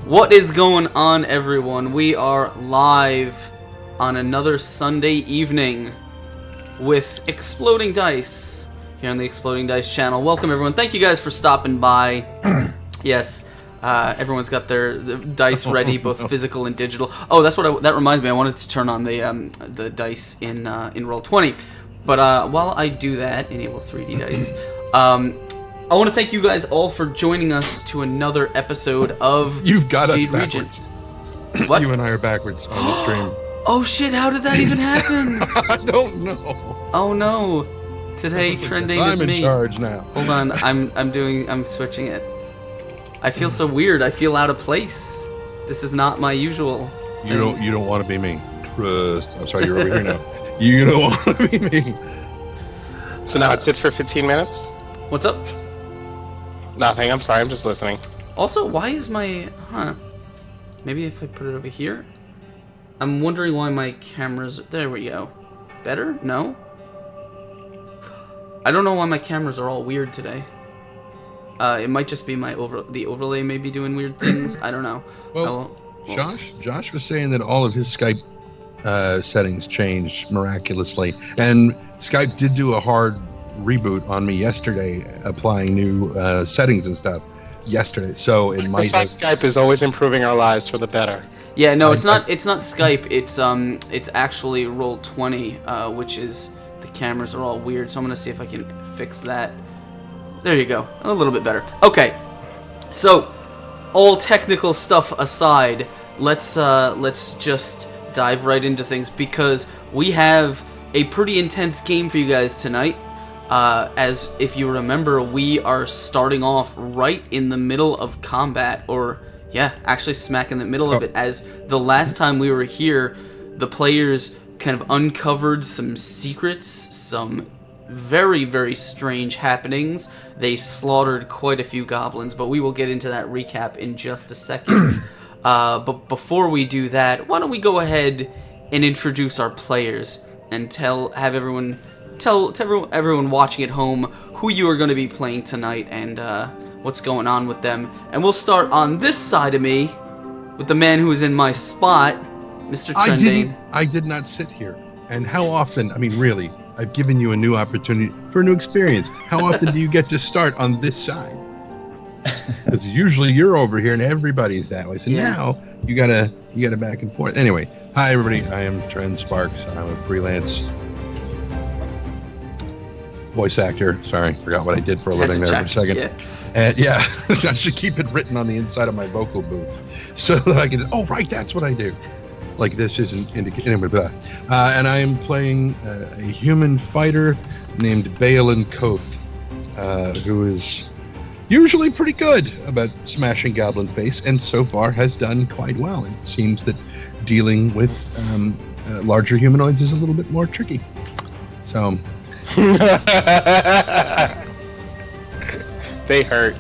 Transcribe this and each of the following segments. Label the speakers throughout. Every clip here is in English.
Speaker 1: What is going on, everyone? We are live on another Sunday evening with Exploding Dice here on the Exploding Dice channel. Welcome, everyone. Thank you guys for stopping by. Yes, everyone's got their dice ready, both physical and digital. Oh, that reminds me. I wanted to turn on the dice in Roll20. But while I do that, enable 3D dice. I want to thank you guys all for joining us to another episode of
Speaker 2: You've got
Speaker 1: Jade,
Speaker 2: us backwards.
Speaker 1: Regent. What?
Speaker 2: You and I are backwards on the stream.
Speaker 1: Oh shit! How did that even happen?
Speaker 2: I don't know.
Speaker 1: Oh no! Today trending is
Speaker 2: I'm
Speaker 1: me.
Speaker 2: in charge now.
Speaker 1: Hold on, I'm switching it. I feel so weird. I feel out of place. This is not my usual thing.
Speaker 2: You don't want to be me. Trust. I'm sorry, you're over here now. You don't want to be me.
Speaker 3: So now it sits for 15 minutes?
Speaker 1: What's up?
Speaker 3: Nothing, I'm sorry, I'm just listening.
Speaker 1: Also, why is my... Maybe if I put it over here? I'm wondering why my cameras... There we go. Better? No? I don't know why my cameras are all weird today. It might just be the overlay may be doing weird things. I don't know.
Speaker 2: Well, Josh was saying that all of his Skype settings changed miraculously. And Skype did do a hard reboot on me yesterday, applying new settings and stuff yesterday. So it might have...
Speaker 3: Skype is always improving our lives for the better.
Speaker 1: Yeah, no, it's not Skype. It's actually Roll20, which is the cameras are all weird. So I'm gonna see if I can fix that. There you go, a little bit better. Okay, so all technical stuff aside, let's just dive right into things because we have a pretty intense game for you guys tonight. As if you remember, we are starting off right in the middle of combat, or yeah, actually smack in the middle of it. As the last time we were here, the players kind of uncovered some secrets, some very, very strange happenings. They slaughtered quite a few goblins, but we will get into that recap in just a second. But before we do that, why don't we go ahead and introduce our players and tell everyone watching at home who you are going to be playing tonight and what's going on with them. And we'll start on this side of me with the man who is in my spot, Mr. Trending.
Speaker 2: I did not sit here. And how often, I mean, really, I've given you a new opportunity for a new experience. How often do you get to start on this side? Because usually you're over here and everybody's that way. So now you gotta back and forth. Anyway, hi everybody. I am Trent Sparks. I'm a freelance voice actor. Sorry, forgot what I did for a living there for a second.
Speaker 1: Yeah.
Speaker 2: And yeah, I should keep it written on the inside of my vocal booth so that I can. Oh, right, that's what I do. Like this isn't indicating. And I am playing a human fighter named Balin Koth, who is usually pretty good about smashing goblin face, and so far has done quite well. It seems that dealing with larger humanoids is a little bit more tricky. So.
Speaker 3: They hurt.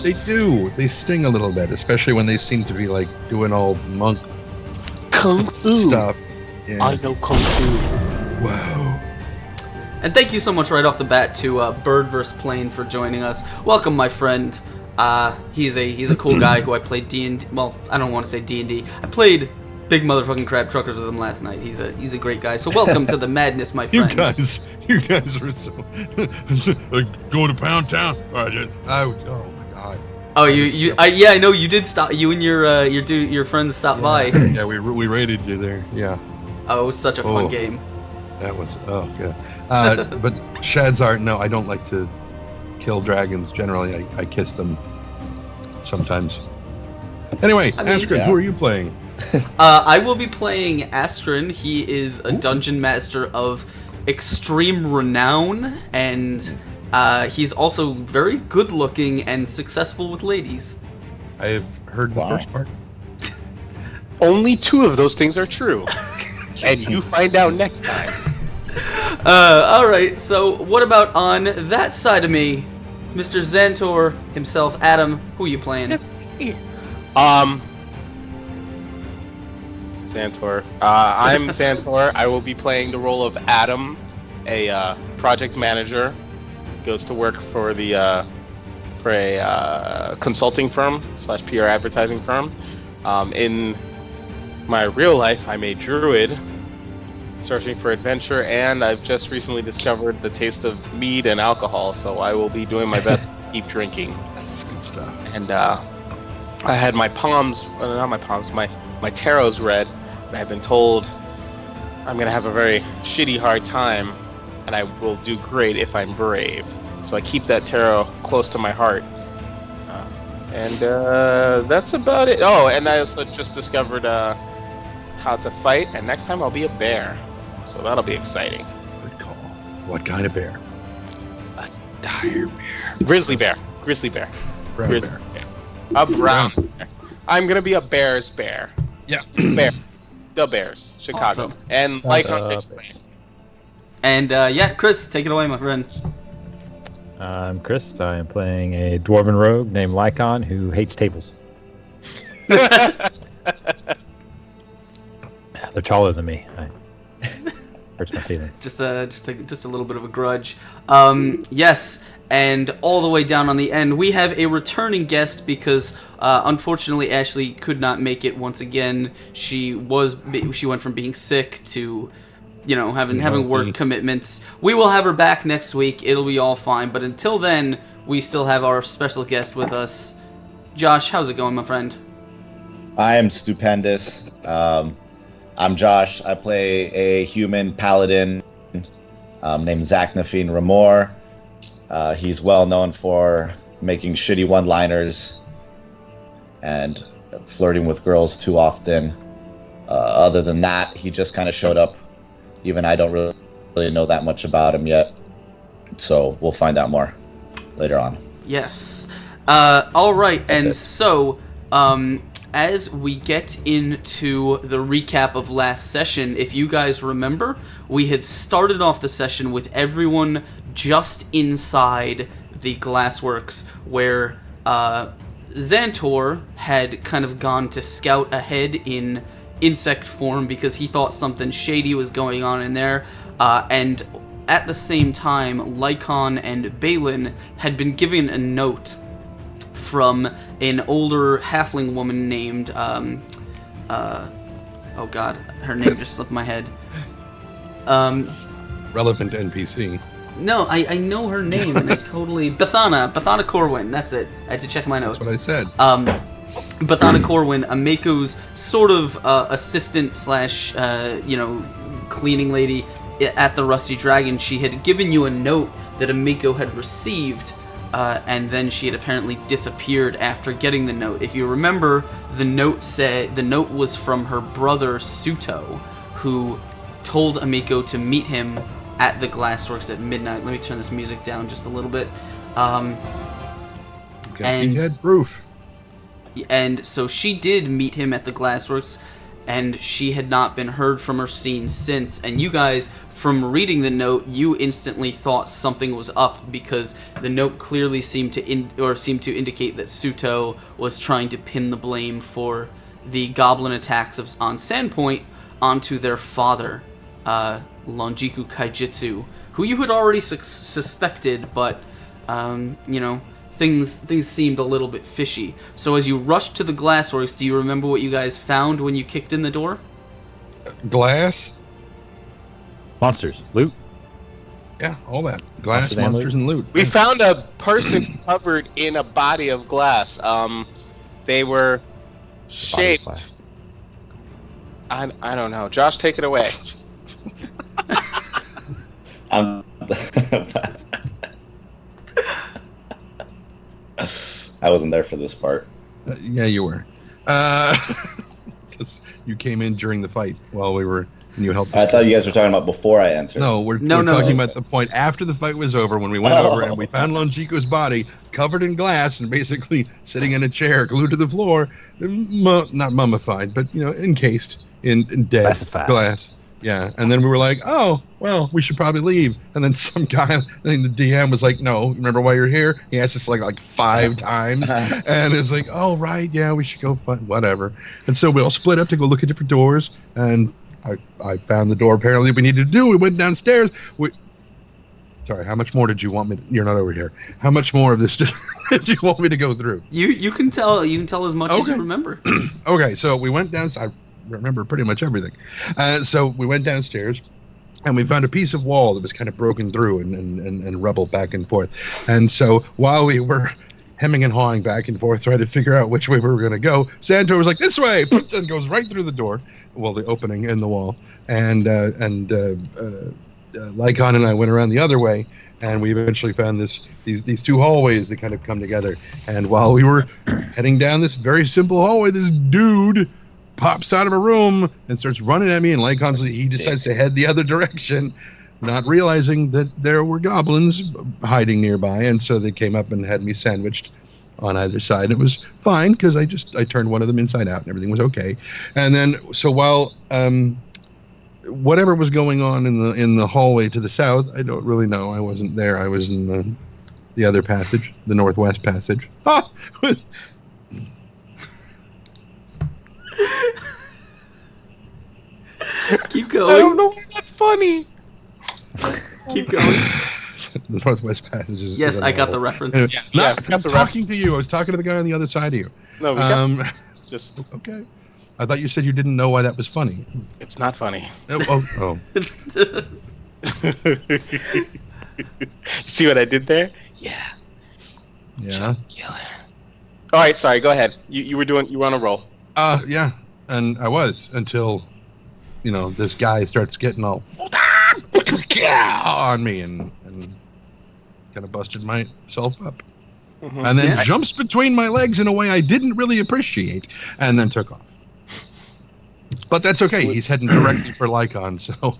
Speaker 2: They do. They sting a little bit, especially when they seem to be like doing all monk
Speaker 3: Kung Fu
Speaker 2: stuff. Yeah.
Speaker 3: I know Kung Fu.
Speaker 2: Wow.
Speaker 1: And thank you so much right off the bat to Bird vs. Plane for joining us. Welcome, my friend. He's a cool guy who I played D&D. Well, I don't want to say D&D. I played Big Motherfucking Crab Truckers with him last night. He's a great guy. So welcome to the madness, my friend.
Speaker 2: You guys are so going to Pound Town. Oh my god.
Speaker 1: Oh, I know you did stop. You and your friends stopped by.
Speaker 2: Yeah, we raided you there. Yeah.
Speaker 1: Oh, it was such a fun game.
Speaker 2: That was yeah. But Shads no, I don't like to kill dragons. Generally, I kiss them sometimes. Anyway, Askren, who are you playing?
Speaker 1: I will be playing Askren. He is a dungeon master of extreme renown, and he's also very good looking and successful with ladies.
Speaker 2: I have heard the first part.
Speaker 3: Only 2 of those things are true. And you find out next time.
Speaker 1: Alright, so what about on that side of me? Mr. Xantor himself, Adam, who are you playing?
Speaker 3: Xantor. I'm Xantor. I will be playing the role of Adam, a project manager. Goes to work for the for a consulting firm / PR advertising firm. In my real life, I'm a druid searching for adventure, and I've just recently discovered the taste of mead and alcohol, so I will be doing my best to keep drinking.
Speaker 2: That's good stuff.
Speaker 3: And I had my tarots read, and I've been told I'm going to have a very shitty hard time, and I will do great if I'm brave. So I keep that tarot close to my heart. And that's about it. Oh, and I also just discovered how to fight, and next time I'll be a bear. So that'll be exciting.
Speaker 2: Good call. What kind of bear?
Speaker 3: A dire bear. Grizzly bear.
Speaker 2: Brown
Speaker 3: Grizzly
Speaker 2: bear.
Speaker 3: bear. A brown bear. I'm going to be a bear's bear.
Speaker 2: Yeah.
Speaker 3: Bear. The Bears. Chicago.
Speaker 1: Awesome.
Speaker 3: And like on
Speaker 1: And Chris, take it away, my friend.
Speaker 4: I'm Chris. I am playing a dwarven rogue named Lycon who hates tables. They're taller than me. Hurts my feelings.
Speaker 1: Just a little bit of a grudge. Yes, and all the way down on the end, we have a returning guest because unfortunately Ashley could not make it once again. She went from being sick to having work commitments. We will have her back next week. It'll be all fine. But until then, we still have our special guest with us. Josh, how's it going, my friend?
Speaker 5: I am stupendous. I'm Josh. I play a human paladin named Zachnafine Ramor. He's well known for making shitty one-liners and flirting with girls too often. Other than that, he just kind of showed up. Even I don't really know that much about him yet. So we'll find out more later on.
Speaker 1: Yes. All right.
Speaker 5: That's
Speaker 1: and
Speaker 5: it.
Speaker 1: So, as we get into the recap of last session, if you guys remember, we had started off the session with everyone just inside the glassworks where Xantor had kind of gone to scout ahead in insect form because he thought something shady was going on in there, and at the same time, Lycon and Balin had been given a note from an older halfling woman named, oh god, her name just slipped my head.
Speaker 2: Relevant NPC.
Speaker 1: No, I know her name, and I totally... Bethana Corwin, that's it. I had to check my notes.
Speaker 2: That's what I said.
Speaker 1: Bethana Corwin, Ameko's sort of assistant / cleaning lady at the Rusty Dragon, she had given you a note that Ameko had received, and then she had apparently disappeared after getting the note. If you remember, the note was from her brother Suto, who told Ameko to meet him at the Glassworks at midnight. Let me turn this music down just a little bit.
Speaker 2: And he had proof.
Speaker 1: And so she did meet him at the Glassworks, and she had not been heard from or seen since. And you guys, from reading the note, you instantly thought something was up because the note clearly seemed to indicate that Suto was trying to pin the blame for the goblin attacks on Sandpoint onto their father, Longiku Kaijitsu, who you had already suspected, but things seemed a little bit fishy. So as you rushed to the Glassworks, do you remember what you guys found when you kicked in the door?
Speaker 2: Glass.
Speaker 4: Monsters. Loot.
Speaker 2: Yeah, all that. Glass,
Speaker 4: Monsters and
Speaker 2: monsters, and loot.
Speaker 3: We found a person covered in a body of glass. They were shaped. I don't know. Josh, take it away.
Speaker 5: I wasn't there for this part.
Speaker 2: Yeah, you were. Because you came in during the fight while we were, and you helped.
Speaker 5: I thought you guys were talking about before I entered.
Speaker 2: No, we're talking about the point after the fight was over when we went over and we found Longiko's body covered in glass and basically sitting in a chair glued to the floor, not mummified, but encased in dead
Speaker 4: Classified.
Speaker 2: glass. Yeah, and then we were like, oh, well, we should probably leave. And then some guy, the DM was like, no, remember why you're here? He asked us like 5 times. And it's like, oh, right, yeah, we should go find whatever. And so we all split up to go look at different doors. And I found the door apparently we needed to do. We went downstairs. Sorry, how much more did you want me? You're not over here. How much more of this did you want me to go through?
Speaker 1: You can tell as much as you remember.
Speaker 2: Okay, so we went down. I remember pretty much everything. So we went downstairs, and we found a piece of wall that was kind of broken through and rubble back and forth. And so while we were hemming and hawing back and forth, trying to figure out which way we were going to go, Santor was like, "This way," and goes right through the door, well, the opening in the wall, and Lycon and I went around the other way, and we eventually found these two hallways that kind of come together. And while we were heading down this very simple hallway, this dude pops out of a room and starts running at me, and he decides to head the other direction, not realizing that there were goblins hiding nearby, and so they came up and had me sandwiched on either side. It was fine because I turned one of them inside out and everything was okay. And then so while whatever was going on in the hallway to the south, I don't really know. I wasn't there. I was in the other passage, the northwest passage. Ah!
Speaker 1: Keep going.
Speaker 3: I don't know why that's funny.
Speaker 1: Keep going.
Speaker 2: The northwest passage is.
Speaker 1: Yes, I got the reference.
Speaker 2: I'm talking to you. I was talking to the guy on the other side of you.
Speaker 3: No, it's just
Speaker 2: okay. I thought you said you didn't know why that was funny.
Speaker 3: It's not funny.
Speaker 2: Oh.
Speaker 3: See what I did there? Yeah. Killer. All right, sorry. Go ahead. You were on a roll.
Speaker 2: Yeah, and I was until, this guy starts getting all on me and kind of busted myself up, and then jumps between my legs in a way I didn't really appreciate, and then took off. But that's okay. He's heading directly for Lycon, so.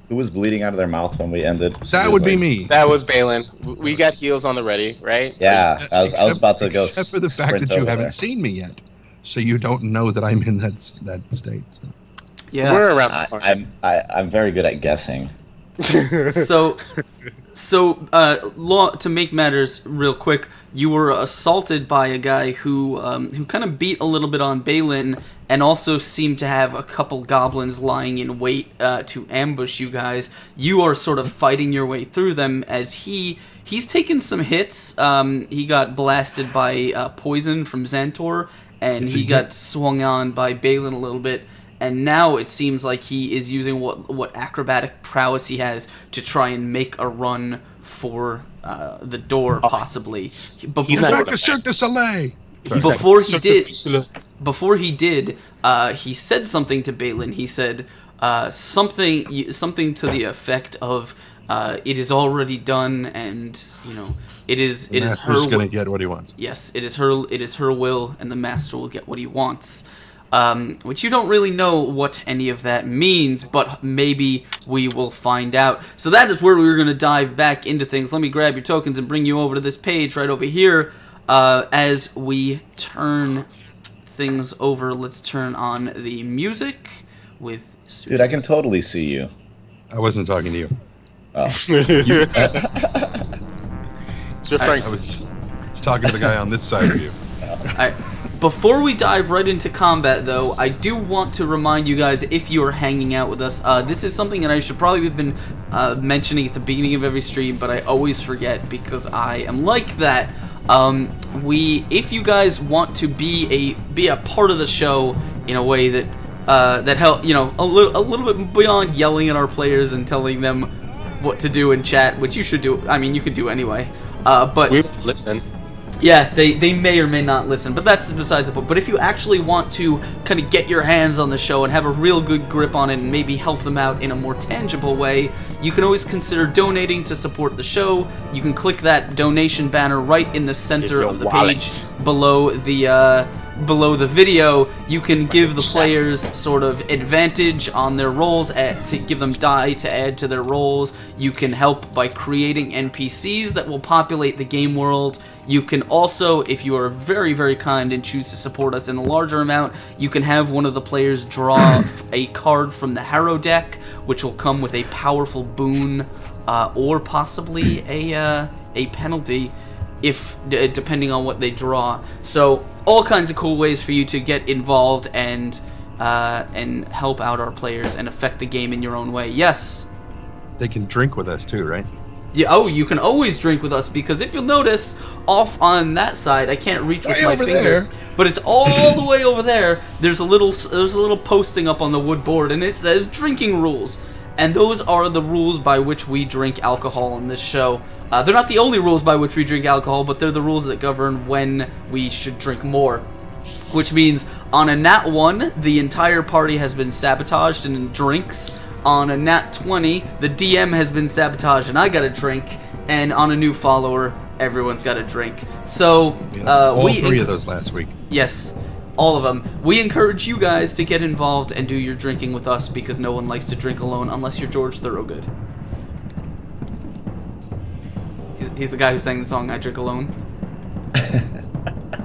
Speaker 5: Who was bleeding out of their mouth when we ended?
Speaker 2: That would be me.
Speaker 3: That was Balin. We got heals on the ready, right?
Speaker 5: Yeah, I was about to go.
Speaker 2: Except for the fact that you haven't seen me yet, so you don't know that I'm in that state. So.
Speaker 1: Yeah,
Speaker 3: we're around.
Speaker 5: I'm very good at guessing.
Speaker 1: So, to make matters real quick, you were assaulted by a guy who kind of beat a little bit on Balin, and also seemed to have a couple goblins lying in wait to ambush you guys. You are sort of fighting your way through them as he's taken some hits. He got blasted by poison from Xantor, and he got swung on by Balin a little bit. And now it seems like he is using what acrobatic prowess he has to try and make a run for the door, possibly. But
Speaker 3: He's not
Speaker 2: like a Cirque du Soleil.
Speaker 1: Before he did, he said something to Balin. He said something to the effect of, "It is already done, and it is her.
Speaker 2: Going to get what he wants."
Speaker 1: Yes, it is her will, and the master will get what he wants. Which you don't really know what any of that means, but maybe we will find out. So that is where we're going to dive back into things. Let me grab your tokens and bring you over to this page right over here. As we turn things over, let's turn on the music with...
Speaker 5: Dude, I can totally see you.
Speaker 2: I wasn't talking to you.
Speaker 5: Oh.
Speaker 2: I was talking to the guy on this side of you.
Speaker 1: Before we dive right into combat, though, I do want to remind you guys, if you are hanging out with us, this is something that I should probably have been mentioning at the beginning of every stream, but I always forget because I am like that. If you guys want to be a part of the show in a way that help, a little bit beyond yelling at our players and telling them what to do in chat, which you should do. I mean, you can do anyway. But
Speaker 3: we listen.
Speaker 1: Yeah, they may or may not listen, but that's besides the point. But if you actually want to kind of get your hands on the show and have a real good grip on it and maybe help them out in a more tangible way, you can always consider donating to support the show. You can click that donation banner right in the center of the page below the video. You can give the players sort of advantage on their rolls to give them die to add to their rolls. You can help by creating NPCs that will populate the game world. You can also, if you are very, very kind and choose to support us in a larger amount, you can have one of the players draw a card from the Harrow deck, which will come with a powerful boon or possibly a penalty, depending on what they draw. So all kinds of cool ways for you to get involved and help out our players and affect the game in your own way. Yes.
Speaker 2: They can drink with us too, right?
Speaker 1: you can always drink with us, because if you'll notice, off on that side, I can't reach with my finger,
Speaker 2: there.
Speaker 1: but it's all the way over there. There's a little posting up on the wood board, and it says drinking rules. And those are the rules by which we drink alcohol on this show. They're not the only rules by which we drink alcohol, but they're the rules that govern when we should drink more. Which means, on a nat 1, the entire party has been sabotaged and drinks. On a nat 20, the DM has been sabotaged and I got a drink. And on a new follower, everyone's got a drink. So,
Speaker 2: all three of those last week.
Speaker 1: Yes. All of them. We encourage you guys to get involved and do your drinking with us, because no one likes to drink alone unless you're George Thorogood. He's the guy who sang the song "I Drink Alone."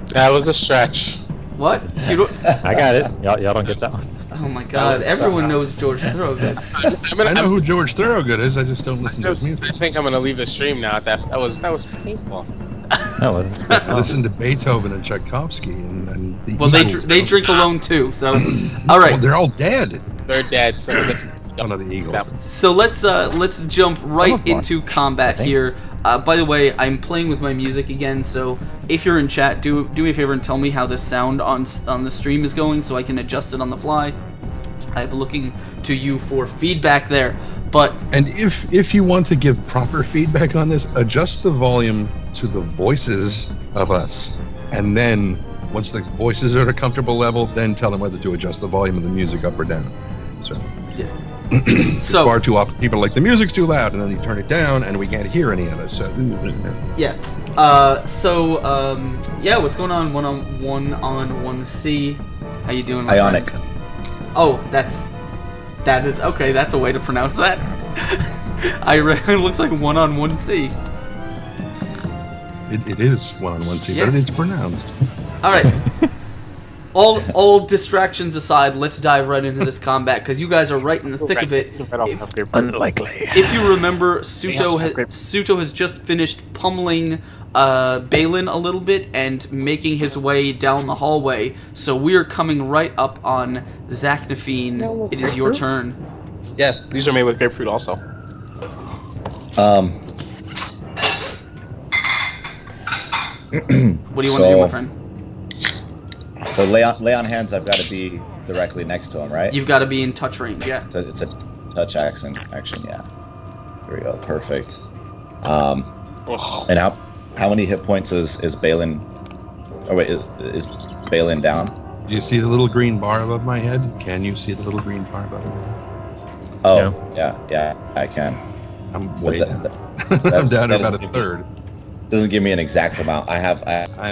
Speaker 3: That was a stretch.
Speaker 1: What? You don't...
Speaker 4: I got it. Y'all don't get that one.
Speaker 1: Oh my God! Everyone knows George Thorogood.
Speaker 2: I know who George Thorogood is. I just don't listen to his music.
Speaker 3: I think I'm gonna leave the stream now. That was painful.
Speaker 2: Listen to Beethoven and Tchaikovsky and the
Speaker 1: well,
Speaker 2: Eagles.
Speaker 1: they drink alone too. So, all right.
Speaker 2: Well, they're all dead.
Speaker 3: They're dead. So
Speaker 2: One of the Eagles.
Speaker 1: So let's jump right into combat here. By the way, I'm playing with my music again, so if you're in chat, do me a favor and tell me how the sound on the stream is going, so I can adjust it on the fly. I'm looking to you for feedback there.
Speaker 2: And if you want to give proper feedback on this, adjust the volume to the voices of us, and then once the voices are at a comfortable level, then tell them whether to adjust the volume of the music up or down. So. Yeah.
Speaker 1: So
Speaker 2: far too often people are like, the music's too loud, and then you turn it down and we can't hear any of it. So
Speaker 1: yeah. What's going on? One on 1C. How you doing, my
Speaker 5: Ionic.
Speaker 1: friend? Oh, that is okay. That's a way to pronounce that. It looks like 1-on-1C.
Speaker 2: It is 1-on-1C,
Speaker 1: yes.
Speaker 2: but it's pronounced.
Speaker 1: All right. All distractions aside, let's dive right into this combat, because you guys are right in the thick of it.
Speaker 4: Unlikely.
Speaker 1: If you remember, Suto has just finished pummeling Balin a little bit and making his way down the hallway. So we are coming right up on Zaknafine. It is your turn.
Speaker 3: Yeah, these are made with grapefruit also.
Speaker 1: What do you want to do, my friend?
Speaker 5: So lay on hands, I've got to be directly next to him, right?
Speaker 1: You've got to be in touch range, yeah.
Speaker 5: It's a touch action, yeah. Here we go, perfect. And how many hit points is Balin? Oh wait, is Balin down?
Speaker 2: Do you see the little green bar above my head? Can you see the little green bar above my head?
Speaker 5: Oh, yeah, I can.
Speaker 2: I'm way down. I'm down to about a third.
Speaker 5: Doesn't give me an exact amount. I am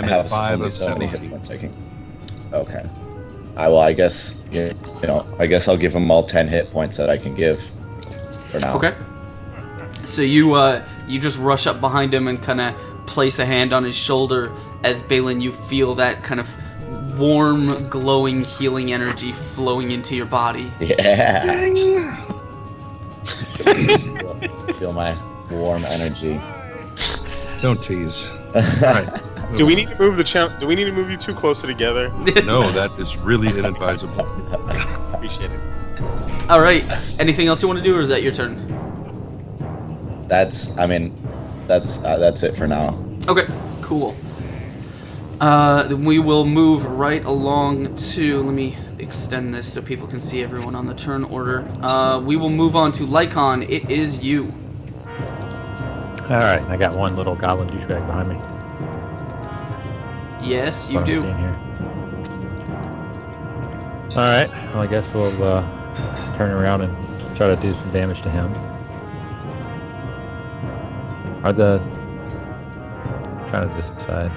Speaker 2: at 5 of
Speaker 5: so many
Speaker 2: 17.
Speaker 5: hit points I can. Okay. I guess I guess I'll give him all 10 hit points that I can give for now.
Speaker 1: Okay. So you just rush up behind him and kind of place a hand on his shoulder. As Balin, you feel that kind of warm, glowing, healing energy flowing into your body.
Speaker 5: Yeah. Feel my warm energy.
Speaker 2: Don't tease. All right.
Speaker 3: Do we need to move the channel? Do we need to move you two closer together?
Speaker 2: No, that is really inadvisable.
Speaker 3: Appreciate it.
Speaker 1: All right. Anything else you want to do, or is that your turn?
Speaker 5: That's it for now.
Speaker 1: Okay. Cool. Then we will move right along to. Let me extend this so people can see everyone on the turn order. We will move on to Lycon. It is you.
Speaker 4: All right, I got one little goblin douchebag behind me.
Speaker 1: Yes, you
Speaker 4: What I'm
Speaker 1: do.
Speaker 4: seeing here. All right, well, I guess we'll turn around and try to do some damage to him. Trying to decide.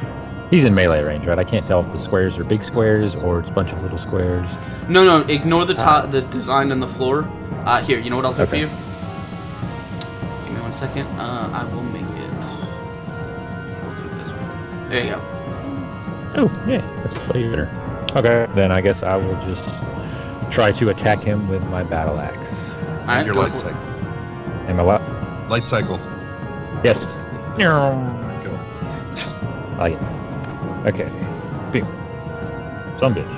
Speaker 4: He's in melee range, right? I can't tell if the squares are big squares or it's a bunch of little squares.
Speaker 1: No, ignore the design on the floor. Here, you know what I'll do for you? Give me 1 second. I will make it. I'll do it this way. There you go.
Speaker 4: Oh, yeah, that's way better. Okay, then I guess I will just try to attack him with my battle axe.
Speaker 1: All right,
Speaker 2: Your
Speaker 1: go
Speaker 2: light
Speaker 1: for it.
Speaker 2: cycle.
Speaker 4: Am I what?
Speaker 2: Light cycle.
Speaker 4: Yes.
Speaker 2: Go.
Speaker 4: I like it. Okay. Boom. Some bitch.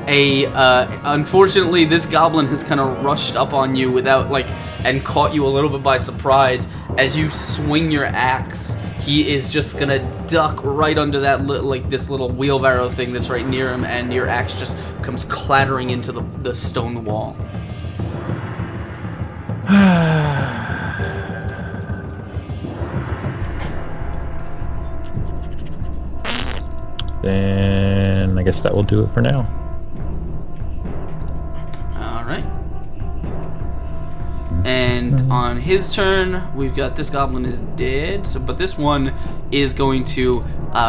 Speaker 1: Unfortunately, this goblin has kind of rushed up on you and caught you a little bit by surprise. As you swing your axe, he is just gonna duck right under that this little wheelbarrow thing that's right near him, and your axe just comes clattering into the stone wall.
Speaker 4: Then I guess that will do it for now.
Speaker 1: Alright. And on his turn, we've got this goblin is dead. But this one is going to,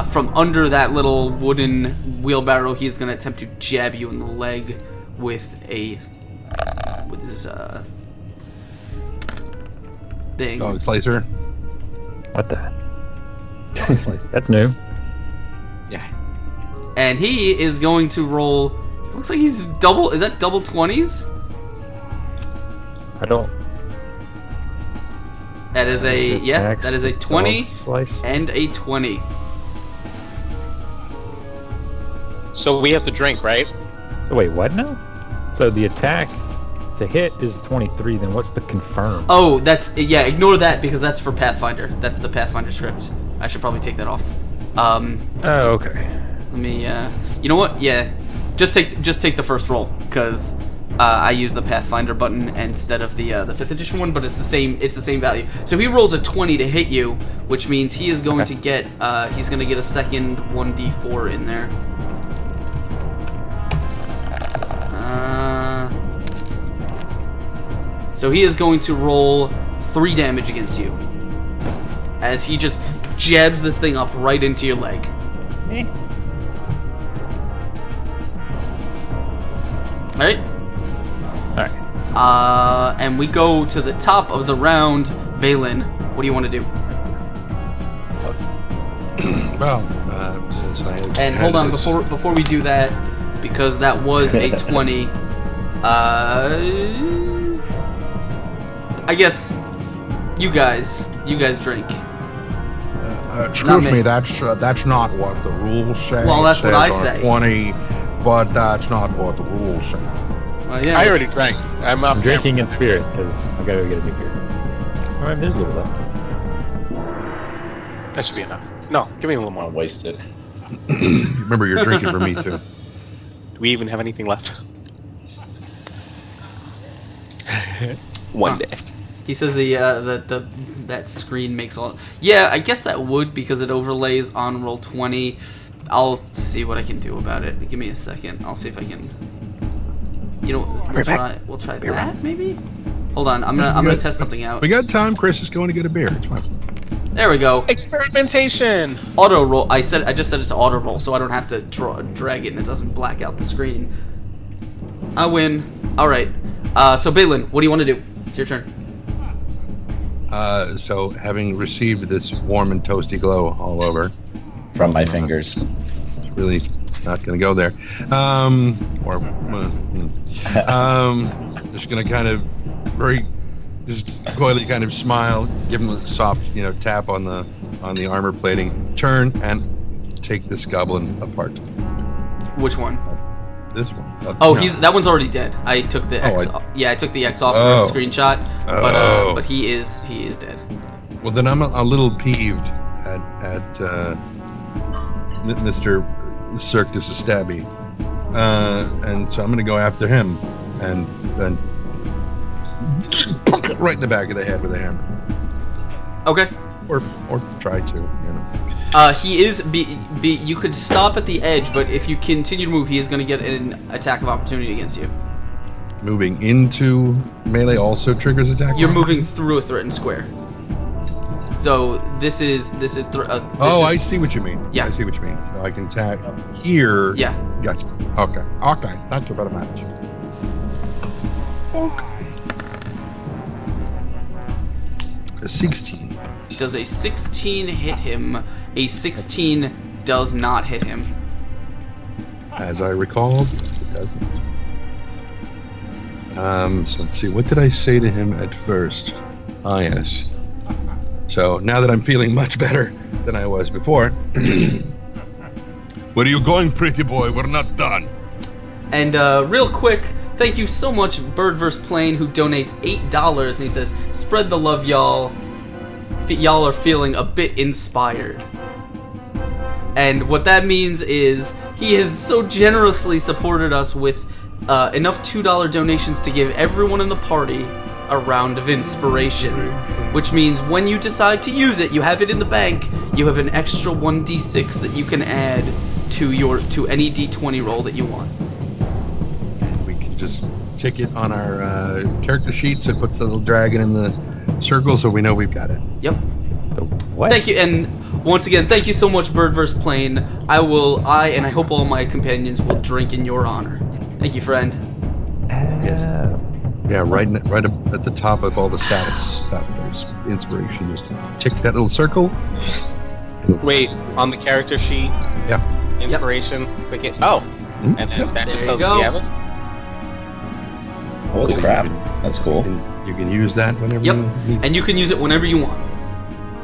Speaker 1: from under that little wooden wheelbarrow, he's going to attempt to jab you in the leg with his thing.
Speaker 2: Dog slicer.
Speaker 4: What the?
Speaker 2: Dog slicer.
Speaker 4: That's new.
Speaker 2: Yeah.
Speaker 1: And he is going to roll. Looks like he's double. Is that double 20s?
Speaker 4: I don't.
Speaker 1: That is a That is a 20
Speaker 4: slice.
Speaker 1: and a 20.
Speaker 3: So we have to drink, right?
Speaker 4: So wait, what now? So the attack to hit is 23. Then what's the confirm?
Speaker 1: Oh, ignore that because that's for Pathfinder. That's the Pathfinder script. I should probably take that off.
Speaker 4: Oh, okay.
Speaker 1: Let me. You know what? Yeah, just take the first roll because I use the Pathfinder button instead of the 5th edition one, but it's the same. It's the same value. So he rolls a 20 to hit you, which means he is going to get. He's going to get a second 1d4 in there. So he is going to roll 3 damage against you as he just jabs this thing up right into your leg. Alright?
Speaker 4: Alright.
Speaker 1: And we go to the top of the round. Balin, what do you want to do?
Speaker 2: Well, since I had
Speaker 1: And hold on, before we do that, because that was a 20, I guess you guys drink.
Speaker 2: Excuse me, that's not what the rules say.
Speaker 1: Well, that's what I say.
Speaker 2: 20, but that's not what the rules say.
Speaker 1: Yeah.
Speaker 3: I already drank. I'm up.
Speaker 4: I'm drinking in spirit because I gotta go get a new beer. All right, there's a little left.
Speaker 3: That should be enough. No, give me a little more.
Speaker 5: Don't waste it.
Speaker 2: Remember, you're drinking for me too.
Speaker 3: Do we even have anything left? One day.
Speaker 1: He says that screen makes all. Yeah, I guess that would because it overlays on roll 20. I'll see what I can do about it. Give me a second. I'll see if I can. You know, we'll try that maybe. Hold on, I'm gonna test something out.
Speaker 2: We got time. Chris is going to get a beer. It's fine.
Speaker 1: There we go.
Speaker 3: Experimentation.
Speaker 1: Auto roll. I just said it's auto roll, so I don't have to drag it and it doesn't black out the screen. I win. All right. So Balin, what do you want to do? It's your turn.
Speaker 2: So having received this warm and toasty glow all over
Speaker 5: From my fingers.
Speaker 2: it's really not going to go there. Just going to kind of just coyly kind of smile, give him a soft, tap on the armor plating, turn and take this goblin apart.
Speaker 1: Which one?
Speaker 2: This one.
Speaker 1: Oh,
Speaker 2: No.
Speaker 1: that one's already dead. I took the X. Yeah, I took the X off for the screenshot, but he is dead.
Speaker 2: Well, then I'm a little peeved at Mr. Circus Stabby, and so I'm going to go after him and then right in the back of the head with a hammer,
Speaker 1: Okay.
Speaker 2: or try to,
Speaker 1: He is. You could stop at the edge, but if you continue to move, he is going to get an attack of opportunity against you.
Speaker 2: Moving into melee also triggers attack.
Speaker 1: You're moving through a threatened square. So this is.
Speaker 2: I see what you mean.
Speaker 1: Yeah.
Speaker 2: I see what you mean. So I can attack here.
Speaker 1: Yeah.
Speaker 2: Gotcha. Okay. Thank you very much. Okay. A 16.
Speaker 1: Does a 16 hit him? A 16 does not hit him.
Speaker 2: As I recall, it doesn't. So let's see. What did I say to him at first? Ah, yes. So now that I'm feeling much better than I was before, where are you going, pretty boy? We're not done.
Speaker 1: And real quick, thank you so much, Bird vs. Plane, who donates $8. And he says, spread the love, y'all. Y'all are feeling a bit inspired. And what that means is he has so generously supported us with enough $2 donations to give everyone in the party a round of inspiration. Which means when you decide to use it, you have it in the bank, you have an extra 1d6 that you can add to any d20 roll that you want.
Speaker 2: We can just tick it on our character sheets. It puts the little dragon in the circle so we know we've got it.
Speaker 1: Yep.
Speaker 4: What?
Speaker 1: Thank you, and once again, thank you so much, Bird vs. Plane. I and I hope all my companions will drink in your honor. Thank you, friend.
Speaker 2: Yes. Yeah, right up at the top of all the status stuff. There's inspiration. Just tick that little circle.
Speaker 3: Wait, on the character sheet?
Speaker 2: Yeah.
Speaker 3: Inspiration. Click it. Oh.
Speaker 2: Mm-hmm.
Speaker 3: And then
Speaker 2: Yep.
Speaker 3: that just
Speaker 1: There you
Speaker 3: tells us we
Speaker 1: go.
Speaker 3: have it?
Speaker 5: Holy crap. That's cool.
Speaker 2: And you can use that whenever
Speaker 1: Yep,
Speaker 2: you need.
Speaker 1: and you can use it whenever you want.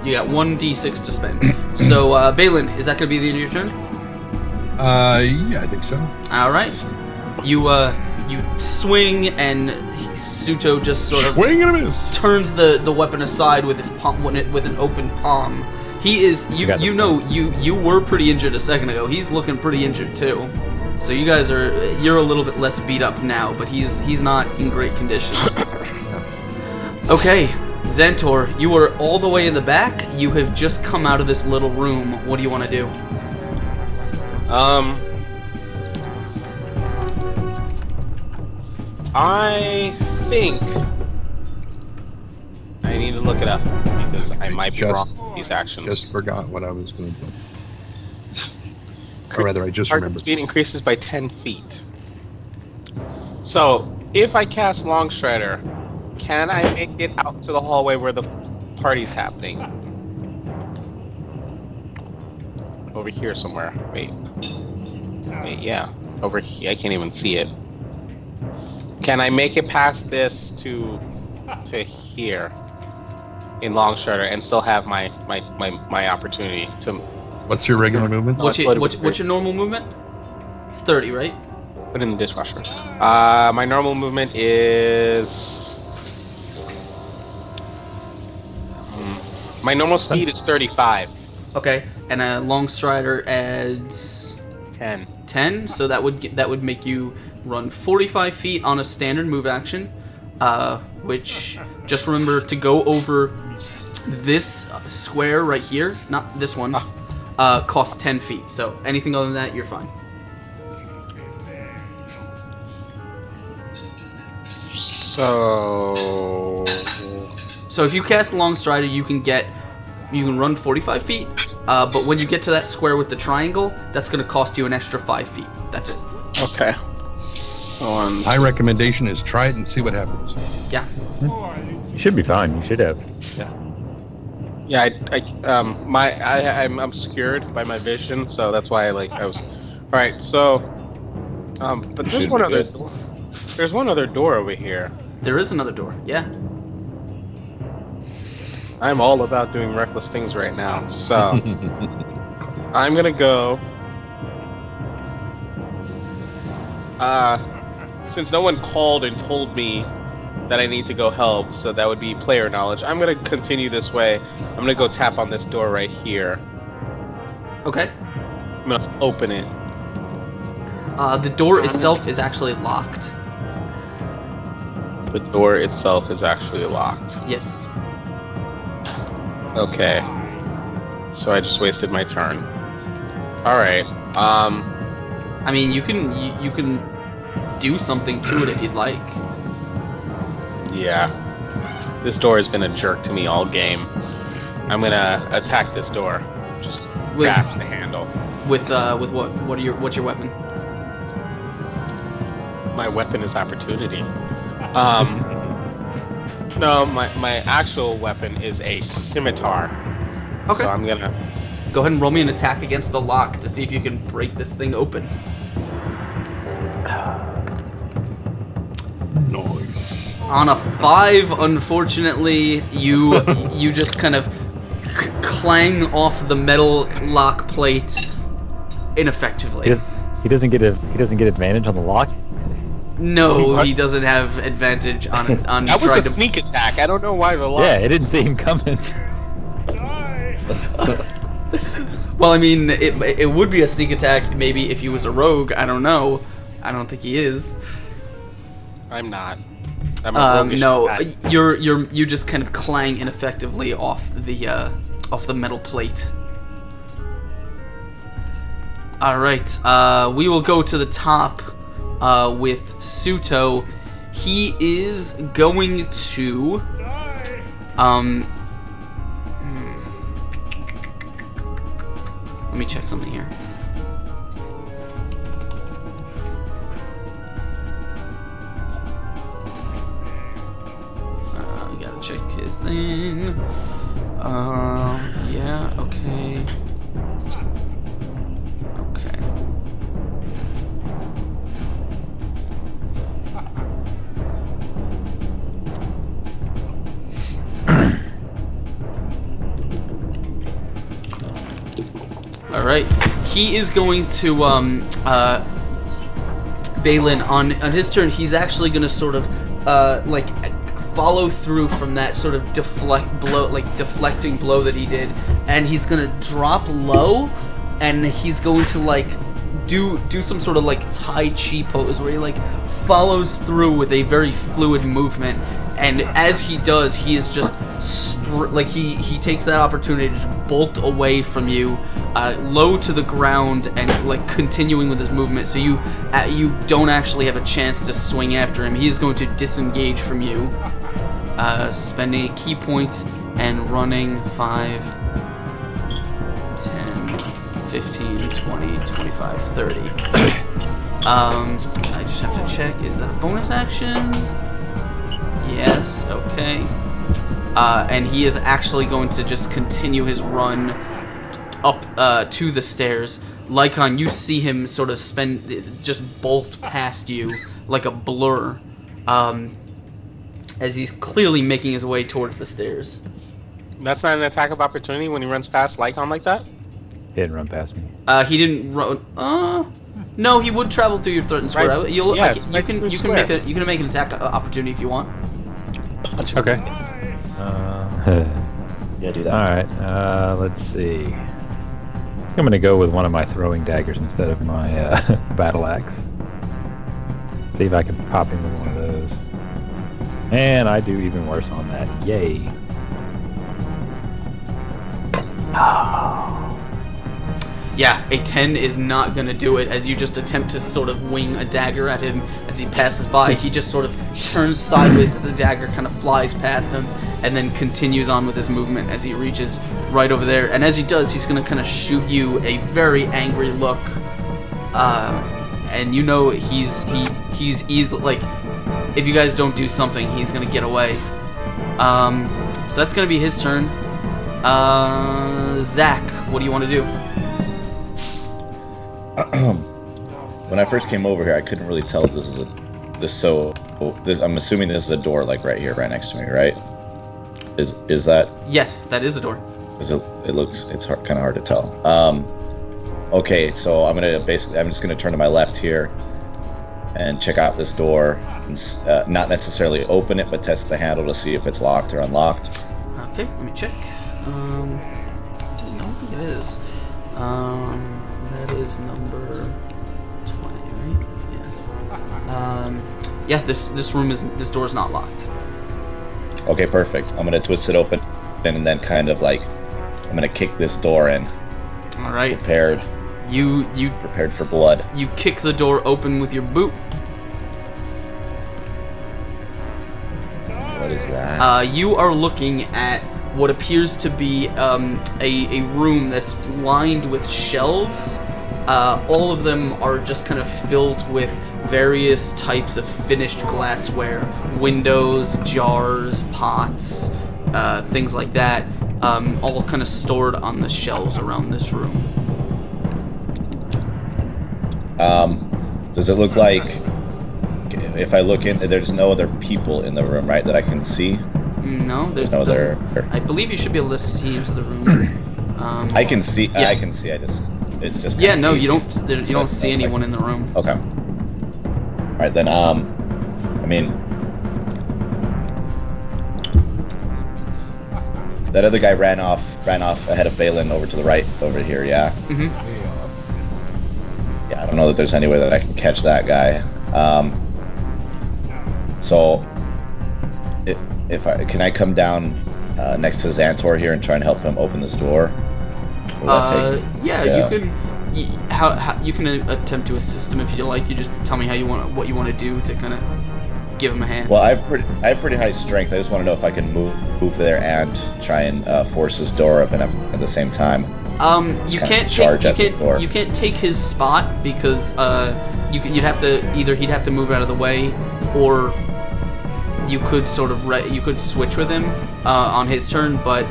Speaker 1: You got 1d6 to spend. So, Balin, is that going to be the end of your turn?
Speaker 2: Yeah, I think so.
Speaker 1: All right. You swing, and Suto just sort of
Speaker 2: Swing and a miss.
Speaker 1: turns the weapon aside with his palm, with an open palm. He is you were pretty injured a second ago. He's looking pretty injured too. So you're a little bit less beat up now, but he's not in great condition. Okay, Zentor, you are all the way in the back. You have just come out of this little room. What do you want to do?
Speaker 3: I think I need to look it up because I might be wrong with these actions.
Speaker 2: Just forgot what I was going to do. Or rather, I just
Speaker 3: Target
Speaker 2: remembered.
Speaker 3: speed increases by 10 feet. So, if I cast Long Strider, can I make it out to the hallway where the party's happening? Over here somewhere. Wait, yeah. Over here. I can't even see it. Can I make it past this to here in Long Strider and still have my opportunity to...
Speaker 2: What's your regular movement?
Speaker 1: What's
Speaker 3: it's
Speaker 1: your normal movement? It's 30, right?
Speaker 3: Put it in the dishwasher. My normal movement is... my normal speed is 35.
Speaker 1: Okay, and a long strider adds
Speaker 3: 10.
Speaker 1: 10, so that would make you run 45 feet on a standard move action, which, just remember to go over this square right here, not this one, costs 10 feet. So anything other than that, you're fine. So if you cast Long Strider, you can run 45 feet, but when you get to that square with the triangle, that's going to cost you an extra 5 feet. That's it.
Speaker 3: Okay.
Speaker 2: My recommendation is try it and see what happens.
Speaker 1: Yeah.
Speaker 4: You should be fine. You should have.
Speaker 3: Yeah, I'm obscured by my vision, so that's why I was. All right, so, but there's one other. There's one other door over here.
Speaker 1: There is another door. Yeah.
Speaker 3: I'm all about doing reckless things right now, so I'm gonna go. Since no one called and told me that I need to go help, so that would be player knowledge, I'm gonna continue this way. I'm gonna go tap on this door right here.
Speaker 1: Okay.
Speaker 3: I'm gonna open it.
Speaker 1: The door itself is actually locked.
Speaker 3: The door itself is actually locked.
Speaker 1: Yes.
Speaker 3: Okay. So I just wasted my turn. Alright.
Speaker 1: I mean, you can do something to it if you'd like.
Speaker 3: Yeah. This door has been a jerk to me all game. I'm gonna attack this door. Just grab the handle.
Speaker 1: With what? What's your weapon?
Speaker 3: My weapon is opportunity. No, my actual weapon is a scimitar.
Speaker 1: Okay.
Speaker 3: So I'm gonna
Speaker 1: Go ahead and roll me an attack against the lock to see if you can break this thing open.
Speaker 2: Nice.
Speaker 1: On a 5, unfortunately, you just kind of clang off the metal lock plate ineffectively.
Speaker 4: He doesn't get advantage on the lock.
Speaker 1: No,
Speaker 3: What?
Speaker 1: he doesn't have advantage on
Speaker 3: That was
Speaker 1: trying
Speaker 3: a
Speaker 1: to.
Speaker 3: sneak attack. I don't know why the lie.
Speaker 4: Yeah, it didn't see him coming.
Speaker 1: Well, I mean, it would be a sneak attack maybe if he was a rogue. I don't know. I don't think he is.
Speaker 3: I'm not. I'm a roguish
Speaker 1: No,
Speaker 3: attack.
Speaker 1: you just kind of clang ineffectively off the metal plate. All right, we will go to the top with Suto. He is going to let me check something here. Gotta check his thing. Yeah, okay. Okay. All right. He is going to Balin on his turn. He's actually going to sort of like follow through from that sort of deflecting blow that he did, and he's going to drop low, and he's going to like do some sort of like Tai Chi pose where he like follows through with a very fluid movement, and as he does, he is just he takes that opportunity to bolt away from you, low to the ground, and like continuing with his movement. So you don't actually have a chance to swing after him. He is going to disengage from you, spending a key point and running 5, 10, 15, 20, 25, 30. I just have to check. Is that a bonus action? Yes. Okay. And he is actually going to just continue his run up to the stairs. Lycon, you see him sort of just bolt past you like a blur, as he's clearly making his way towards the stairs.
Speaker 3: That's not an attack of opportunity when he runs past Lycon like that?
Speaker 4: He didn't run past me.
Speaker 1: He didn't run. No, he would travel through your threatened square.
Speaker 3: Right.
Speaker 1: You
Speaker 3: Yeah,
Speaker 1: can
Speaker 3: right through square.
Speaker 1: make an attack opportunity if you want.
Speaker 4: Okay.
Speaker 5: Yeah, do that.
Speaker 4: All right. Let's see. I'm going to go with one of my throwing daggers instead of my battle axe. See if I can pop him with one of those. And I do even worse on that. Yay.
Speaker 1: Yeah, a 10 is not going to do it. As you just attempt to sort of wing a dagger at him as he passes by, he just sort of turns sideways as the dagger kind of flies past him, and then continues on with his movement as he reaches right over there. And as he does, he's going to kind of shoot you a very angry look. And you know he's easy, like, if you guys don't do something, he's going to get away. So that's going to be his turn. Zach, what do you want to do?
Speaker 5: When I first came over here, I couldn't really tell if this is I'm assuming this is a door, like right here, right next to me, right? Is that?
Speaker 1: Yes, that is a door.
Speaker 5: It's kind of hard to tell. Okay, so I'm just gonna turn to my left here and check out this door, and not necessarily open it, but test the handle to see if it's locked or unlocked.
Speaker 1: Okay, let me check. I don't think it is. That is number 20, right? Yeah. Yeah, this door is not locked.
Speaker 5: Okay, perfect. I'm gonna twist it open, and then kind of like I'm gonna kick this door in.
Speaker 1: All right.
Speaker 5: Prepared.
Speaker 1: You
Speaker 5: Prepared for blood.
Speaker 1: You kick the door open with your boot.
Speaker 5: What is that?
Speaker 1: You are looking at what appears to be a room that's lined with shelves. All of them are just kind of filled with various types of finished glassware, windows, jars, pots, things like that, all kind of stored on the shelves around this room.
Speaker 5: Does it look like, if I look in, there's no other people in the room, right, that I can see?
Speaker 1: No, there's
Speaker 5: no other.
Speaker 1: I believe you should be able to see into the room.
Speaker 5: I can see.
Speaker 1: Yeah.
Speaker 5: I can see. It's just.
Speaker 1: Yeah, no, you don't see anyone in the room.
Speaker 5: Okay. right then. I mean, that other guy ran off ahead of Balin over to the right over here. Yeah.
Speaker 1: Mm-hmm.
Speaker 5: Yeah, I don't know that there's any way that I can catch that guy. So, can I come down next to Xantor here and try and help him open this door?
Speaker 1: Yeah, you can. How you can attempt to assist him if you like. You just tell me what you want to do to kind of give him a hand.
Speaker 5: Well, I have pretty high strength. I just want to know if I can move there and try and force this door open at the same time.
Speaker 1: You can't take his spot because he'd have to move out of the way, or you could you could switch with him on his turn, but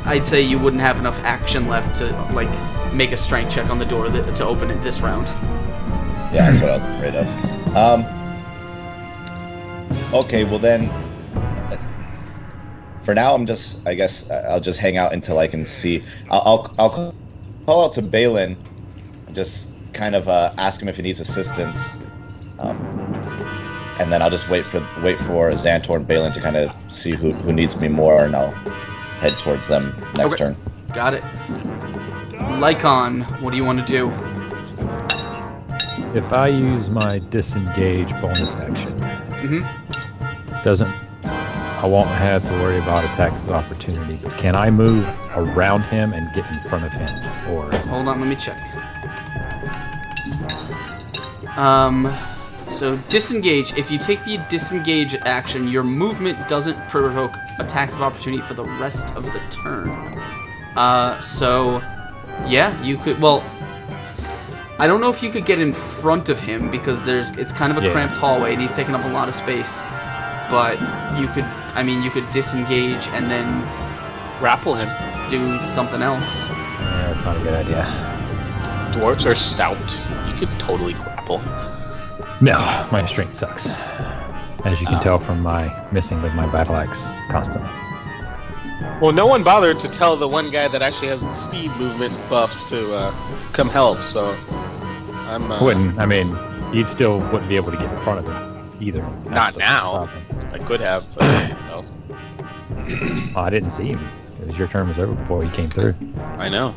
Speaker 1: I'd say you wouldn't have enough action left to make a strength check on the door to open it this round.
Speaker 5: Yeah, that's what I was afraid of. Okay, well then, for now I guess I'll just hang out until I can see. I'll call out to Balin, and just kind of ask him if he needs assistance, and then I'll just wait for Xantor and Balin to kind of see who needs me more, and I'll head towards them next turn.
Speaker 1: Got it. Lycon, what do you want to do?
Speaker 4: If I use my disengage bonus action, I won't have to worry about attacks of opportunity. But can I move around him and get in front of him? Or
Speaker 1: hold on, let me check. So disengage. If you take the disengage action, your movement doesn't provoke attacks of opportunity for the rest of the turn. So yeah, you could. Well, I don't know if you could get in front of him because it's kind of a cramped hallway and he's taking up a lot of space. But you could disengage and then
Speaker 3: grapple him.
Speaker 1: Do something else.
Speaker 4: Yeah, that's not a good idea.
Speaker 3: Dwarves are stout. You could totally grapple.
Speaker 4: No, my strength sucks. As you can tell from my missing with my battle axe constantly.
Speaker 3: Well, no one bothered to tell the one guy that actually has speed movement buffs to come help, so I'm...
Speaker 4: you still wouldn't be able to get in front of him either.
Speaker 3: Not now. I could have, no.
Speaker 4: I didn't see him. It was your turn was over before he came through.
Speaker 3: I know.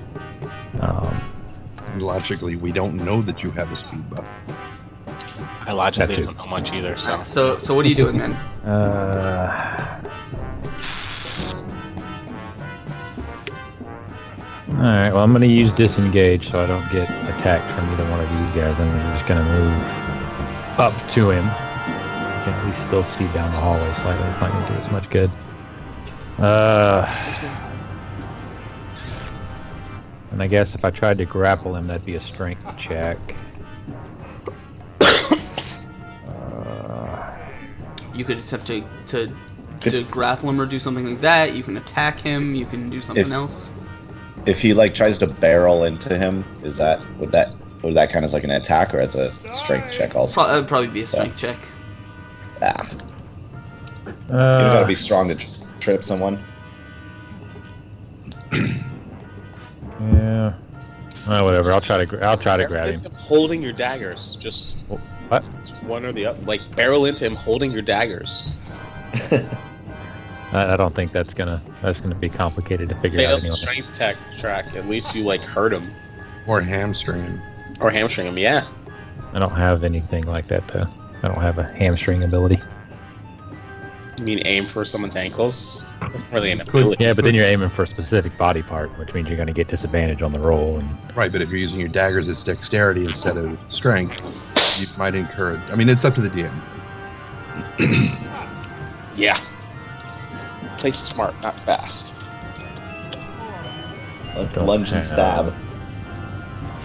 Speaker 2: Logically, we don't know that you have a speed buff.
Speaker 3: I logically don't know much either, so...
Speaker 1: So what are you doing, man?
Speaker 4: Alright, well I'm going to use disengage so I don't get attacked from either one of these guys. I'm just going to move up to him. I can at least still see down the hallway slightly. It's not going to do as much good. And I guess if I tried to grapple him, that'd be a strength check.
Speaker 1: You could attempt to grapple him or do something like that. You can attack him. You can do something else.
Speaker 5: If he tries to barrel into him, would that count as an attack or as a strength check also?
Speaker 1: It would probably be a strength check.
Speaker 5: You gotta be strong to trip someone.
Speaker 4: Yeah. Whatever. I'll try to grab him.
Speaker 3: Holding your daggers, just
Speaker 4: what?
Speaker 3: One or the other. Barrel into him, holding your daggers.
Speaker 4: I don't think that's gonna be complicated to figure out. Anyway.
Speaker 3: Strength track. At least you hurt him.
Speaker 2: Or hamstring him.
Speaker 3: Yeah.
Speaker 4: I don't have anything like that though. I don't have a hamstring ability.
Speaker 3: You mean aim for someone's ankles? That's really an ability.
Speaker 4: Yeah, but then you're aiming for a specific body part, which means you're going to get disadvantage on the roll.
Speaker 2: Right, but if you're using your daggers as dexterity instead of strength, you might incur. It's up to the DM.
Speaker 3: Yeah. Play smart, not fast.
Speaker 5: Lunge and stab.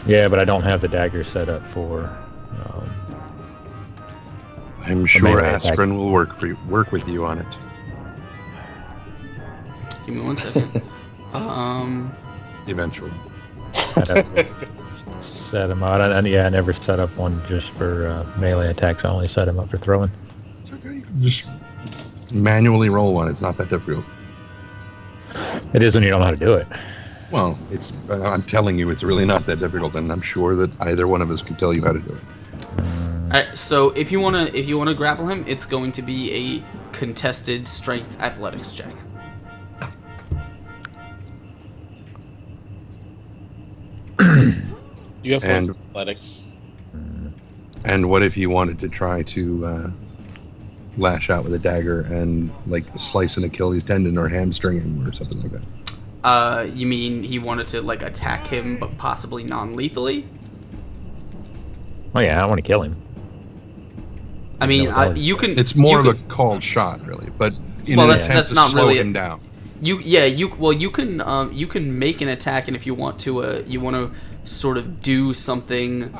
Speaker 4: Yeah, but I don't have the dagger set up for.
Speaker 2: I'm sure Aspirin will work with you on it.
Speaker 1: Give me 1 second.
Speaker 2: Eventually.
Speaker 4: Set him out. I never set up one just for melee attacks. I only set him up for throwing.
Speaker 2: It's okay. You can just manually roll one. It's not that difficult.
Speaker 4: It is when you don't know how to do it.
Speaker 2: Well, I'm telling you, it's really not that difficult, and I'm sure that either one of us can tell you how to do it.
Speaker 1: Alright, so if you wanna grapple him, it's going to be a contested strength athletics check.
Speaker 3: You have
Speaker 2: And-
Speaker 3: athletics.
Speaker 2: And what if he wanted to try to lash out with a dagger and like slice an Achilles tendon or hamstring him or something like that?
Speaker 1: You mean he wanted to like attack him, but possibly non-lethally?
Speaker 4: Oh yeah, I want to kill him.
Speaker 1: I mean,
Speaker 4: No,
Speaker 1: you can.
Speaker 2: It's more
Speaker 1: you
Speaker 2: of a called shot, really, but in
Speaker 1: Well,
Speaker 2: an
Speaker 1: that's-
Speaker 2: attempt
Speaker 1: that's
Speaker 2: to
Speaker 1: not
Speaker 2: slow
Speaker 1: really
Speaker 2: him down.
Speaker 1: You can make an attack, and if you want to sort of do something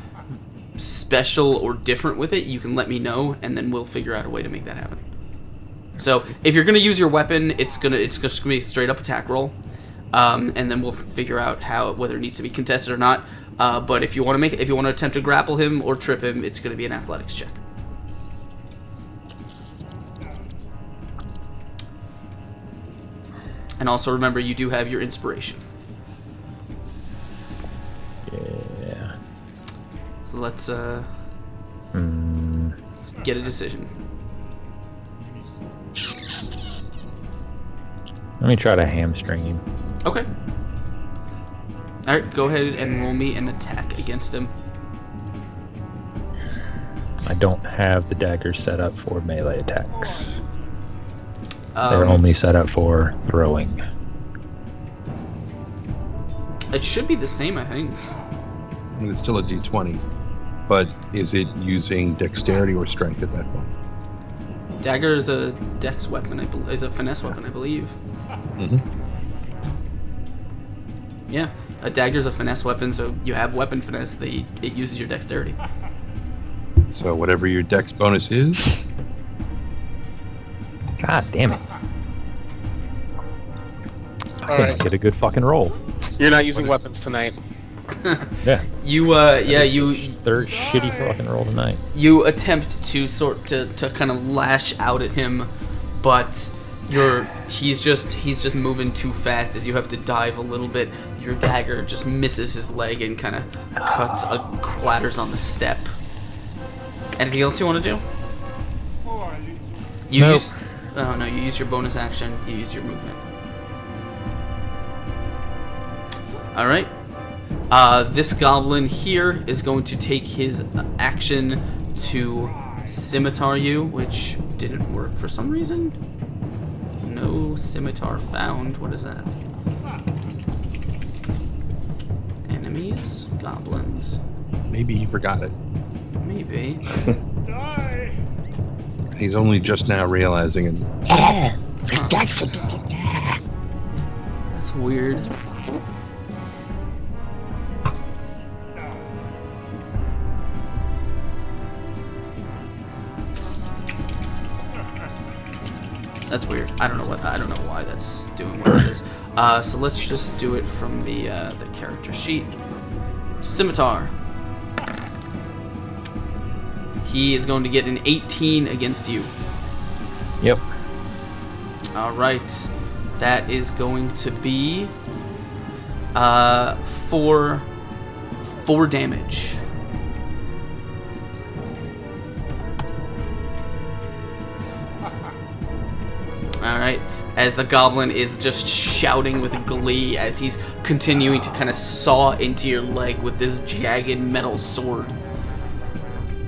Speaker 1: special or different with it, you can let me know, and then we'll figure out a way to make that happen. So if you're gonna use your weapon, it's just gonna be a straight up attack roll, and then we'll figure out whether it needs to be contested or not. But if you want to attempt to grapple him or trip him, it's gonna be an athletics check. And also remember, you do have your inspiration.
Speaker 4: Yeah.
Speaker 1: So let's
Speaker 4: Mm,
Speaker 1: get a decision.
Speaker 4: let me try to hamstring him.
Speaker 1: Okay. Alright, go ahead and roll me an attack against him.
Speaker 4: I don't have the daggers set up for melee attacks. They're
Speaker 1: Um,
Speaker 4: only set up for throwing.
Speaker 1: It should be the same, I think.
Speaker 2: I mean, it's still a D20, but is it using dexterity or strength at that point?
Speaker 1: Dagger is a dex weapon, is a finesse weapon, I believe.
Speaker 2: Mm-hmm.
Speaker 1: Yeah, a dagger is a finesse weapon, so you have weapon finesse. It uses your dexterity.
Speaker 2: So whatever your dex bonus is,
Speaker 4: God damn it. I
Speaker 3: All right.
Speaker 4: get a good fucking roll.
Speaker 3: You're not using weapons tonight.
Speaker 4: Yeah.
Speaker 1: You
Speaker 4: Third shitty fucking roll tonight.
Speaker 1: you attempt to to kind of lash out at him, but he's just moving too fast. As you have to dive a little bit, your dagger just misses his leg and kind of clatters on the step. Anything else you want to do? You
Speaker 4: Nope.
Speaker 1: use oh no, you use your bonus action. You use your movement. All right. This goblin here is going to take his action to scimitar you, which didn't work for some reason. No scimitar found. What is that? Enemies? Goblins?
Speaker 2: maybe he forgot it.
Speaker 1: Maybe.
Speaker 2: He's only just now realizing it.
Speaker 1: That's weird. That's weird. I don't know why that's doing what that is. So let's just do it from the character sheet. Scimitar. He is going to get an 18 against you.
Speaker 4: Yep.
Speaker 1: All right. That is going to be 4 damage. Alright, as the goblin is just shouting with glee as he's continuing to kind of saw into your leg with this jagged metal sword.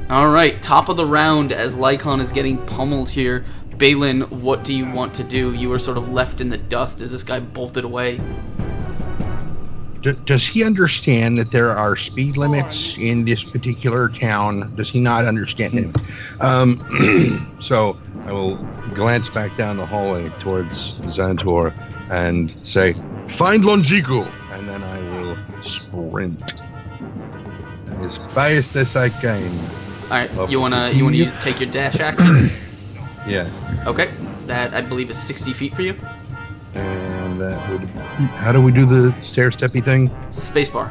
Speaker 1: Alright, top of the round as Lycon is getting pummeled here. Balin, what do you want to do? You were sort of left in the dust as this guy bolted away.
Speaker 2: Does he understand that there are speed limits in this particular town? Does he not understand it? So I will glance back down the hallway towards Xantor and say, "Find Longiku," and then I will sprint as fast as I can.
Speaker 1: Alright, you wanna take your dash action?
Speaker 2: Yeah,
Speaker 1: Okay, that I believe is 60 feet for you.
Speaker 2: and that would. How do we do the stair-steppy thing?
Speaker 1: Spacebar.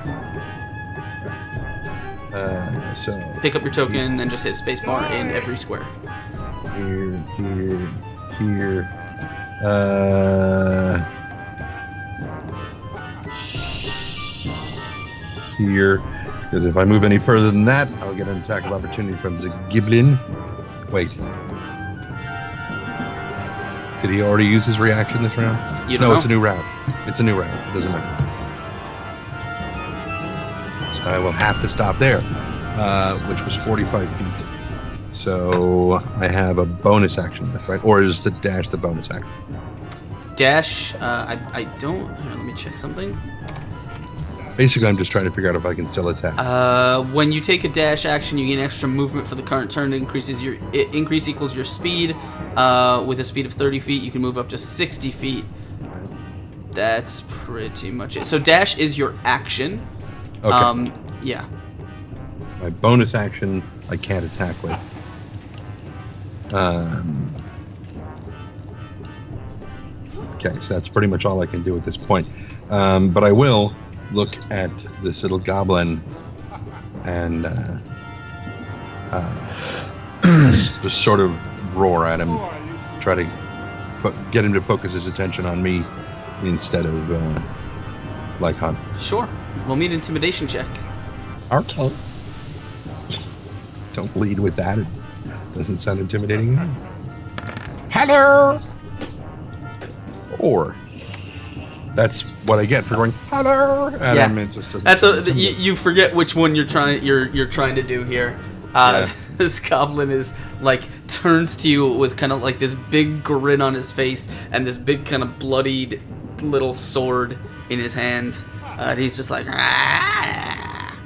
Speaker 2: So
Speaker 1: Pick up your token and just hit spacebar in every square.
Speaker 2: here, here. Here. Because if I move any further than that, I'll get an attack of opportunity from the Giblin. Wait. Did he already use his reaction this round?
Speaker 1: You don't
Speaker 2: No,
Speaker 1: know.
Speaker 2: it's a new round. It's a new round. It doesn't matter. So I will have to stop there, which was 45 feet. So I have a bonus action left, right? Or is the dash the bonus action?
Speaker 1: Dash, I don't... Here, let me check something.
Speaker 2: Basically, I'm just trying to figure out if I can still attack.
Speaker 1: When you take a dash action, you gain extra movement for the current turn. Increase equals your speed. With a speed of 30 feet, you can move up to 60 feet. That's pretty much it. So dash is your action.
Speaker 2: Okay.
Speaker 1: Yeah.
Speaker 2: My bonus action, I can't attack with. Okay, so that's pretty much all I can do at this point. But I will look at this little goblin and just sort of roar at him, try to get him to focus his attention on me instead of Lycon.
Speaker 1: Sure. We'll meet intimidation check.
Speaker 2: Okay. Don't lead with that. It doesn't sound intimidating. Hello. Or that's what I get for going hello. And
Speaker 1: Yeah.
Speaker 2: it just doesn't.
Speaker 1: That's
Speaker 2: sound
Speaker 1: you forget which one you're trying to do here.
Speaker 2: Yeah.
Speaker 1: This goblin is like turns to you with kind of like this big grin on his face and this big kind of bloodied little sword in his hand. And he's just like, "Ah."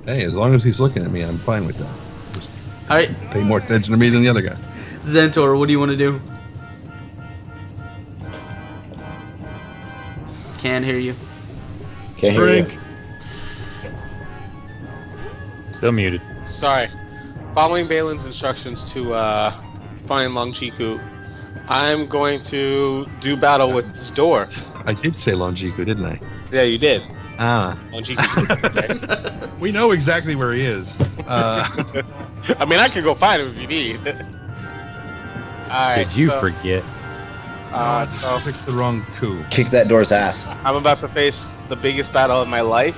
Speaker 2: Hey, as long as he's looking at me, I'm fine with that. Just
Speaker 1: All right,
Speaker 2: pay more attention to me than the other guy.
Speaker 1: Zentor, what do you want to do? Can't hear you.
Speaker 5: Can't hear you.
Speaker 2: Drink.
Speaker 4: Still muted.
Speaker 3: Sorry. Following Balin's instructions to find Long Chiku, I'm going to do battle with this door.
Speaker 2: I did say Longiku, didn't I?
Speaker 3: Yeah, you did.
Speaker 2: Ah.
Speaker 3: Long Chiku. Right?
Speaker 2: We know exactly where he is.
Speaker 3: I mean, I can go find him if you need. Alright,
Speaker 4: Did you
Speaker 3: so,
Speaker 4: forget?
Speaker 3: so
Speaker 2: Picked the wrong coup.
Speaker 5: Kick that door's ass.
Speaker 3: I'm about to face the biggest battle of my life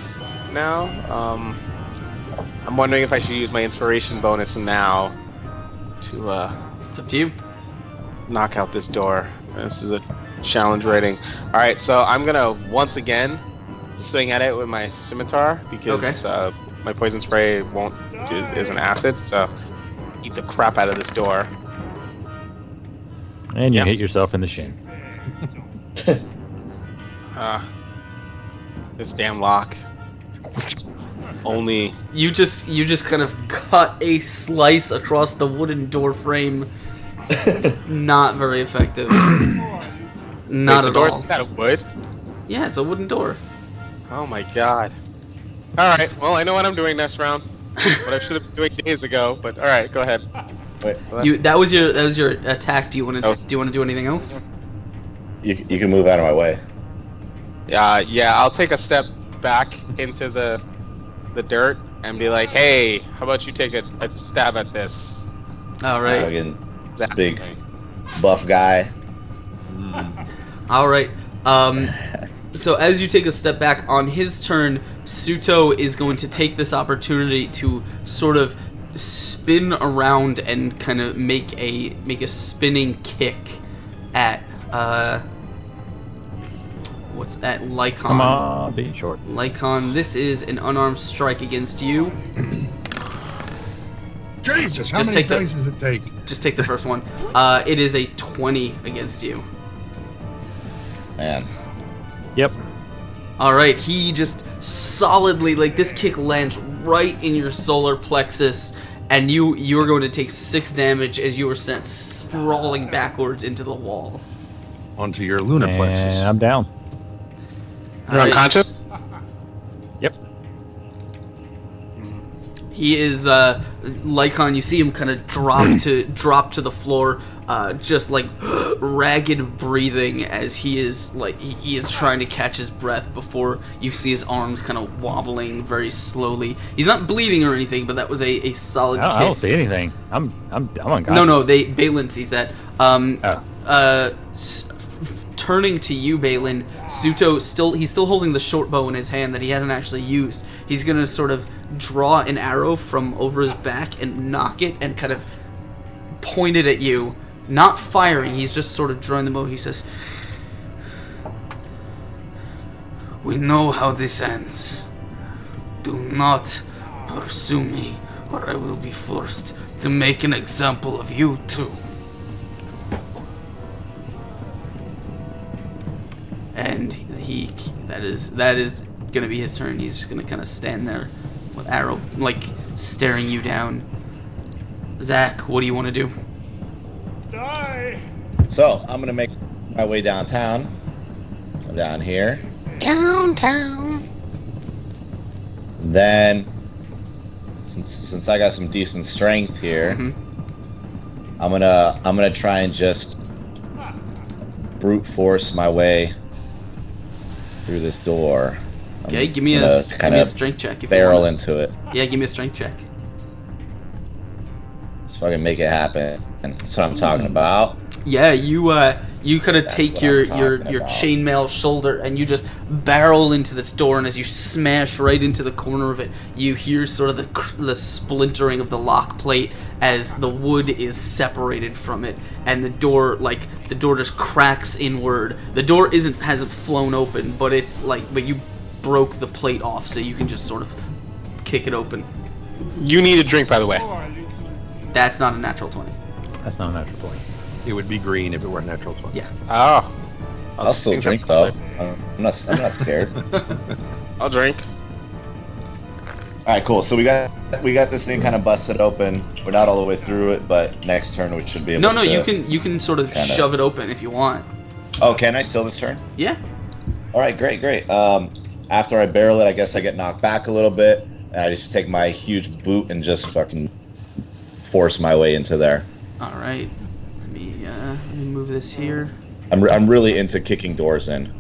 Speaker 3: now. I'm wondering if I should use my inspiration bonus now to
Speaker 1: It's up to you.
Speaker 3: knock out this door. This is a challenge rating. Alright, so I'm gonna once again swing at it with my scimitar because my poison spray is an acid, so eat the crap out of this door.
Speaker 4: And you
Speaker 3: Yeah.
Speaker 4: hit yourself in the shin.
Speaker 3: This damn lock. Only
Speaker 1: You just kind of cut a slice across the wooden door frame. It's not very effective. Not
Speaker 3: the
Speaker 1: at
Speaker 3: door's
Speaker 1: all.
Speaker 3: out of wood.
Speaker 1: Yeah, it's a wooden door.
Speaker 3: Oh my god. Alright, well I know what I'm doing next round. What I should have been doing days ago, but alright, go ahead.
Speaker 5: Wait,
Speaker 1: That was your attack. Do you want
Speaker 3: Oh.
Speaker 1: to do anything else?
Speaker 5: you can move out of my way.
Speaker 3: Yeah, I'll take a step back into the dirt and be like, hey, how about you take a stab at this?
Speaker 1: All right.
Speaker 5: Fucking this big buff guy.
Speaker 1: All right. So as you take a step back on his turn, Suto is going to take this opportunity to sort of spin around and kind of make a spinning kick at what's at Lycon.
Speaker 4: Come on, be short.
Speaker 1: Lycon, this is an unarmed strike against you.
Speaker 2: Jesus, how
Speaker 1: Just
Speaker 2: many
Speaker 1: take the-
Speaker 2: dice does it take?
Speaker 1: Just take the first one. It is a 20 against you.
Speaker 5: Man.
Speaker 4: Yep.
Speaker 1: All right, he just solidly, like, this kick lands right in your solar plexus, and you are going to take 6 damage as you are sent sprawling backwards into the wall.
Speaker 2: Onto your lunar plexus.
Speaker 4: And I'm down.
Speaker 1: All
Speaker 3: You're
Speaker 1: right,
Speaker 3: unconscious?
Speaker 4: Yep.
Speaker 1: he is Lycon. You see him kind of drop to the floor, just like ragged breathing as he is he is trying to catch his breath before you see his arms kind of wobbling very slowly. He's not bleeding or anything, but that was a solid kick.
Speaker 4: I don't see anything. I'm unconscious.
Speaker 1: No, Balin sees that. Turning to you, Balin, Suto he's still holding the short bow in his hand that he hasn't actually used. He's gonna sort of draw an arrow from over his back and knock it and kind of point it at you. Not firing, he's just sort of drawing the bow. He says, "We know how this ends. Do not pursue me, or I will be forced to make an example of you too." And that is gonna be his turn. He's just gonna kind of stand there with arrow, like staring you down. Zach, what do you want to do?
Speaker 6: Die!
Speaker 5: So I'm gonna make my way downtown. Come down here.
Speaker 3: Downtown.
Speaker 5: Then, since I got some decent strength here, I'm gonna try and just brute force my way through this door.
Speaker 1: Okay, give me a strength check if
Speaker 5: barrel
Speaker 1: you want.
Speaker 5: into it.
Speaker 1: Yeah, give me a strength check.
Speaker 5: So I can make it happen. And that's what I'm talking about.
Speaker 1: Yeah, you kind of take your chainmail shoulder and you just barrel into this door, and as you smash right into the corner of it, you hear sort of the splintering of the lock plate as the wood is separated from it, and the door just cracks inward. The door hasn't flown open, but but you broke the plate off, so you can just sort of kick it open.
Speaker 3: You need a drink, by the way.
Speaker 1: That's not a natural 20.
Speaker 4: That's not a natural 20.
Speaker 2: It would be green if it were a natural 20.
Speaker 1: Yeah.
Speaker 3: Oh.
Speaker 5: I'll still drink though. I'm not scared.
Speaker 3: I'll drink.
Speaker 5: All right, cool. So we got this thing kind of busted open. We're not all the way through it, but next turn we should be able to.
Speaker 1: No, you can sort of shove it open if you want.
Speaker 5: Oh, can I still this turn?
Speaker 1: Yeah.
Speaker 5: All right, great. After I barrel it, I guess I get knocked back a little bit, and I just take my huge boot and just fucking force my way into there.
Speaker 1: All right. Let me move this here.
Speaker 5: I'm really into kicking doors in.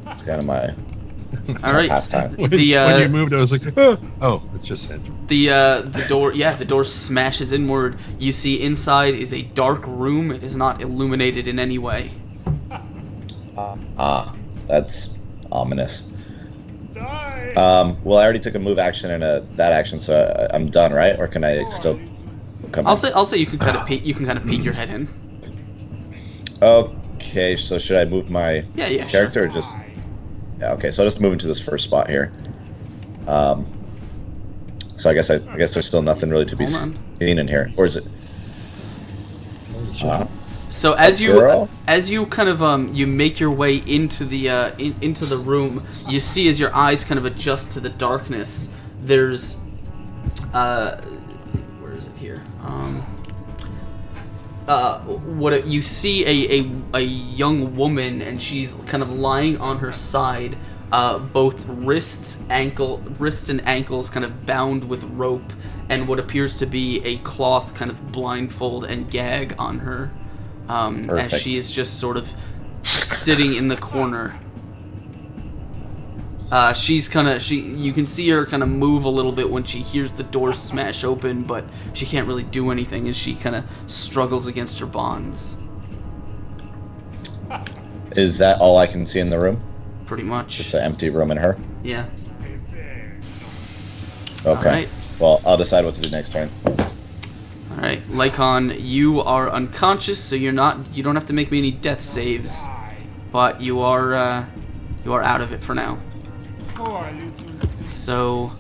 Speaker 5: It's kind of my
Speaker 1: all right.
Speaker 5: pastime.
Speaker 2: When you moved, I was like, oh, it's just it.
Speaker 1: The door, the door smashes inward. You see inside is a dark room. It is not illuminated in any way.
Speaker 5: That's ominous.
Speaker 6: Die!
Speaker 5: Well, I already took a move action and that action, so I'm done, right? Or can I still come?
Speaker 1: I'll say you can kind of peek. You can kind of peek your head in.
Speaker 5: Okay, so should I move my character or just? Yeah. Okay, so I'll just move into this first spot here. So I guess there's still nothing really to be seen in here, or is it?
Speaker 1: So as you kind of you make your way into the into the room, you see as your eyes kind of adjust to the darkness. There's where is it here? You see a young woman, and she's kind of lying on her side, both wrists and ankles kind of bound with rope, and what appears to be a cloth kind of blindfold and gag on her, as she is just sort of sitting in the corner. You can see her kind of move a little bit when she hears the door smash open, but she can't really do anything as she kind of struggles against her bonds.
Speaker 5: Is that all I can see in the room?
Speaker 1: Pretty much.
Speaker 5: Just an empty room and her?
Speaker 1: Yeah.
Speaker 5: Okay.
Speaker 1: Right.
Speaker 5: Well, I'll decide what to do next turn.
Speaker 1: All right, Lycon, you are unconscious, so you don't have to make me any death saves, but you are out of it for now. So,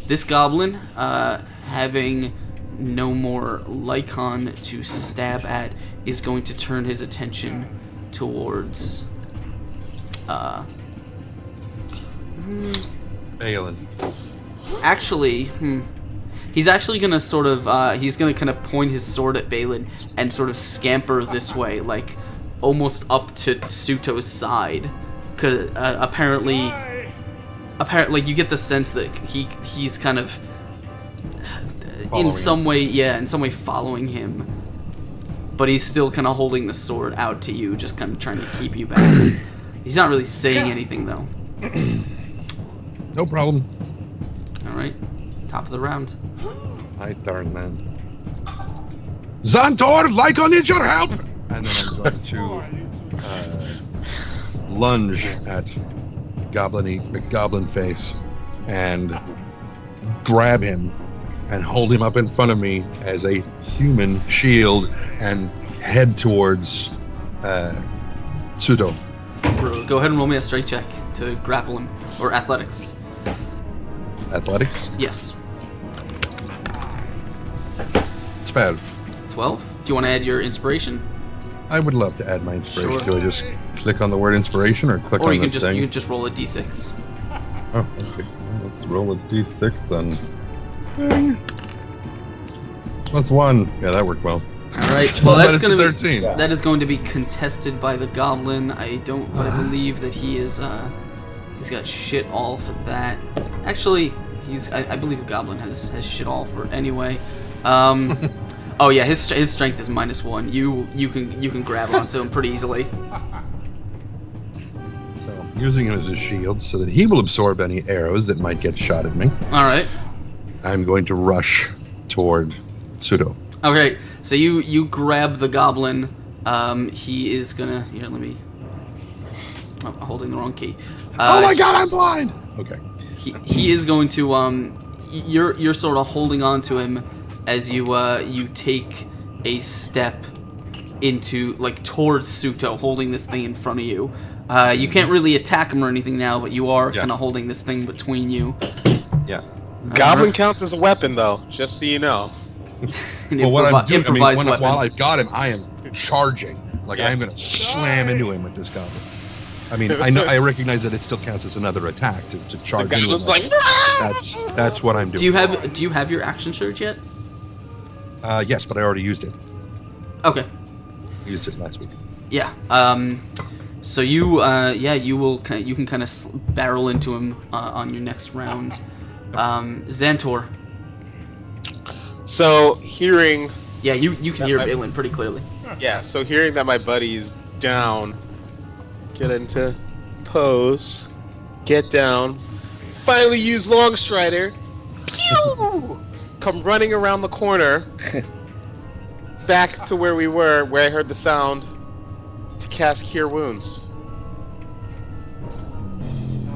Speaker 1: this goblin, having no more Lycon to stab at, is going to turn his attention towards
Speaker 2: Balin.
Speaker 1: Actually, he's actually gonna sort of he's gonna kind of point his sword at Balin and sort of scamper this way, like almost up to Suto's side, cause apparently you get the sense that he's kind of in some way following him, but he's still kind of holding the sword out to you, just kind of trying to keep you back. He's not really saying anything though.
Speaker 2: No problem.
Speaker 1: All right, top of the round.
Speaker 2: My turn then. Xantor, Lycon needs your help! And then I'm going to lunge at Goblin Face and grab him and hold him up in front of me as a human shield and head towards Sudo.
Speaker 1: Go ahead and roll me a strength check to grapple him, or athletics.
Speaker 2: Athletics?
Speaker 1: Yes.
Speaker 2: 12.
Speaker 1: 12. Do you want to add your inspiration?
Speaker 2: I would love to add my inspiration.
Speaker 1: Sure.
Speaker 2: Do I just click on the word inspiration or click
Speaker 1: Or
Speaker 2: on
Speaker 1: you
Speaker 2: the
Speaker 1: can
Speaker 2: thing?
Speaker 1: just roll a d6.
Speaker 2: Oh, okay. Well, let's roll a d6 then. That's 1. Yeah, that worked well.
Speaker 1: All right. Well,
Speaker 2: But
Speaker 1: that's
Speaker 2: it's
Speaker 1: going to
Speaker 2: 13.
Speaker 1: be that is going to be contested by the goblin. I believe that he is he's got shit all for that. Actually, I believe a goblin has shit all for it anyway. Oh yeah, his strength is -1. You can grab onto him pretty easily.
Speaker 2: So I'm using him as a shield so that he will absorb any arrows that might get shot at me.
Speaker 1: All right.
Speaker 2: I'm going to rush toward Sudo.
Speaker 1: Okay. So you grab the goblin. He is gonna here. Let me. Oh, I'm holding the wrong key.
Speaker 2: Oh my god, I'm blind. Okay.
Speaker 1: He is going to You're sort of holding on to him as you take a step into towards Suto, holding this thing in front of you. You can't really attack him or anything now, but you are kind of holding this thing between you.
Speaker 2: Yeah.
Speaker 3: Goblin counts as a weapon, though, just so you know.
Speaker 2: Well, what I'm doing,
Speaker 1: improvised weapon.
Speaker 2: while I've got him, I am charging. I'm going to slam into him with this goblin. I mean, I recognize that it still counts as another attack to charge
Speaker 3: The
Speaker 2: into him.
Speaker 3: goblin's like,
Speaker 2: That's what I'm doing.
Speaker 1: Do you have your action surge yet?
Speaker 2: Yes, but I already used it.
Speaker 1: Okay.
Speaker 2: I used it last week.
Speaker 1: Yeah. So you you can kind of barrel into him on your next round. Xantor.
Speaker 3: So hearing,
Speaker 1: Yeah, you can hear Balin pretty clearly.
Speaker 3: so hearing that my buddy's down, get into pose, get down, finally use Longstrider, pew! Come running around the corner, back to where we were, where I heard the sound, to cast Cure Wounds.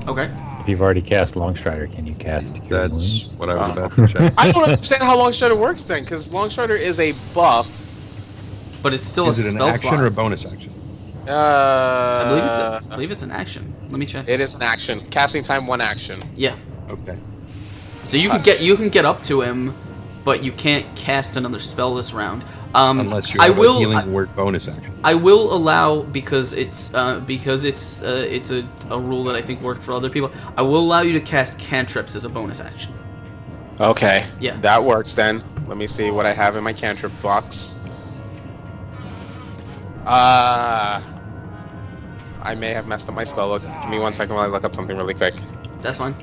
Speaker 1: Okay.
Speaker 4: If you've already cast Longstrider, can you cast Cure
Speaker 2: That's
Speaker 4: Wounds?
Speaker 2: what I was about to check.
Speaker 3: I don't understand how Longstrider works then, because Longstrider is a buff.
Speaker 1: But it's still
Speaker 2: Is
Speaker 1: a
Speaker 2: it an
Speaker 1: spell
Speaker 2: action
Speaker 1: slot.
Speaker 2: or a bonus action?
Speaker 1: I believe it's an action. Let me check.
Speaker 3: It is an action. Casting time, 1 action.
Speaker 1: Yeah.
Speaker 2: Okay.
Speaker 1: So you can get up to him, but you can't cast another spell this round.
Speaker 2: Unless you have a healing word bonus action.
Speaker 1: I will allow because it's a rule that I think worked for other people. I will allow you to cast cantrips as a bonus action.
Speaker 3: Okay.
Speaker 1: Yeah.
Speaker 3: That works then. Let me see what I have in my cantrip box. I may have messed up my spell book. Give me 1 second while I look up something really quick.
Speaker 1: That's fine.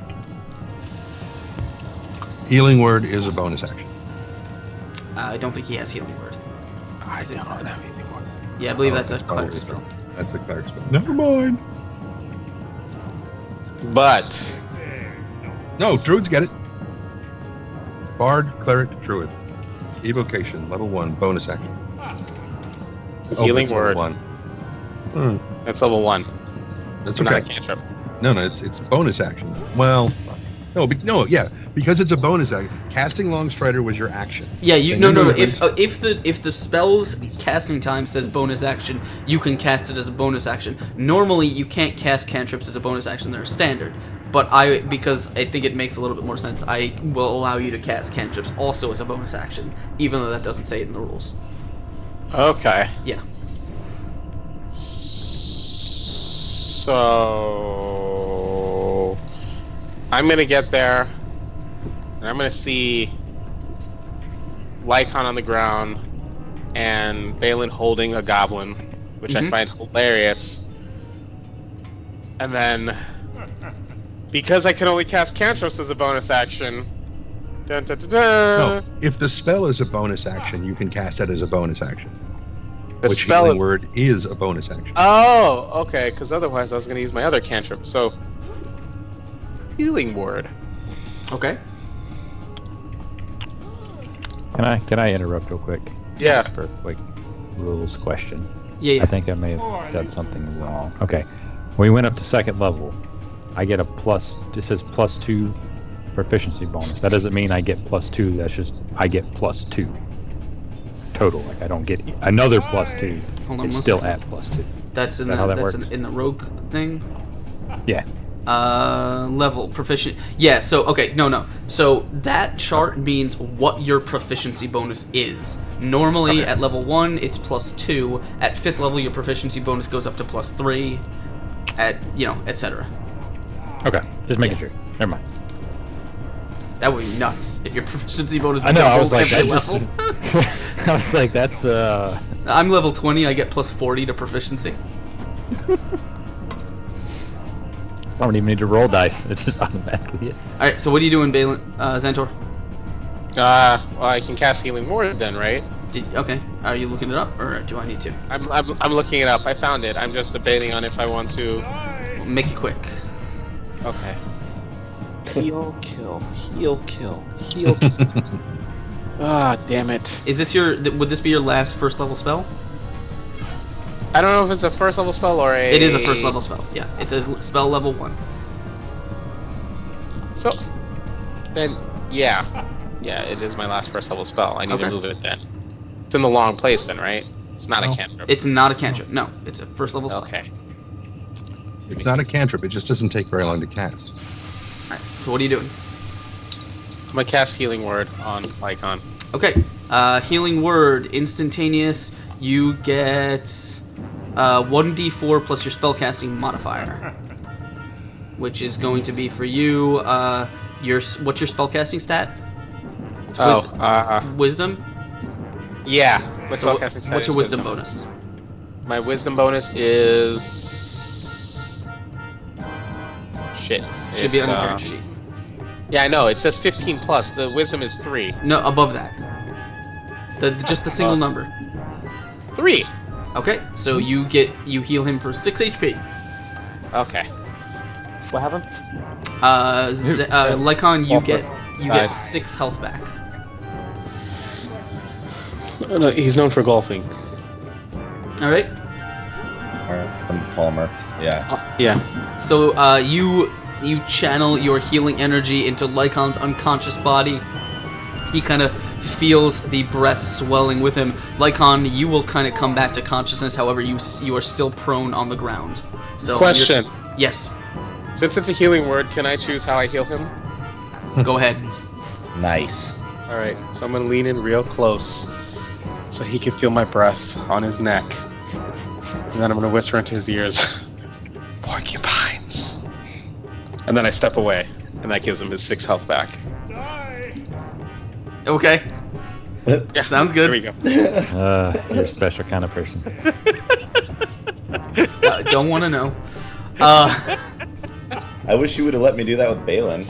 Speaker 2: Healing word is a bonus action.
Speaker 1: I don't think he has healing word.
Speaker 3: I don't know that anymore.
Speaker 1: Yeah, I believe that's a
Speaker 2: that's
Speaker 1: cleric
Speaker 2: probably
Speaker 1: spell.
Speaker 2: That's a cleric spell. Never mind.
Speaker 3: But
Speaker 2: No, druids get it. Bard, cleric, druid. Evocation, level 1, bonus action.
Speaker 3: Healing
Speaker 2: it's level
Speaker 3: word.
Speaker 2: 1.
Speaker 3: that's level 1.
Speaker 2: That's
Speaker 3: Not a
Speaker 2: okay.
Speaker 3: cantrip.
Speaker 2: No, it's bonus action. Well, because it's a bonus action. Casting Longstrider was your action.
Speaker 1: Yeah,
Speaker 2: And
Speaker 1: no.
Speaker 2: your movement-
Speaker 1: If the spell's casting time says bonus action, you can cast it as a bonus action. Normally, you can't cast cantrips as a bonus action; they're standard. But because I think it makes a little bit more sense, I will allow you to cast cantrips also as a bonus action, even though that doesn't say it in the rules.
Speaker 3: Okay.
Speaker 1: Yeah.
Speaker 3: So I'm gonna get there, and I'm gonna see Lycon on the ground and Balin holding a goblin, which I find hilarious. And then, because I can only cast cantrips as a bonus action, dun, dun, dun, dun,
Speaker 2: No, if the spell is a bonus action, you can cast it as a bonus action.
Speaker 3: the
Speaker 2: Which
Speaker 3: spell
Speaker 2: healing
Speaker 3: is...
Speaker 2: word is a bonus action.
Speaker 3: Oh, okay, because otherwise I was gonna use my other cantrip. So, healing word.
Speaker 1: Okay.
Speaker 4: Can I interrupt real quick?
Speaker 3: Yeah.
Speaker 4: For a quick rules question.
Speaker 1: Yeah.
Speaker 4: I think I may have done something wrong. Okay. When we went up to second level, I get a plus. It says +2 proficiency bonus. That doesn't mean I get +2. That's just I get +2 total. Like I don't get another +2.
Speaker 1: Hold on
Speaker 4: it's
Speaker 1: one
Speaker 4: still
Speaker 1: second.
Speaker 4: at +2.
Speaker 1: That's in
Speaker 4: Is that how that
Speaker 1: that's
Speaker 4: works?
Speaker 1: in the rogue thing.
Speaker 4: Yeah.
Speaker 1: Level proficient. Yeah. So okay, no. So that chart means what your proficiency bonus is. Normally
Speaker 4: Okay.
Speaker 1: at level 1, it's +2. At 5th level, your proficiency bonus goes up to +3. At etc.
Speaker 4: Okay. Just making sure. Never mind.
Speaker 1: That would be nuts if your proficiency bonus
Speaker 4: I know. I was
Speaker 1: doubled
Speaker 4: like,
Speaker 1: every
Speaker 4: that's
Speaker 1: level.
Speaker 4: I was like, that's
Speaker 1: I'm level 20. I get +40 to proficiency.
Speaker 4: I don't even need to roll dice. It just automatically is.
Speaker 1: All right. So what are you doing, Balin, Xantor?
Speaker 3: Well, I can cast Healing Word then, right?
Speaker 1: Okay. Are you looking it up, or do I need to?
Speaker 3: I'm looking it up. I found it. I'm just debating on if I want to.
Speaker 1: Make it quick.
Speaker 3: Okay. Heal, kill, heal, kill, heal, kill. Ah, damn it.
Speaker 1: Is this would this be your last first level spell?
Speaker 3: I don't know if it's a first level spell or a...
Speaker 1: It is a first level spell. Yeah, it says spell level 1.
Speaker 3: So, then, yeah. Yeah, it is my last first level spell. I need to
Speaker 1: Okay.
Speaker 3: move it then. It's in the long place then, right? It's not
Speaker 2: No.
Speaker 3: a cantrip.
Speaker 1: It's not a cantrip. No, it's a first level spell.
Speaker 3: Okay.
Speaker 2: It's not a cantrip. It just doesn't take very long to cast.
Speaker 1: Alright, so what are you doing?
Speaker 3: I'm gonna cast Healing Word on Lycon.
Speaker 1: Okay, healing word, instantaneous. You get 1d4 plus your spellcasting modifier, which is going to be for you. What's your spellcasting stat? It's wisdom.
Speaker 3: Yeah. My
Speaker 1: So
Speaker 3: spellcasting stat
Speaker 1: what's
Speaker 3: is
Speaker 1: your wisdom bonus?
Speaker 3: My wisdom bonus is... Shit.
Speaker 1: Should be
Speaker 3: It's,
Speaker 1: on your character sheet.
Speaker 3: Yeah, I know. It says 15 plus. The wisdom is 3.
Speaker 1: No, above that. Just the single number.
Speaker 3: 3.
Speaker 1: Okay, so you heal him for 6 HP.
Speaker 3: Okay. What happened?
Speaker 1: Lycon, you get
Speaker 3: Nice.
Speaker 1: 6 health back.
Speaker 3: No, he's known for golfing.
Speaker 1: All right.
Speaker 5: Palmer. Yeah.
Speaker 3: Yeah.
Speaker 1: So you channel your healing energy into Lycon's unconscious body. He kind of feels the breath swelling with him. Lycon, you will kind of come back to consciousness. However, you are still prone on the ground. So
Speaker 3: Question.
Speaker 1: Yes.
Speaker 3: Since it's a healing word, can I choose how I heal him?
Speaker 1: Go ahead.
Speaker 5: Nice.
Speaker 3: Alright, so I'm gonna lean in real close so he can feel my breath on his neck. And then I'm gonna whisper into his ears, porcupines. And then I step away, and that gives him his 6 health back.
Speaker 1: Okay.
Speaker 3: Yeah,
Speaker 1: Sounds good.
Speaker 3: There we go.
Speaker 4: You're a special kind of person.
Speaker 1: Don't want to know.
Speaker 5: I wish you would have let me do that with Balin.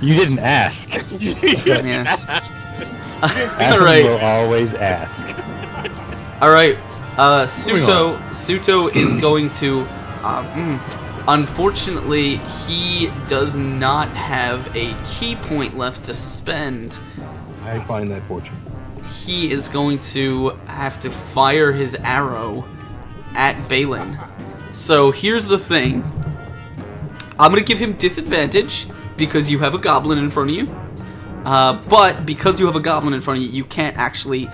Speaker 4: You didn't ask.
Speaker 1: Yeah.
Speaker 4: Adam
Speaker 1: All right.
Speaker 4: will always ask.
Speaker 1: All right. Suto is going to. Unfortunately, he does not have a key point left to spend.
Speaker 2: I find that fortunate.
Speaker 1: He is going to have to fire his arrow at Balin. So here's the thing. I'm going to give him disadvantage because you have a goblin in front of you. But because you have a goblin in front of you, you can't actually,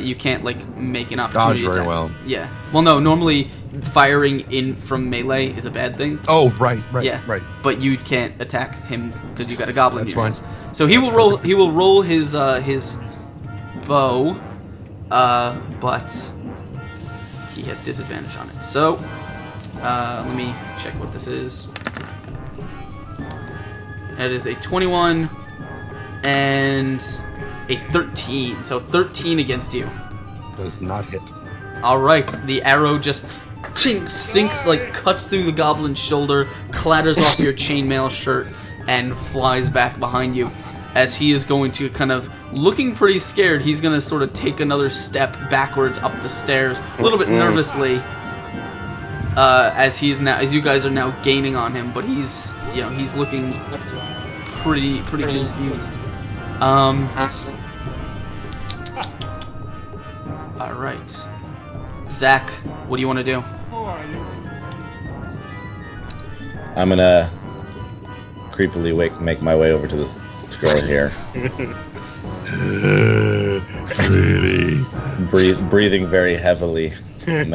Speaker 1: you can't like make an opportunity
Speaker 2: Dodge very
Speaker 1: attack.
Speaker 2: well.
Speaker 1: Yeah. Well, no. Normally, firing in from melee is a bad thing.
Speaker 2: Oh, right.
Speaker 1: Yeah.
Speaker 2: Right.
Speaker 1: But you can't attack him because you got a goblin.
Speaker 2: That's
Speaker 1: in your
Speaker 2: fine.
Speaker 1: hands. So he will roll. He will roll his bow, but he has disadvantage on it. So let me check what this is. That is a 21 and a 13. So 13 against you.
Speaker 2: Does not hit.
Speaker 1: All right, the arrow just sinks, like cuts through the goblin's shoulder, clatters off your chainmail shirt, and flies back behind you. As he is going to kind of looking pretty scared, he's gonna sort of take another step backwards up the stairs, a little bit nervously. As you guys are now gaining on him, but he's looking pretty confused. All right. Zach, what do you want to do?
Speaker 5: I'm gonna creepily make my way over to this girl here.
Speaker 2: Pretty.
Speaker 5: Breathing very heavily. I'm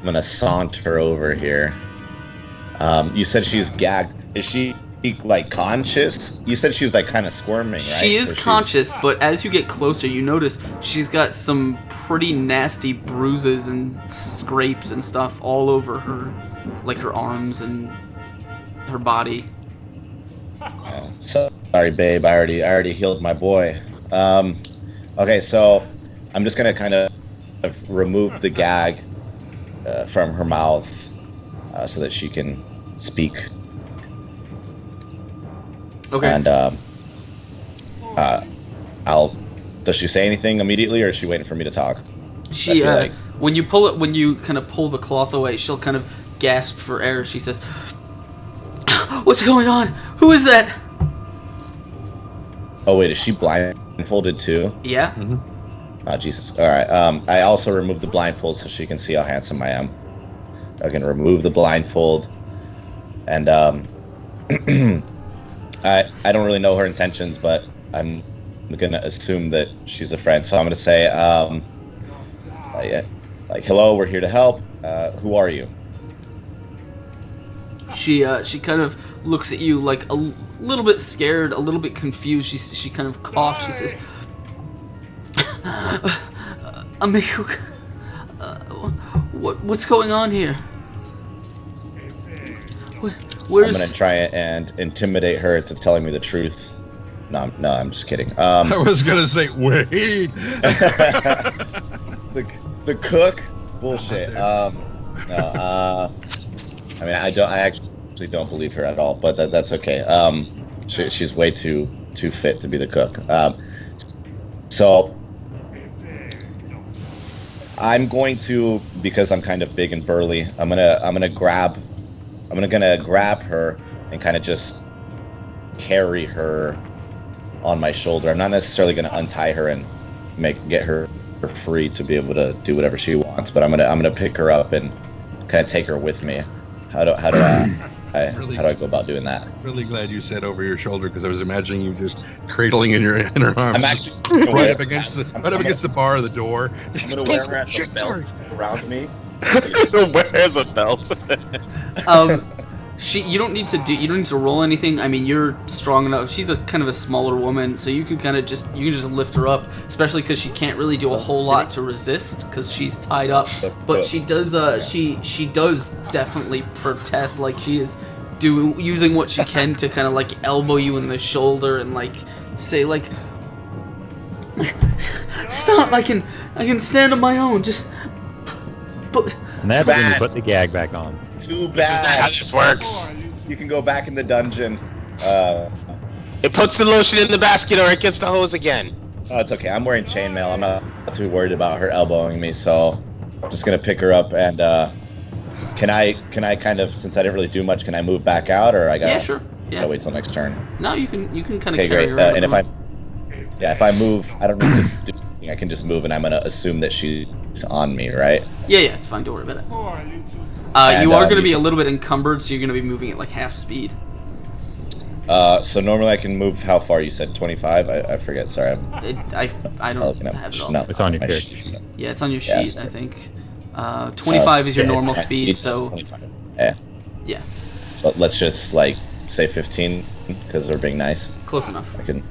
Speaker 5: gonna saunter over here. You said she's gagged. Is she like conscious? You said she was like kind of squirming, right?
Speaker 1: She is conscious, but as you get closer, you notice she's got some pretty nasty bruises and scrapes and stuff all over her, like her arms and her body.
Speaker 5: Sorry, babe. I already healed my boy. Okay, so I'm just gonna kind of remove the gag from her mouth so that she can speak.
Speaker 1: Okay.
Speaker 5: And does she say anything immediately, or is she waiting for me to talk?
Speaker 1: She when you kind of pull the cloth away, she'll kind of gasp for air. She says, "What's going on? Who is that?"
Speaker 5: Oh wait, is she blindfolded too?
Speaker 1: Yeah.
Speaker 2: Mm-hmm.
Speaker 5: Oh Jesus! All right. I also removed the blindfold so she can see how handsome I am. I can remove the blindfold, and I don't really know her intentions, but I'm gonna assume that she's a friend. So I'm gonna say, like, hello, we're here to help. Who are you?
Speaker 1: She kind of looks at you like a little bit scared, a little bit confused. She kind of coughs. She says, "Amigo, what's going on here? Where's?"
Speaker 5: I'm gonna try and intimidate her to telling me the truth. No, I'm just kidding.
Speaker 2: I was gonna say, wait.
Speaker 5: the cook, bullshit. No, I mean, I actually don't believe her at all, but that's okay. She's way too fit to be the cook. So I'm going to, because I'm kind of big and burly, I'm gonna grab her and kind of just carry her on my shoulder. I'm not necessarily gonna untie her and get her free to be able to do whatever she wants, but I'm gonna pick her up and kind of take her with me. How do I go about doing that?
Speaker 2: Really glad you said over your shoulder, because I was imagining you just cradling in her arms.
Speaker 5: I'm actually
Speaker 2: right up against the bar of the door.
Speaker 5: I'm gonna wear her as a belt around me.
Speaker 3: Where is a belt?
Speaker 1: You don't need to roll anything. I mean, you're strong enough. She's a kind of a smaller woman, so you can just lift her up, especially because she can't really do a whole lot to resist because she's tied up. But she does she does definitely protest, like she is using what she can to kind of like elbow you in the shoulder and like say like, "Stop! I can stand on my own. Just but."
Speaker 4: And that's when you put the gag back on.
Speaker 5: Too bad.
Speaker 3: This is not how this works.
Speaker 5: You can go back in the dungeon.
Speaker 3: It puts the lotion in the basket or it gets the hose again.
Speaker 5: Oh, it's okay. I'm wearing chainmail. I'm not too worried about her elbowing me, so I'm just gonna pick her up and can I kind of, since I didn't really do much, can I move back out, or I gotta,
Speaker 1: Yeah, sure. Yeah.
Speaker 5: gotta wait till next turn?
Speaker 1: No, you can kind of
Speaker 5: Okay,
Speaker 1: carry
Speaker 5: great.
Speaker 1: her.
Speaker 5: And if I move, I don't need to do anything. I can just move, and I'm gonna assume that she's on me, right?
Speaker 1: Yeah, it's fine. Don't worry about it.
Speaker 5: And,
Speaker 1: you are going to
Speaker 5: you
Speaker 1: be a
Speaker 5: said-
Speaker 1: little bit encumbered, so you're going to be moving at like half speed.
Speaker 5: So normally I can move how far? You said 25? I forget. Sorry.
Speaker 1: I don't have it all.
Speaker 5: No,
Speaker 4: It's on your
Speaker 5: my
Speaker 4: character.
Speaker 5: sheet, so-
Speaker 1: Yeah, it's on your
Speaker 5: Yeah,
Speaker 1: sheet,
Speaker 5: so-
Speaker 1: I think. 25 is your
Speaker 5: yeah,
Speaker 1: normal
Speaker 5: my
Speaker 1: speed,
Speaker 5: sheet says
Speaker 1: so
Speaker 5: 25. Yeah.
Speaker 1: yeah,
Speaker 5: So let's just like say 15 because we're being nice.
Speaker 1: close enough.
Speaker 5: I can.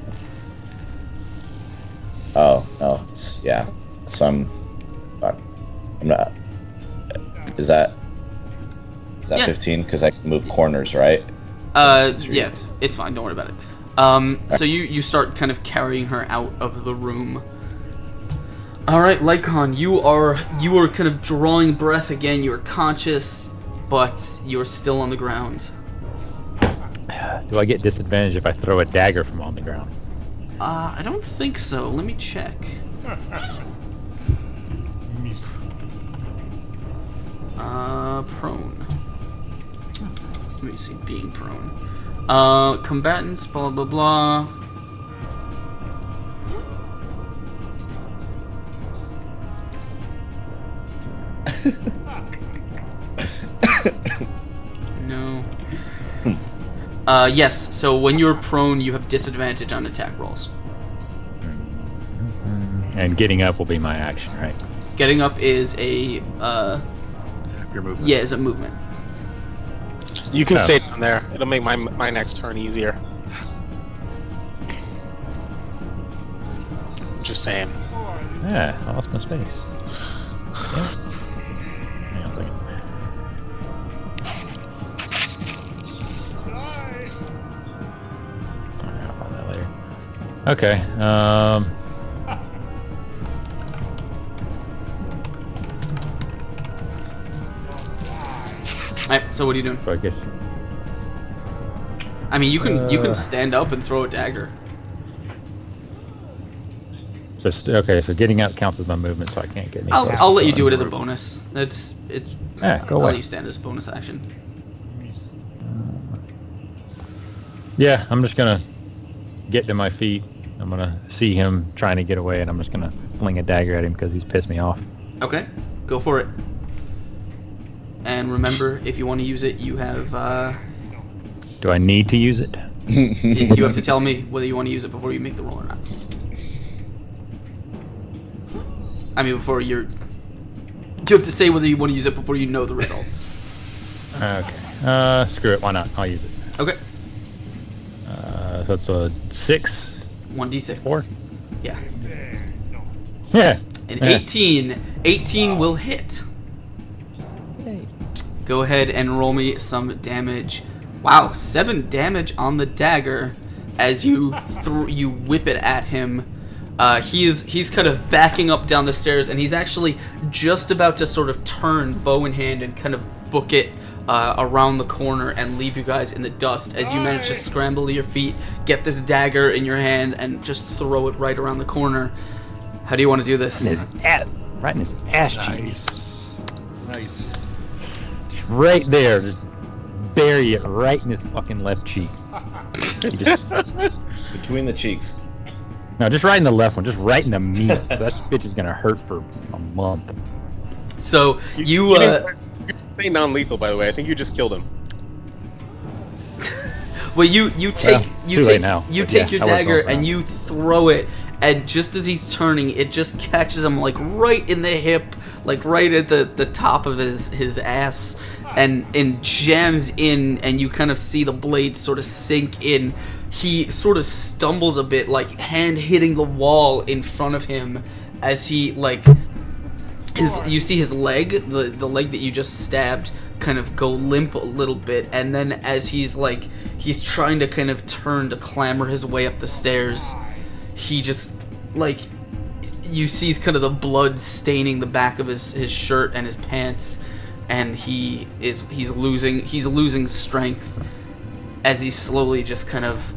Speaker 5: Oh no, yeah. So I'm not. Is that
Speaker 1: Yeah.
Speaker 5: 15? Because I can move corners, right?
Speaker 1: Yeah, it's fine. Don't worry about it. So you start kind of carrying her out of the room. All right, Lycon, you are kind of drawing breath again. You are conscious, but you are still on the ground.
Speaker 4: Do I get disadvantage if I throw a dagger from on the ground?
Speaker 1: I don't think so. Let me check. Prone. Let me see, being prone. Combatants, blah blah blah. No. Yes. So when you're prone, you have disadvantage on attack rolls.
Speaker 4: And getting up will be my action, right?
Speaker 1: Getting up is a
Speaker 2: Your movement.
Speaker 1: yeah, is a movement.
Speaker 3: You can
Speaker 4: Oh.
Speaker 3: stay down there. It'll make my next turn easier. Just saying.
Speaker 4: Yeah, I lost my space. Yes. Hang on a second.
Speaker 6: Die!
Speaker 4: Alright, I'll find that later. Okay,
Speaker 1: Alright, so what are you doing?
Speaker 4: so I guess...
Speaker 1: I mean, you can stand up and throw a dagger.
Speaker 4: So, okay, so getting up counts as my movement, so I can't get any closer.
Speaker 1: I'll let you do it as a bonus. It's
Speaker 4: Yeah, go
Speaker 1: I'll let
Speaker 4: away.
Speaker 1: you stand as a bonus action.
Speaker 4: Yeah, I'm just gonna get to my feet. I'm gonna see him trying to get away, and I'm just gonna fling a dagger at him because he's pissed me off.
Speaker 1: Okay, go for it. And remember, if you want to use it, you have
Speaker 4: Do I need to use it?
Speaker 1: you have to tell me whether you want to use it before you make the roll or not. I mean, before you have to say whether you want to use it before you know the results.
Speaker 4: Okay. Screw it. Why not? I'll use it.
Speaker 1: Okay.
Speaker 4: So it's a 6.
Speaker 1: 1d6.
Speaker 4: 4.
Speaker 1: Yeah.
Speaker 4: Yeah.
Speaker 1: An
Speaker 4: Yeah.
Speaker 1: 18 will hit. Go ahead and roll me some damage. Wow, 7 damage on the dagger as you whip it at him. He's kind of backing up down the stairs, and he's actually just about to sort of turn, bow in hand, and kind of book it around the corner and leave you guys in the dust as you manage to scramble to your feet, get this dagger in your hand, and just throw it right around the corner. How do you want to do this?
Speaker 4: Right in his ass cheek.
Speaker 2: Nice.
Speaker 4: Right there. Just bury it right in his fucking left cheek. You just,
Speaker 5: Between the cheeks.
Speaker 4: no, just right in the left one. Just right in the meat. That bitch is gonna hurt for a month.
Speaker 1: So
Speaker 3: You didn't say non-lethal, by the way. I think you just killed him.
Speaker 1: well, you take
Speaker 4: too late now,
Speaker 1: you
Speaker 4: but
Speaker 1: take
Speaker 4: yeah,
Speaker 1: your
Speaker 4: I was
Speaker 1: dagger
Speaker 4: going for
Speaker 1: and
Speaker 4: that.
Speaker 1: you throw it, and just as he's turning, it just catches him like right in the hip, like right at the top of his ass, and jams in, and you kind of see the blade sort of sink in. He sort of stumbles a bit, like hand hitting the wall in front of him as he like you see his leg, the leg that you just stabbed, kind of go limp a little bit, and then as he's trying to kind of turn to clamber his way up the stairs, he just like you see kind of the blood staining the back of his shirt and his pants, and he's losing strength as he slowly just kind of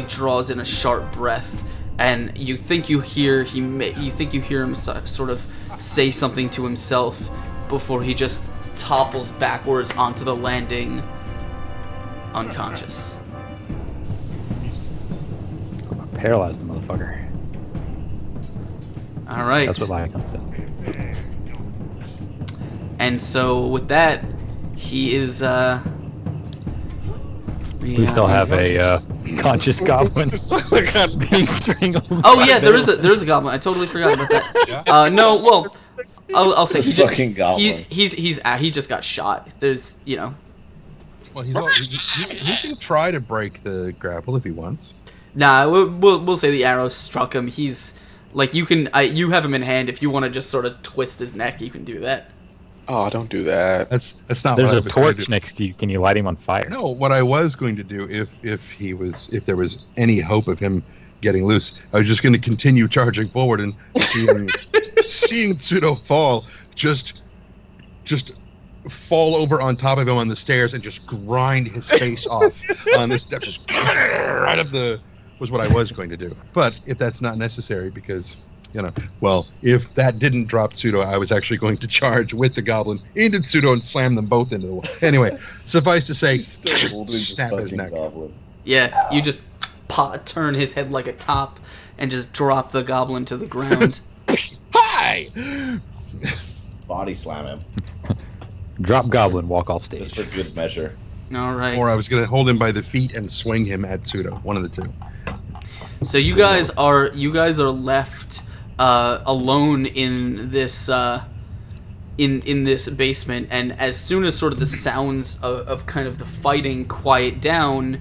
Speaker 1: draws in a sharp breath, and you think you hear him sort of say something to himself before he just topples backwards onto the landing, unconscious.
Speaker 4: Paralyzed the motherfucker.
Speaker 1: All right.
Speaker 4: That's what Lycon says.
Speaker 1: And so with that, he is.
Speaker 4: We still have a conscious goblin being strangled.
Speaker 1: Oh yeah, there is a goblin. I totally forgot about that. No, well, I'll say
Speaker 5: This fucking goblin.
Speaker 1: he just got shot. There's
Speaker 2: Well, he can try to break the grapple if he wants.
Speaker 1: Nah, we'll say the arrow struck him. He's like you have him in hand. If you want to just sort of twist his neck, you can do that.
Speaker 3: Oh, don't do that.
Speaker 2: That's not
Speaker 4: There's
Speaker 2: what I
Speaker 4: a
Speaker 2: was going to
Speaker 4: torch
Speaker 2: do.
Speaker 4: next to you. Can you light him on fire?
Speaker 2: No, what I was going to do if there was any hope of him getting loose, I was just going to continue charging forward and seeing Pseudo fall, just fall over on top of him on the stairs and just grind his face off on the steps, just right up was what I was going to do. But if that's not necessary, because well, if that didn't drop Pseudo, I was actually going to charge with the goblin into Pseudo and slam them both into the wall. Anyway, suffice to say,
Speaker 5: He's still holding this
Speaker 2: snap his
Speaker 5: fucking
Speaker 2: neck.
Speaker 5: goblin.
Speaker 1: Yeah, you just turn his head like a top and just drop the goblin to the ground.
Speaker 2: Hi!
Speaker 5: Body slam him.
Speaker 4: Drop goblin, walk off
Speaker 5: Just
Speaker 4: stage.
Speaker 5: for good measure.
Speaker 1: All right.
Speaker 2: Or I was going to hold him by the feet and swing him at Pseudo. One of the two.
Speaker 1: So you guys are left alone in this in this basement, and as soon as sort of the sounds of kind of the fighting quiet down,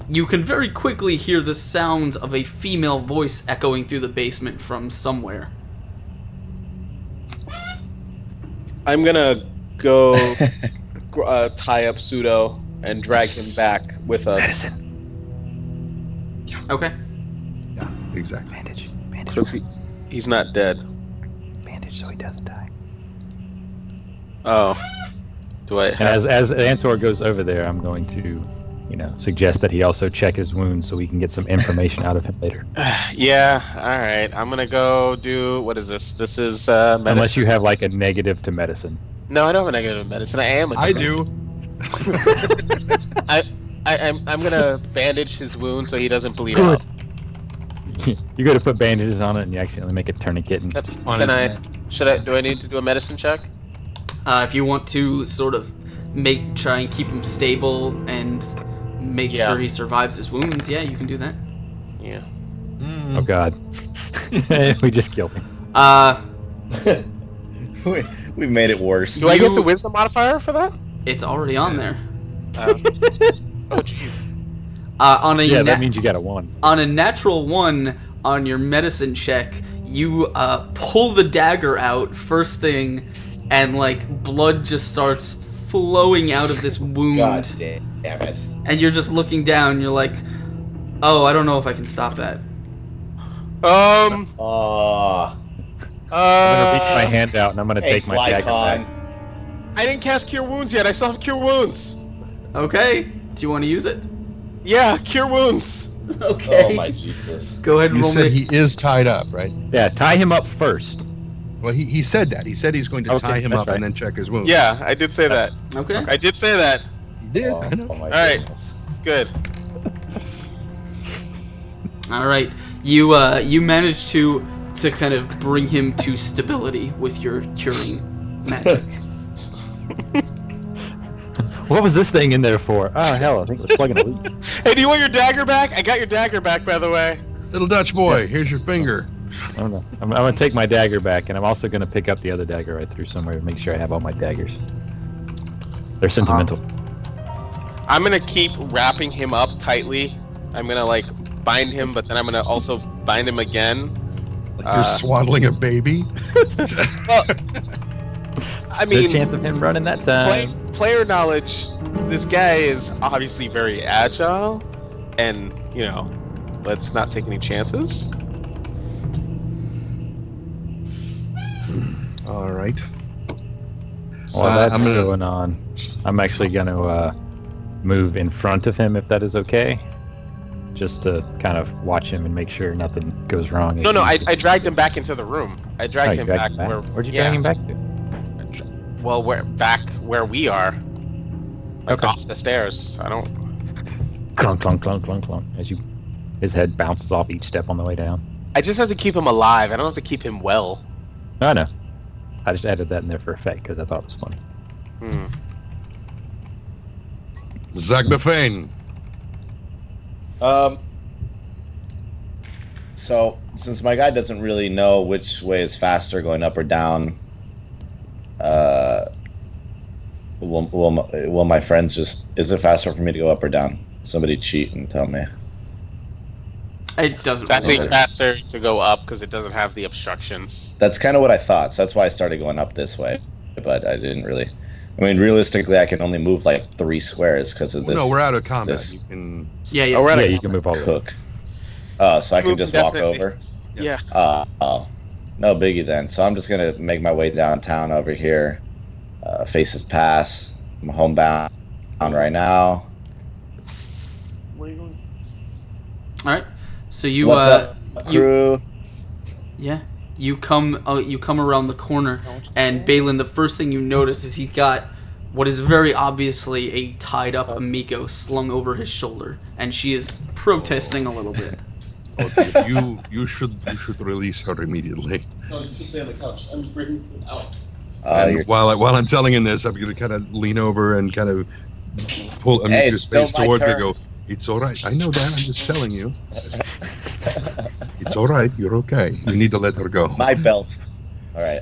Speaker 1: you can very quickly hear the sounds of a female voice echoing through the basement from somewhere.
Speaker 3: I'm gonna go tie up Pseudo and drag him back with us.
Speaker 1: Okay.
Speaker 2: Yeah, exactly.
Speaker 4: Bandage.
Speaker 3: Because he's not dead.
Speaker 4: Bandage so he doesn't die.
Speaker 3: Oh. Do I
Speaker 4: And
Speaker 3: have...
Speaker 4: as Antor goes over there, I'm going to, suggest that he also check his wounds so we can get some information out of him later.
Speaker 3: Yeah, alright. I'm gonna go do... What is this? This is medicine.
Speaker 4: Unless you have like a negative to medicine.
Speaker 3: No, I don't have a negative medicine. I am a
Speaker 2: I do.
Speaker 3: I'm gonna bandage his wound so he doesn't bleed out.
Speaker 4: You go to put bandages on it and you accidentally make a tourniquet. And
Speaker 3: Do I need to do a medicine check?
Speaker 1: If you want to sort of try and keep him stable and make sure he survives his wounds, yeah, you can do that.
Speaker 3: Yeah.
Speaker 4: Oh god. We just killed him.
Speaker 5: We made it worse.
Speaker 3: Do I get the wisdom modifier for that?
Speaker 1: It's already on there.
Speaker 3: Oh jeez.
Speaker 4: That means you got a 1.
Speaker 1: On a natural 1 on your medicine check, you pull the dagger out first thing, and like blood just starts flowing out of this wound.
Speaker 5: God damn it.
Speaker 1: And you're just looking down, you're like, oh, I don't know if I can stop that.
Speaker 4: I'm gonna reach my hand out and I'm gonna take my dagger back.
Speaker 3: I didn't cast Cure Wounds yet. I still have Cure Wounds.
Speaker 1: Okay. Do you want to use it?
Speaker 3: Yeah, Cure Wounds.
Speaker 1: Okay.
Speaker 5: Oh my Jesus.
Speaker 1: Go ahead and
Speaker 2: You
Speaker 1: roll
Speaker 2: said
Speaker 1: me.
Speaker 2: he is tied up, right?
Speaker 4: Yeah, tie him up first.
Speaker 2: Well, he said that. He said he's going to
Speaker 4: Okay,
Speaker 2: tie him
Speaker 4: that's
Speaker 2: up
Speaker 4: right.
Speaker 2: and then check his wounds.
Speaker 3: Yeah, I did say that.
Speaker 1: Okay.
Speaker 3: I did say that.
Speaker 2: He did.
Speaker 5: Oh,
Speaker 2: I know.
Speaker 5: oh my
Speaker 3: Alright.
Speaker 5: goodness.
Speaker 3: Good.
Speaker 1: All right. You managed to kind of bring him to stability with your curing magic.
Speaker 4: What was this thing in there for? Oh hell, I think it was plugging a leak.
Speaker 3: Hey, do you want your dagger back? I got your dagger back, by the way.
Speaker 2: Little Dutch boy, here's your finger.
Speaker 4: I don't know. I'm gonna take my dagger back, and I'm also gonna pick up the other dagger I threw somewhere to make sure I have all my daggers. They're sentimental.
Speaker 3: I'm gonna keep wrapping him up tightly. I'm gonna like bind him, but then I'm gonna also bind him again.
Speaker 2: Like you're swaddling a baby.
Speaker 3: Well, I
Speaker 4: There's
Speaker 3: mean,
Speaker 4: a chance of him running that time.
Speaker 3: player knowledge. This guy is obviously very agile, and let's not take any chances.
Speaker 2: All right.
Speaker 4: While that's
Speaker 2: I'm gonna-
Speaker 4: going on, I'm actually gonna move in front of him if that is okay. Just to kind of watch him and make sure nothing goes wrong.
Speaker 3: No, I dragged him back into the room. I dragged him back where.
Speaker 4: Where'd you drag him back to?
Speaker 3: Well, back where we are. Like
Speaker 4: Okay.
Speaker 3: off the stairs. I don't.
Speaker 4: Clunk, clunk, clunk, clunk, clunk. His head bounces off each step on the way down.
Speaker 3: I just have to keep him alive. I don't have to keep him well.
Speaker 4: I know. I just added that in there for effect because I thought it was funny.
Speaker 2: Zagnafane.
Speaker 5: So since my guy doesn't really know which way is faster, going up or down, will my friends just? Is it faster for me to go up or down? Somebody cheat and tell me.
Speaker 1: It doesn't
Speaker 3: It's actually
Speaker 1: matter.
Speaker 3: faster to go up because it doesn't have the obstructions.
Speaker 5: That's kind of what I thought. So that's why I started going up this way. But I didn't really. I mean, realistically, I can only move like 3 squares because of this.
Speaker 2: No, we're out of combat.
Speaker 5: this-
Speaker 2: You can.
Speaker 1: Yeah, yeah.
Speaker 3: Oh, we're at
Speaker 4: Yeah,
Speaker 3: a-
Speaker 4: you can move all the way.
Speaker 5: Cook. So I can
Speaker 3: Move
Speaker 5: just walk
Speaker 3: definitely.
Speaker 5: over.
Speaker 3: Yeah.
Speaker 5: No biggie then. So I'm just gonna make my way downtown over here. Faces Pass. I'm homebound right now.
Speaker 3: Where are you going?
Speaker 1: All right. So you
Speaker 5: What's up,
Speaker 1: you
Speaker 5: crew?
Speaker 1: yeah, you come around the corner, and Balin, the first thing you notice is he's got what is very obviously a tied up Amiko slung over his shoulder, and she is protesting a little bit.
Speaker 2: Okay, you should release her immediately.
Speaker 3: No, you should stay on the couch. I'm bringing it out.
Speaker 5: You're
Speaker 2: And while I'm telling him this, I'm going to kind of lean over and kind of pull
Speaker 5: Hey,
Speaker 2: Amika's
Speaker 5: it's still
Speaker 2: face
Speaker 5: my
Speaker 2: toward me.
Speaker 5: turn.
Speaker 2: Go. It's all right. I know that. I'm just telling you. It's all right. You're okay. You need to let her go.
Speaker 5: My belt. All right.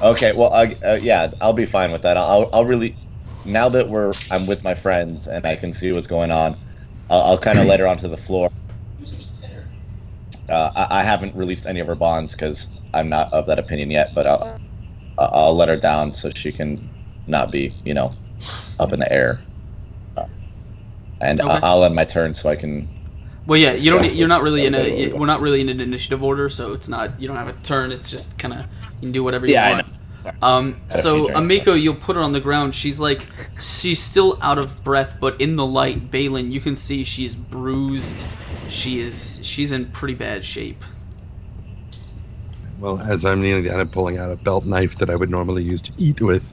Speaker 5: Okay. Well, yeah, I'll be fine with that. I'll really, now that I'm with my friends and I can see what's going on, I'll kind of let her onto the floor. I haven't released any of her bonds because I'm not of that opinion yet, but I'll let her down so she can not be, up in the air. And
Speaker 1: Okay.
Speaker 5: I'll end my turn so I can.
Speaker 1: Well, yeah, you don't.
Speaker 5: discuss
Speaker 1: You're not
Speaker 5: with
Speaker 1: really
Speaker 5: everybody.
Speaker 1: we're not really in an initiative order, so it's not. You don't have a turn. It's just kind of you can do whatever you
Speaker 5: Yeah, I
Speaker 1: want.
Speaker 5: know. Sorry. Had a
Speaker 1: So
Speaker 5: few drinks,
Speaker 1: Amiko, you'll put her on the ground. She's still out of breath, but in the light, Balin, you can see she's bruised. She's in pretty bad shape.
Speaker 2: Well, as I'm kneeling down and pulling out a belt knife that I would normally use to eat with,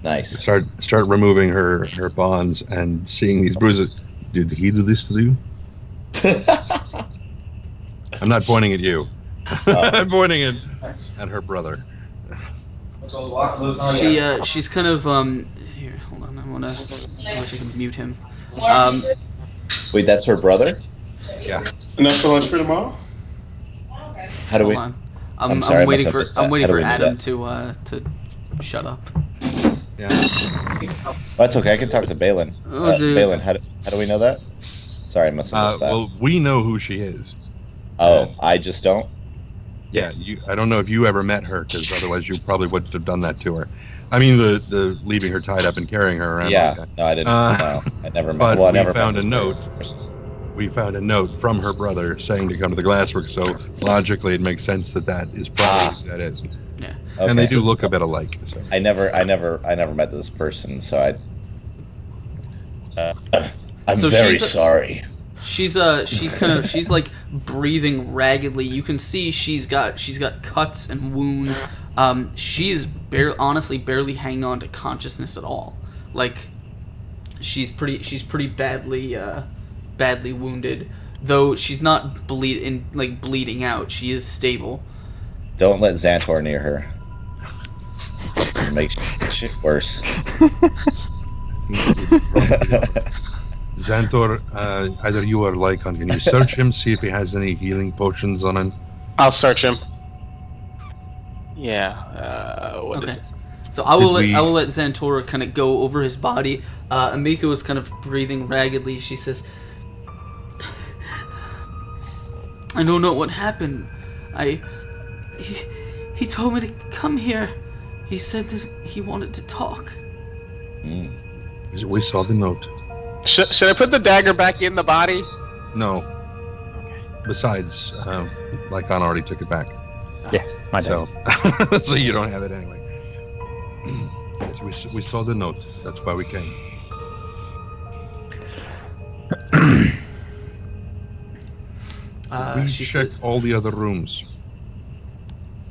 Speaker 5: Nice.
Speaker 2: start removing her bonds and seeing these bruises. Did he do this to you? I'm not pointing at you. I'm pointing at her brother.
Speaker 1: She's kind of here. Hold on, I wish I could mute him.
Speaker 5: Wait, that's her brother?
Speaker 2: Yeah.
Speaker 3: Enough for lunch for tomorrow?
Speaker 5: How do
Speaker 1: Hold
Speaker 5: we?
Speaker 1: on.
Speaker 5: I'm sorry, I
Speaker 1: I'm waiting
Speaker 5: must have
Speaker 1: for
Speaker 5: missed that.
Speaker 1: I'm waiting
Speaker 5: How do
Speaker 1: for
Speaker 5: we know
Speaker 1: Adam
Speaker 5: that?
Speaker 1: to shut up.
Speaker 2: Yeah.
Speaker 5: That's okay. I can talk to Balin.
Speaker 1: Oh, dude.
Speaker 5: Balin, how do we know that? Sorry, I must have missed that.
Speaker 2: Well, we know who she is.
Speaker 5: I just don't.
Speaker 2: Yeah, I don't know if you ever met her, because otherwise you probably wouldn't have done that to her. I mean, the leaving her tied up and carrying her around.
Speaker 5: Yeah,
Speaker 2: like that.
Speaker 5: no, I didn't. No, I never met.
Speaker 2: But
Speaker 5: Well, I
Speaker 2: we
Speaker 5: never
Speaker 2: found
Speaker 5: met
Speaker 2: a
Speaker 5: this
Speaker 2: note.
Speaker 5: person.
Speaker 2: We found a note from her brother saying to come to the glasswork. So logically, it makes sense that is probably who that is.
Speaker 1: Yeah.
Speaker 5: Okay.
Speaker 2: And they do look a bit alike. So.
Speaker 5: I never met this person, so I'm
Speaker 1: So
Speaker 5: very
Speaker 1: she's
Speaker 5: sorry.
Speaker 1: She's like breathing raggedly. You can see she's got cuts and wounds. She's honestly barely hanging on to consciousness at all. Like she's pretty badly wounded. Though she's not bleeding out. She is stable.
Speaker 5: Don't let Xantor near her. It'll make shit worse.
Speaker 2: Xantor, either you or Lycon, can you search him, see if he has any healing potions on him?
Speaker 3: I'll search him. Yeah. What is
Speaker 1: Okay.
Speaker 3: it?
Speaker 1: So I will let Xantora kind of go over his body. Amiko is kind of breathing raggedly. She says, "I don't know what happened. He told me to come here. He said that he wanted to talk."
Speaker 2: We saw the note.
Speaker 3: Should I put the dagger back in the body?
Speaker 2: No.
Speaker 3: Okay.
Speaker 2: Besides, Lycon already took it back.
Speaker 4: Yeah, my
Speaker 2: So, so you don't have it anyway. Yes, we saw the note. That's why we came. We checked all the other rooms.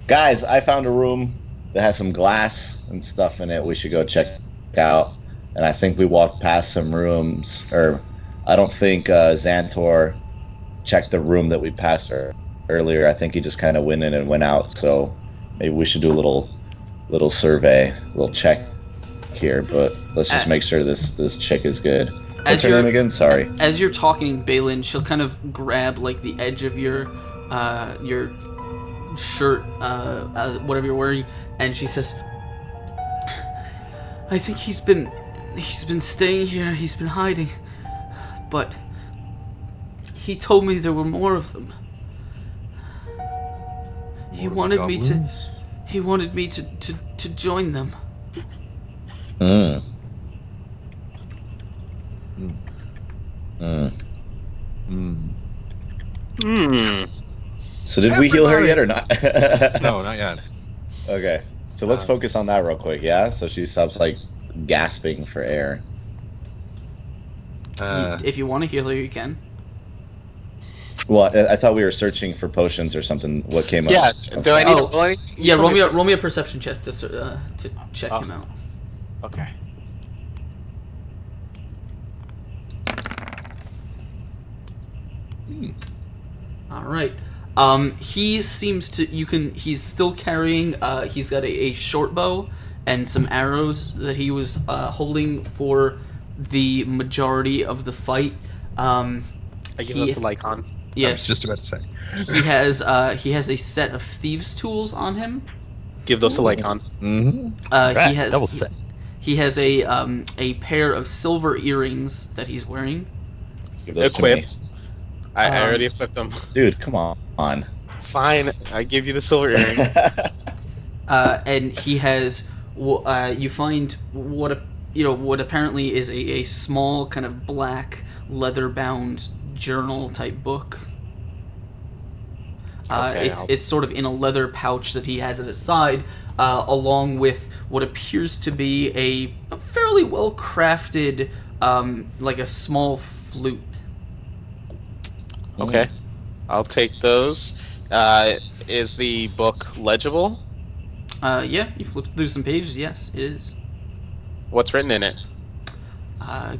Speaker 5: Guys, I found a room that has some glass and stuff in it. We should go check out. And I think we walked past some rooms, or I don't think Xantor checked the room that we passed earlier. I think he just kind of went in and went out. So maybe we should do a little survey, a little check here. But let's just make sure this chick is good. What's her name again? Sorry.
Speaker 1: As you're talking, Balin, she'll kind of grab like the edge of your shirt, whatever you're wearing, and she says, "I think he's been staying here. He's been hiding, but he told me there were more of them. He wanted me to join them."
Speaker 5: So did we heal her yet or not?
Speaker 2: No, not yet.
Speaker 5: Okay. So let's focus on that real quick, yeah? So she stops like gasping for air.
Speaker 1: If you want to heal her, you can.
Speaker 5: Well, I thought we were searching for potions or something. What came up?
Speaker 3: Yeah. Do I need to roll any?
Speaker 1: Yeah, roll me a perception check to check him out.
Speaker 3: Okay.
Speaker 1: All right. He seems to. He's still carrying. He's got a short bow and some arrows that he was holding for the majority of the fight.
Speaker 3: I give those to Lycon.
Speaker 2: I
Speaker 1: Yeah,
Speaker 2: was just about to say.
Speaker 1: he has a set of thieves' tools on him.
Speaker 3: Give those to Lycon.
Speaker 2: Mm-hmm.
Speaker 1: He has
Speaker 4: double set.
Speaker 1: He has a pair of silver earrings that he's wearing.
Speaker 5: Give those to me.
Speaker 3: Equipped. I already equipped them.
Speaker 5: Dude, come on.
Speaker 3: Fine, I give you the silver earring.
Speaker 1: And he has you find what apparently is a small kind of black leather-bound journal type book.
Speaker 3: Okay,
Speaker 1: it's sort of in a leather pouch that he has at his side, along with what appears to be a fairly well crafted, like a small flute.
Speaker 3: Okay, I'll take those. Is the book legible?
Speaker 1: Yeah, you flip through some pages. Yes, it is.
Speaker 3: What's written in it?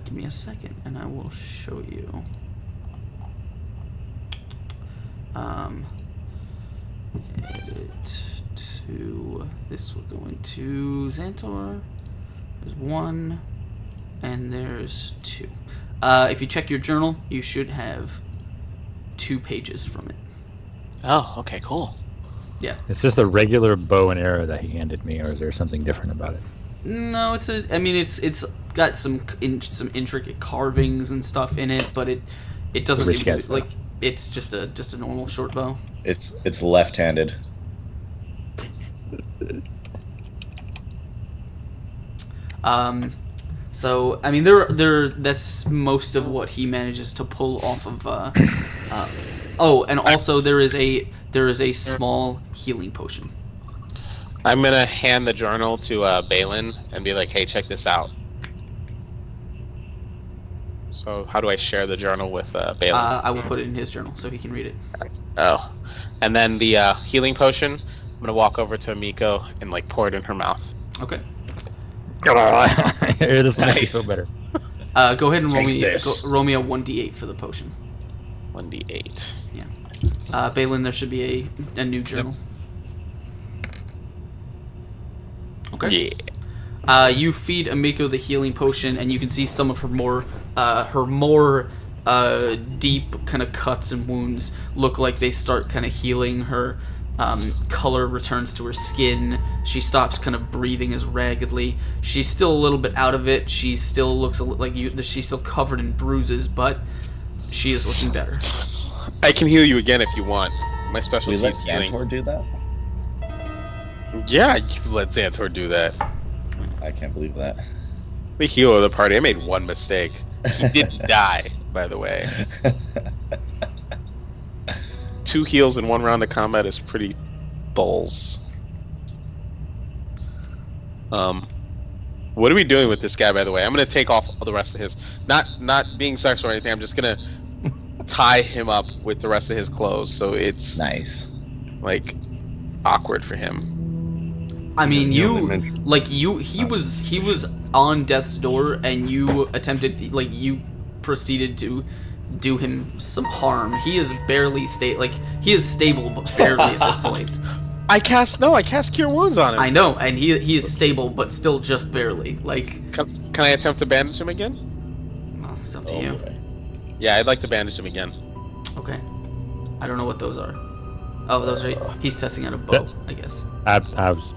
Speaker 1: Give me a second, and I will show you. Edit to this will go into Xantor. There's 1, and there's 2. If you check your journal, you should have 2 pages from it.
Speaker 3: Oh, okay, cool.
Speaker 1: Yeah.
Speaker 4: It's just a regular bow and arrow that he handed me, or is there something different about it?
Speaker 1: No, it's got some intricate carvings and stuff in it, but it doesn't
Speaker 4: Rich
Speaker 1: seem
Speaker 4: guy's
Speaker 1: like it's just a normal short bow.
Speaker 5: It's left-handed.
Speaker 1: So I mean, there that's most of what he manages to pull off of. Oh, and also there is a small healing potion.
Speaker 3: I'm gonna hand the journal to Balin and be like, "Hey, check this out." So how do I share the journal with Balin?
Speaker 1: I will put it in his journal so he can read it.
Speaker 3: Oh, and then the healing potion. I'm gonna walk over to Miko and like pour it in her mouth.
Speaker 1: Okay.
Speaker 4: It just makes me
Speaker 3: Nice.
Speaker 4: feel better.
Speaker 1: Go ahead and roll
Speaker 5: Take
Speaker 1: me
Speaker 5: this.
Speaker 1: roll me a 1d8 for the potion.
Speaker 3: 1d8.
Speaker 1: Balin, there should be a new journal. Okay.
Speaker 3: Yeah.
Speaker 1: You feed Amiko the healing potion, and you can see some of her more deep kind of cuts and wounds look like they start kind of healing. Her color returns to her skin. She stops kind of breathing as raggedly. She's still a little bit out of it. She still looks like she's still covered in bruises, but she is looking better.
Speaker 3: I can heal you again if you want. My
Speaker 5: We
Speaker 3: specialty
Speaker 5: let
Speaker 3: is healing.
Speaker 5: Xantor do that?
Speaker 3: Yeah, you let Xantor do that.
Speaker 5: I can't believe that.
Speaker 3: The hero of the party. I made one mistake. He didn't die, by the way. 2 heals in 1 round of combat is pretty balls. What are we doing with this guy, by the way? I'm gonna take off all the rest of his. Not being sexual or anything. I'm just gonna tie him up with the rest of his clothes, so it's
Speaker 5: Nice.
Speaker 3: like awkward for him.
Speaker 1: I mean,
Speaker 2: You only mentioned-
Speaker 1: he was on death's door, and you attempted, like, you proceeded to do him some harm. He is barely he is stable, but barely at this point.
Speaker 3: I cast cure wounds on him.
Speaker 1: I know, and he is stable, but still just barely. Like,
Speaker 3: Can I attempt to bandage him again?
Speaker 1: well, it's up to
Speaker 5: Oh,
Speaker 1: you.
Speaker 5: boy.
Speaker 3: Yeah, I'd like to bandage him again.
Speaker 1: Okay. I don't know what those are. Oh, those are. He's testing out a bow, I guess.
Speaker 4: I was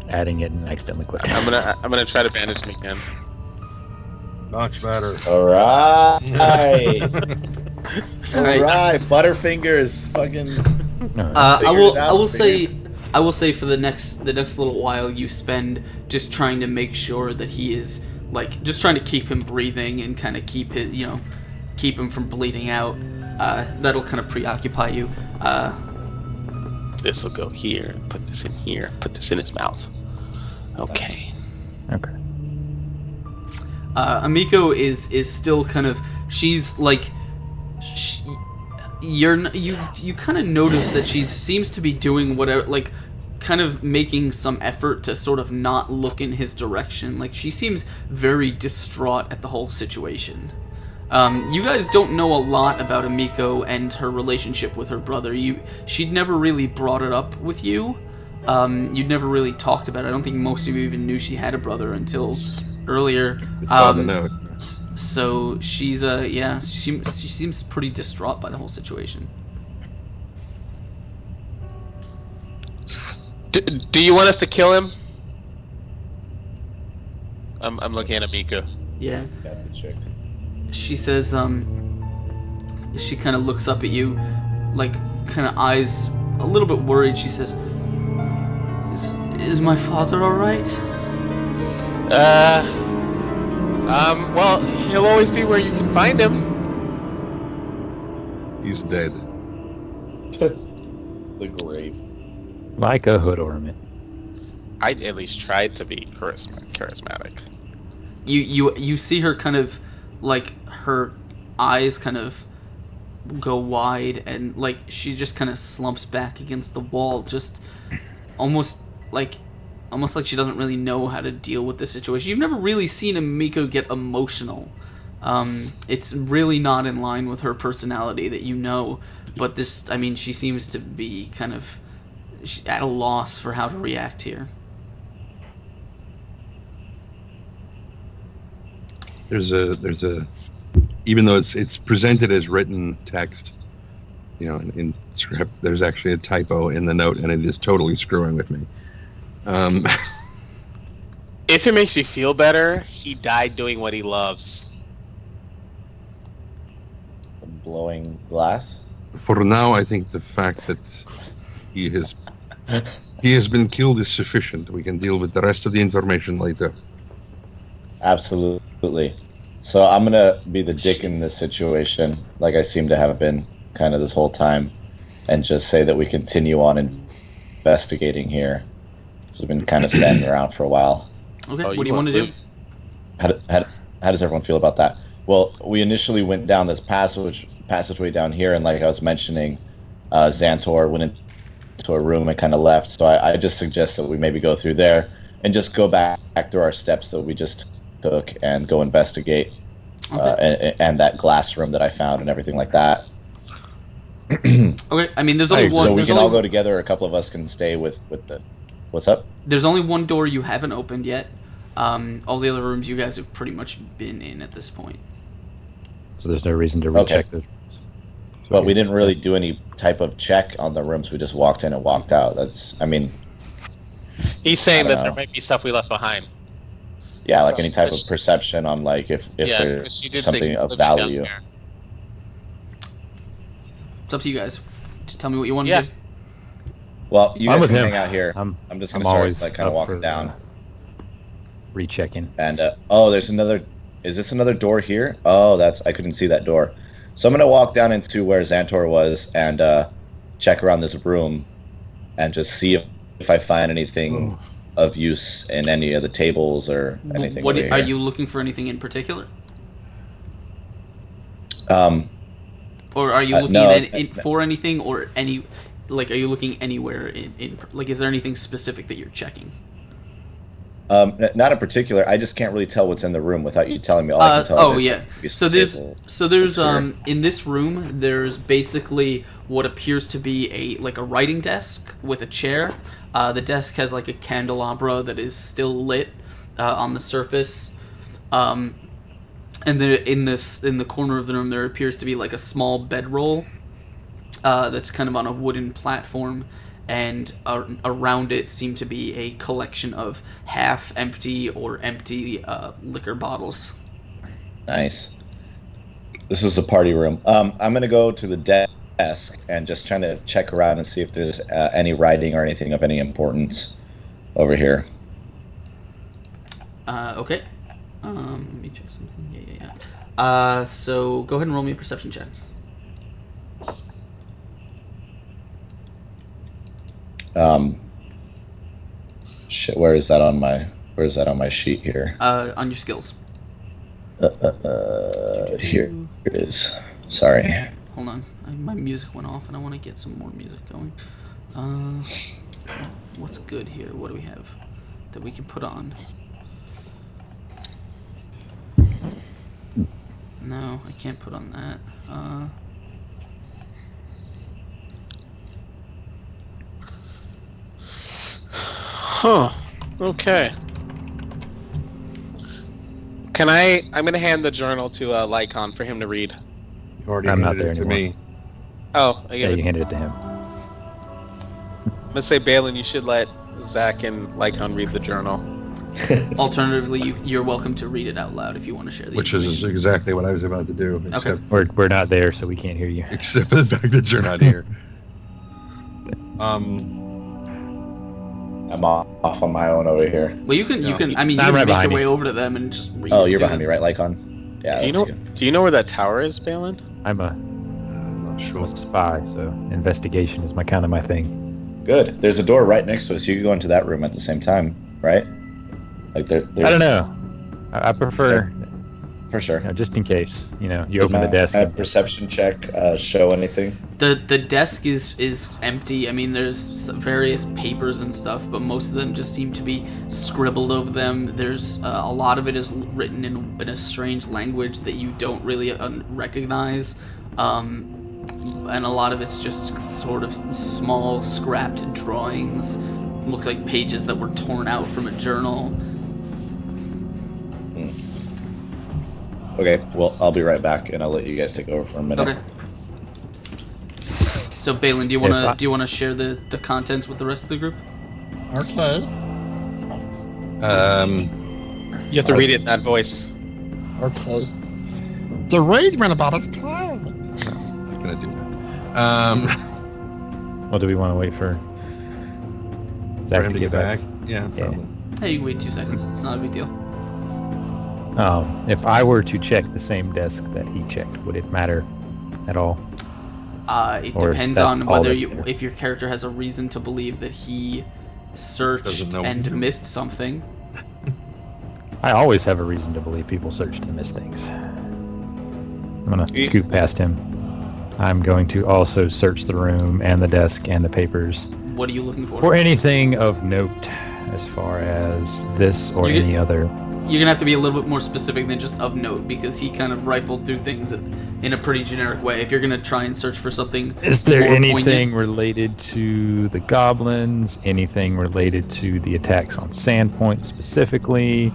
Speaker 4: adding it and accidentally clicked.
Speaker 3: I'm gonna try to bandage him again.
Speaker 2: Much better.
Speaker 5: All right.
Speaker 1: All right.
Speaker 5: All right. Butterfingers. Fucking.
Speaker 1: I
Speaker 5: Figure
Speaker 1: will.
Speaker 5: it out,
Speaker 1: I will
Speaker 5: figure
Speaker 1: say. I will say for the next little while you spend just trying to make sure that he is just trying to keep him breathing and kind of keep him from bleeding out. That'll kind of preoccupy you.
Speaker 3: This will go here. Put this in here. Put this in his mouth. Okay.
Speaker 4: Okay.
Speaker 1: Amiko is still kind of. She's like. You kind of notice that she seems to be doing whatever, kind of making some effort to sort of not look in his direction. Like, she seems very distraught at the whole situation. You guys don't know a lot about Amiko and her relationship with her brother. She'd never really brought it up with you. You'd never really talked about it. I don't think most of you even knew she had a brother until earlier.
Speaker 2: I saw the note.
Speaker 1: So she's she seems pretty distraught by the whole situation.
Speaker 3: Do you want us to kill him? I'm looking at Miko.
Speaker 1: Yeah.
Speaker 5: Got the chick.
Speaker 1: She says, she kind of looks up at you, like, kind of eyes a little bit worried. She says, is my father alright?
Speaker 3: Well, he'll always be where you can find him.
Speaker 2: He's dead.
Speaker 5: The grave.
Speaker 4: Like a hood ornament.
Speaker 3: I at least tried to be charismatic.
Speaker 1: You see her kind of, like, her eyes kind of go wide, and, like, she just kind of slumps back against the wall, just almost like she doesn't really know how to deal with the situation. You've never really seen a Miko get emotional. It's really not in line with her personality that you know, but this, I mean, she seems to be kind of at a loss for how to react here.
Speaker 2: There's a even though it's presented as written text, you know, in script, there's actually a typo in the note, and it is totally screwing with me.
Speaker 3: If it makes you feel better, he died doing what he loves.
Speaker 5: Blowing glass.
Speaker 2: For now, I think the fact that he has been killed is sufficient. We can deal with the rest of the information later.
Speaker 5: Absolutely. So I'm gonna be the dick in this situation, like I seem to have been kind of this whole time, and just say that we continue on investigating here. So we've been kind of standing around for a while.
Speaker 1: Okay,
Speaker 3: Oh,
Speaker 1: what do you want to do?
Speaker 5: How does everyone feel about that? Well, we initially went down this passageway down here, and like I was mentioning, Xantor went into a room and kind of left. So I just suggest that we maybe go through there and just go back through our steps that we just took and go investigate, and that glass room that I found and everything like that.
Speaker 1: Okay, I mean, there's only one.
Speaker 5: So we
Speaker 1: there's
Speaker 5: can
Speaker 1: only,
Speaker 5: all go together. A couple of us can stay with the. What's up?
Speaker 1: There's only one door you haven't opened yet. All the other rooms you guys have pretty much been in at this point.
Speaker 4: So there's no reason to recheck those.
Speaker 5: But we didn't really do any type of check on the rooms. We just walked in and walked out. I mean.
Speaker 3: He's saying
Speaker 5: I
Speaker 3: that
Speaker 5: don't
Speaker 3: there
Speaker 5: know.
Speaker 3: might be stuff we left behind.
Speaker 5: Yeah, like any type of perception on like if there's something of value.
Speaker 1: It's up to you guys. Just tell me what you want to
Speaker 3: Yeah.
Speaker 1: do.
Speaker 5: Well, you
Speaker 4: I'm
Speaker 5: guys
Speaker 4: with
Speaker 5: can
Speaker 4: him.
Speaker 5: hang out here.
Speaker 4: I'm
Speaker 5: just gonna
Speaker 4: always
Speaker 5: start like kind of
Speaker 4: up
Speaker 5: walking
Speaker 4: for,
Speaker 5: down.
Speaker 4: Rechecking.
Speaker 5: And there's another. Is this another door here? Oh, I couldn't see that door. So I'm gonna walk down into where Xantor was and check around this room, and just see if I find anything of use in any of the tables or anything.
Speaker 1: What
Speaker 5: over
Speaker 1: are
Speaker 5: here.
Speaker 1: you looking for? Anything in particular? Or are you looking
Speaker 5: no,
Speaker 1: for anything, or any? Like, are you looking anywhere in? Like, is there anything specific that you're checking?
Speaker 5: Not in particular. I just can't really tell what's in the room without you telling me. All I can tell is
Speaker 1: yeah.
Speaker 5: like,
Speaker 1: So there's
Speaker 5: here.
Speaker 1: in this room there's basically what appears to be a writing desk with a chair. The desk has like a candelabra that is still lit on the surface. And then in the corner of the room there appears to be like a small bedroll that's kind of on a wooden platform. And around it seem to be a collection of half-empty or empty liquor bottles.
Speaker 5: Nice. This is a party room. I'm going to go to the desk and just trying to check around and see if there's any writing or anything of any importance over here.
Speaker 1: Okay. Let me check something. Yeah. So go ahead and roll me a perception check.
Speaker 5: Shit, where is that on my sheet here?
Speaker 1: On your skills.
Speaker 5: Here it is. Sorry.
Speaker 1: Hold on. My music went off and I want to get some more music going. What's good here? What do we have that we can put on? No, I can't put on that.
Speaker 3: Huh. Okay. I'm gonna hand the journal to Lycon for him to read.
Speaker 2: You already
Speaker 4: I'm not
Speaker 2: handed
Speaker 4: there
Speaker 2: it to
Speaker 4: anymore.
Speaker 2: me.
Speaker 3: Oh,
Speaker 4: Yeah, you handed it to him.
Speaker 3: I'm gonna say, Balin, you should let Zach and Lycon read the journal.
Speaker 1: Alternatively, you're welcome to read it out loud if you want to share the
Speaker 2: Which is
Speaker 1: information.
Speaker 2: exactly what I was about to do, except
Speaker 4: We're not there, so we can't hear you.
Speaker 2: except for the fact that you're not here.
Speaker 5: I'm off on my own over here.
Speaker 1: Well, you can. I mean, you
Speaker 4: I'm
Speaker 1: can
Speaker 4: right
Speaker 1: make your
Speaker 4: behind
Speaker 1: way
Speaker 4: you.
Speaker 1: over to them and just read.
Speaker 5: Oh,
Speaker 1: it
Speaker 5: you're
Speaker 1: to
Speaker 5: behind me,
Speaker 1: them.
Speaker 5: right, Lycon? Yeah.
Speaker 3: Do you know where that tower is, Balin?
Speaker 4: I'm
Speaker 2: I'm not sure.
Speaker 4: a spy, so investigation is kind of my thing.
Speaker 5: Good. There's a door right next to us. You can go into that room at the same time, right? Like there's.
Speaker 4: I don't know. I prefer,
Speaker 5: For sure.
Speaker 4: just in case, you
Speaker 5: Did
Speaker 4: open the
Speaker 5: my
Speaker 4: desk. and-
Speaker 5: perception check show anything?
Speaker 1: The desk is empty. I mean, there's various papers and stuff, but most of them just seem to be scribbled over them. There's a lot of it is written in a strange language that you don't really recognize, and a lot of it's just sort of small scrapped drawings. Looks like pages that were torn out from a journal.
Speaker 5: Okay. Well, I'll be right back, and I'll let you guys take over for a minute.
Speaker 1: Okay. So, Balin, do you
Speaker 4: Yes,
Speaker 1: want to share the contents with the rest of the group?
Speaker 7: Okay.
Speaker 3: You have to read it in that voice.
Speaker 7: Okay. The raid went about its plan.
Speaker 2: I'm not gonna do that.
Speaker 4: Well, do we want to wait for
Speaker 2: For
Speaker 4: Zach
Speaker 2: him
Speaker 4: to get back?
Speaker 2: Yeah,
Speaker 4: Yeah.
Speaker 2: probably.
Speaker 1: Hey, you can wait 2 seconds. It's not a big deal.
Speaker 4: If I were to check the same desk that he checked, would it matter at all?
Speaker 1: It
Speaker 4: Or
Speaker 1: depends
Speaker 4: that's
Speaker 1: on
Speaker 4: all
Speaker 1: whether
Speaker 4: that's
Speaker 1: you,
Speaker 4: there.
Speaker 1: if your character has a reason to believe that he searched
Speaker 2: Doesn't know.
Speaker 1: and missed something.
Speaker 4: I always have a reason to believe people searched and missed things. I'm gonna
Speaker 3: Yeah.
Speaker 4: scoot past him. I'm going to also search the room and the desk and the papers
Speaker 1: What are you looking for?
Speaker 4: for anything of note as far as this or
Speaker 1: You get-
Speaker 4: any other.
Speaker 1: You're gonna have to be a little bit more specific than just of note, because he kind of rifled through things in a pretty generic way. If you're gonna try and search for something,
Speaker 4: Is there
Speaker 1: more
Speaker 4: anything
Speaker 1: poignant-
Speaker 4: related to the goblins? Anything related to the attacks on Sandpoint specifically?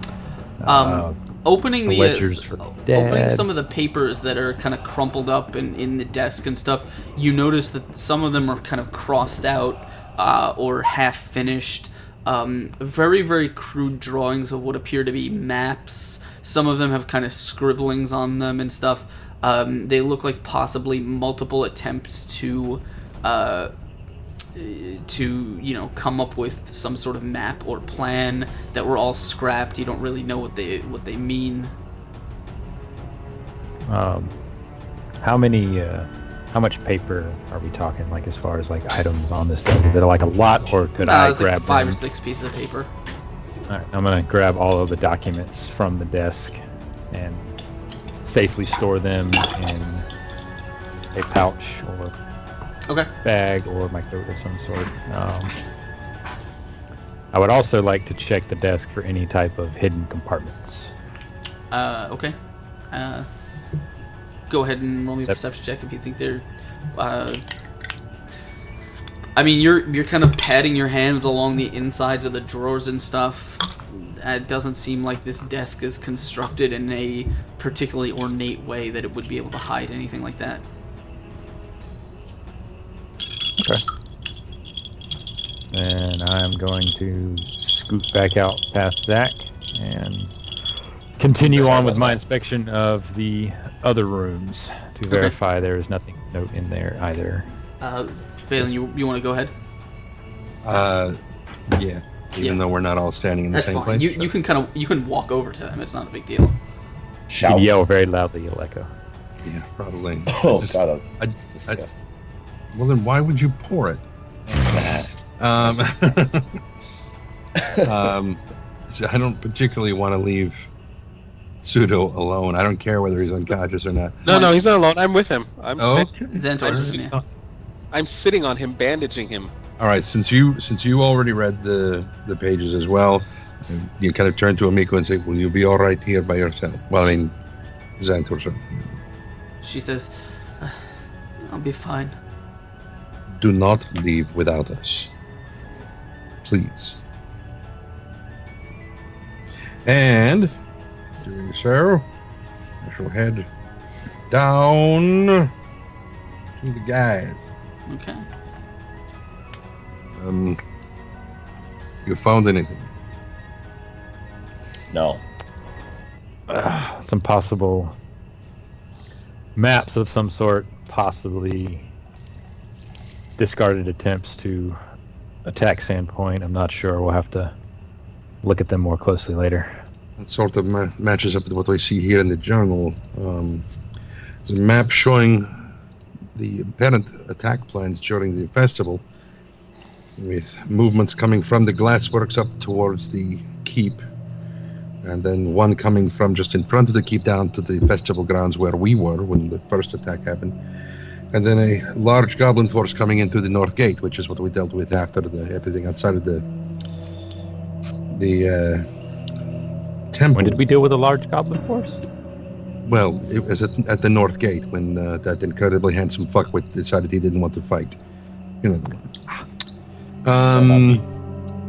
Speaker 1: Opening the
Speaker 4: ledgers for
Speaker 1: opening
Speaker 4: dead.
Speaker 1: some of the papers that are kind of crumpled up in the desk and stuff, you notice that some of them are kind of crossed out or half finished. Very, very crude drawings of what appear to be maps. Some of them have kind of scribblings on them and stuff. They look like possibly multiple attempts to come up with some sort of map or plan that were all scrapped. You don't really know what they mean.
Speaker 4: How much paper are we talking? Like as far as like items on this desk, is it like a lot, or could I
Speaker 1: It's
Speaker 4: grab
Speaker 1: like 5 or
Speaker 4: them?
Speaker 1: 6 pieces of paper.
Speaker 4: All right, I'm gonna grab all of the documents from the desk and safely store them in a pouch or
Speaker 1: Okay.
Speaker 4: bag or my coat of some sort. I would also like to check the desk for any type of hidden compartments.
Speaker 1: Okay. Go ahead and roll me a
Speaker 4: Yep.
Speaker 1: perception check if you think they're. I mean, you're kind of patting your hands along the insides of the drawers and stuff. It doesn't seem like this desk is constructed in a particularly ornate way that it would be able to hide anything like that.
Speaker 4: Okay. And I'm going to scoot back out past Zach and continue on with my inspection of the other rooms to verify there is nothing of note in there either.
Speaker 1: Balin, you want to go ahead?
Speaker 2: Yeah. Even
Speaker 1: Yeah.
Speaker 2: though we're not all standing in the
Speaker 1: That's
Speaker 2: same
Speaker 1: fine.
Speaker 2: place.
Speaker 1: You can walk over to them. It's not a big deal.
Speaker 4: You
Speaker 5: Shout.
Speaker 4: can yell very loudly, you'll echo.
Speaker 2: Yeah, probably.
Speaker 5: Oh,
Speaker 2: Just-
Speaker 5: God.
Speaker 2: I-
Speaker 5: That's disgusting.
Speaker 2: well, then why would you pour it? So I don't particularly want to leave Pseudo alone. I don't care whether he's unconscious or not.
Speaker 3: No, he's not alone. I'm with him.
Speaker 2: Oh, okay.
Speaker 1: Xantor is in there.
Speaker 3: I'm sitting on him, bandaging him.
Speaker 2: All right. Since you already read the pages as well, you kind of turn to Amiko and say, "Will you be all right here by yourself?" Well, I mean, Xantor. So
Speaker 1: She says, "I'll be fine."
Speaker 2: do not leave without us, please. And doing so, I shall head down to the guys.
Speaker 1: Okay.
Speaker 2: You found anything?
Speaker 5: No.
Speaker 4: Some possible maps of some sort, possibly discarded attempts to attack Sandpoint. I'm not sure. We'll have to look at them more closely later.
Speaker 2: It sort of matches up with what I see here in the journal. There's a map showing the apparent attack plans during the festival, with movements coming from the glassworks up towards the keep, and then one coming from just in front of the keep down to the festival grounds where we were when the first attack happened, and then a large goblin force coming into the north gate, which is what we dealt with after everything outside of the temple.
Speaker 4: When did we deal with a large goblin force?
Speaker 2: Well, it was at the north gate when that incredibly handsome fuckwit decided he didn't want to fight. You know.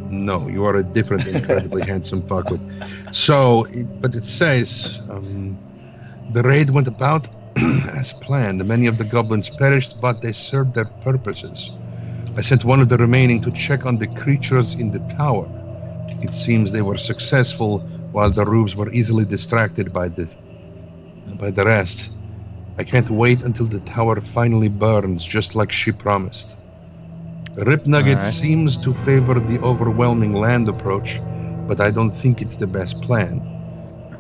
Speaker 2: No, you are a different incredibly handsome fuckwit. So, but it says the raid went about as planned. Many of the goblins perished, but they served their purposes. I sent one of the remaining to check on the creatures in the tower. It seems they were successful, while the rubes were easily distracted by the rest. I can't wait until the tower finally burns, just like she promised. Rip Nugget seems to favor the overwhelming land approach, but I don't think it's the best plan.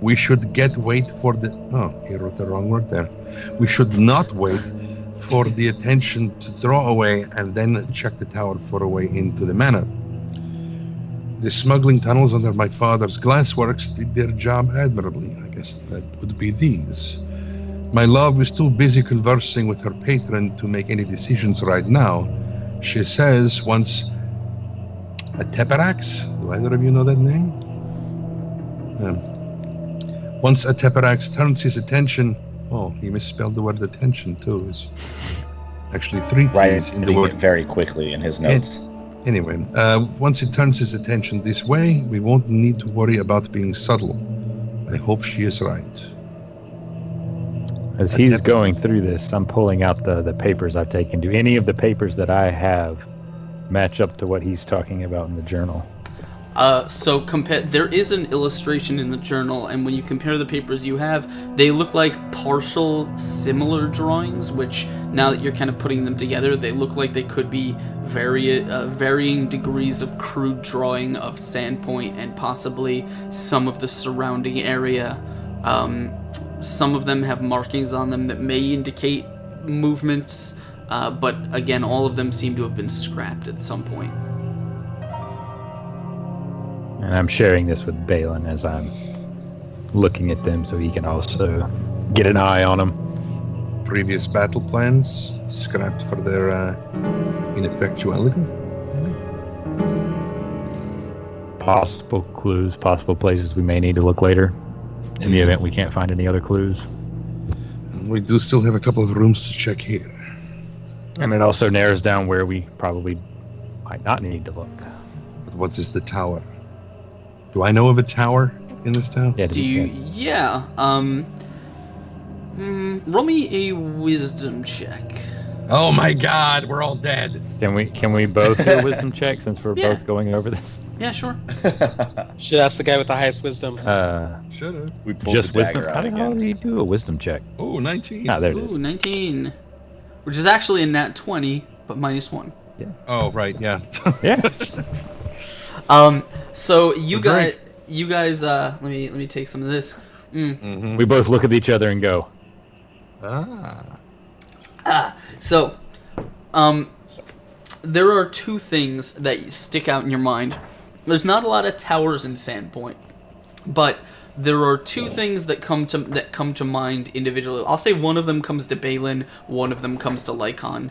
Speaker 2: We should wait for the... Oh, he wrote the wrong word there. We should not wait for the attention to draw away and then check the tower for a way into the manor. The smuggling tunnels under my father's glassworks did their job admirably. I guess that would be these. My love is too busy conversing with her patron to make any decisions right now. She says once a Teperax, do either of you know that name? Once a Teperax turns his attention, oh, he misspelled the word attention too. It's actually 3 T's in the word.
Speaker 5: Very quickly in his notes.
Speaker 2: Anyway, once it turns his attention this way, we won't need to worry about being subtle. I hope she is right.
Speaker 4: As he's going through this, I'm pulling out the papers I've taken. Do any of the papers that I have match up to what he's talking about in the journal?
Speaker 1: So there is an illustration in the journal, and when you compare the papers you have, they look like partial similar drawings, which now that you're kind of putting them together, they look like they could be varying degrees of crude drawing of Sandpoint and possibly some of the surrounding area. Some of them have markings on them that may indicate movements, but again, all of them seem to have been scrapped at some point.
Speaker 4: And I'm sharing this with Balin as I'm looking at them so he can also get an eye on them.
Speaker 2: Previous battle plans scrapped for their ineffectuality?
Speaker 4: Possible clues, possible places we may need to look later in the event we can't find any other clues.
Speaker 2: We do still have a couple of rooms to check here.
Speaker 4: And it also narrows down where we probably might not need to look.
Speaker 2: But what is the tower? Do I know of a tower in this town?
Speaker 4: Yeah.
Speaker 1: Do you? Yeah. Roll me a wisdom check.
Speaker 2: Oh my God, we're all dead.
Speaker 4: Can we both do a wisdom check since we're
Speaker 1: Yeah.
Speaker 4: both going over this?
Speaker 1: Yeah, sure.
Speaker 3: Should ask the guy with the highest wisdom.
Speaker 2: Should have.
Speaker 5: We pulled
Speaker 4: Just
Speaker 5: the
Speaker 4: wisdom.
Speaker 5: dagger
Speaker 4: How
Speaker 5: out
Speaker 4: the hell
Speaker 5: again.
Speaker 4: do you do a wisdom check?
Speaker 2: Oh, 19.
Speaker 4: Ah, there it is.
Speaker 1: Ooh, 19. Which is actually a nat 20, but -1.
Speaker 2: Oh, right, yeah.
Speaker 4: Yeah.
Speaker 1: So you
Speaker 2: Great.
Speaker 1: guys, let me take some of this.
Speaker 2: Mm-hmm.
Speaker 4: We both look at each other and go,
Speaker 1: So, there are two things that stick out in your mind. There's not a lot of towers in Sandpoint, but there are two things that come to mind individually. I'll say one of them comes to Balin, one of them comes to Lycon.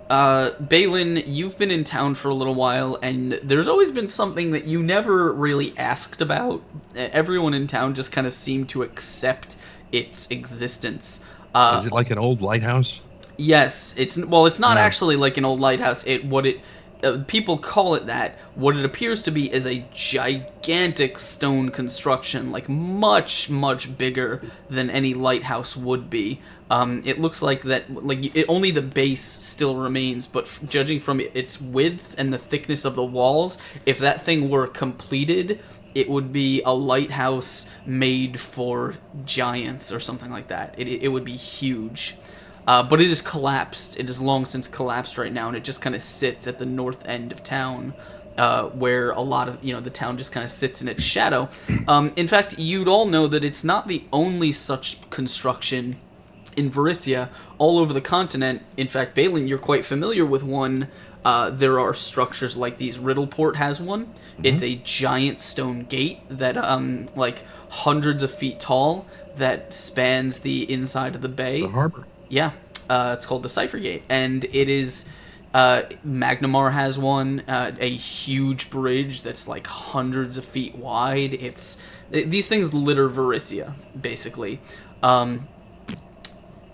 Speaker 1: Balin, you've been in town for a little while, and there's always been something that you never really asked about. Everyone in town just kind of seemed to accept its existence.
Speaker 2: Is it like an old lighthouse?
Speaker 1: Yes, it's not actually like an old lighthouse. people call it that. What it appears to be is a gigantic stone construction, like much, much bigger than any lighthouse would be. It looks like that, only the base still remains, but judging from its width and the thickness of the walls, if that thing were completed, it would be a lighthouse made for giants or something like that. It would be huge. But it is collapsed. It is long since collapsed right now, and it just kind of sits at the north end of town, where a lot of, the town just kind of sits in its shadow. In fact, you'd all know that it's not the only such construction in Varisia. All over the continent, in fact, Balin, you're quite familiar with one. There are structures like these. Riddleport has one. Mm-hmm. It's a giant stone gate that, hundreds of feet tall, that spans the inside of the bay.
Speaker 2: The harbor.
Speaker 1: Yeah, it's called the Cipher Gate, and it is, Magnamar has one, a huge bridge that's like hundreds of feet wide. These things litter Varisia, basically.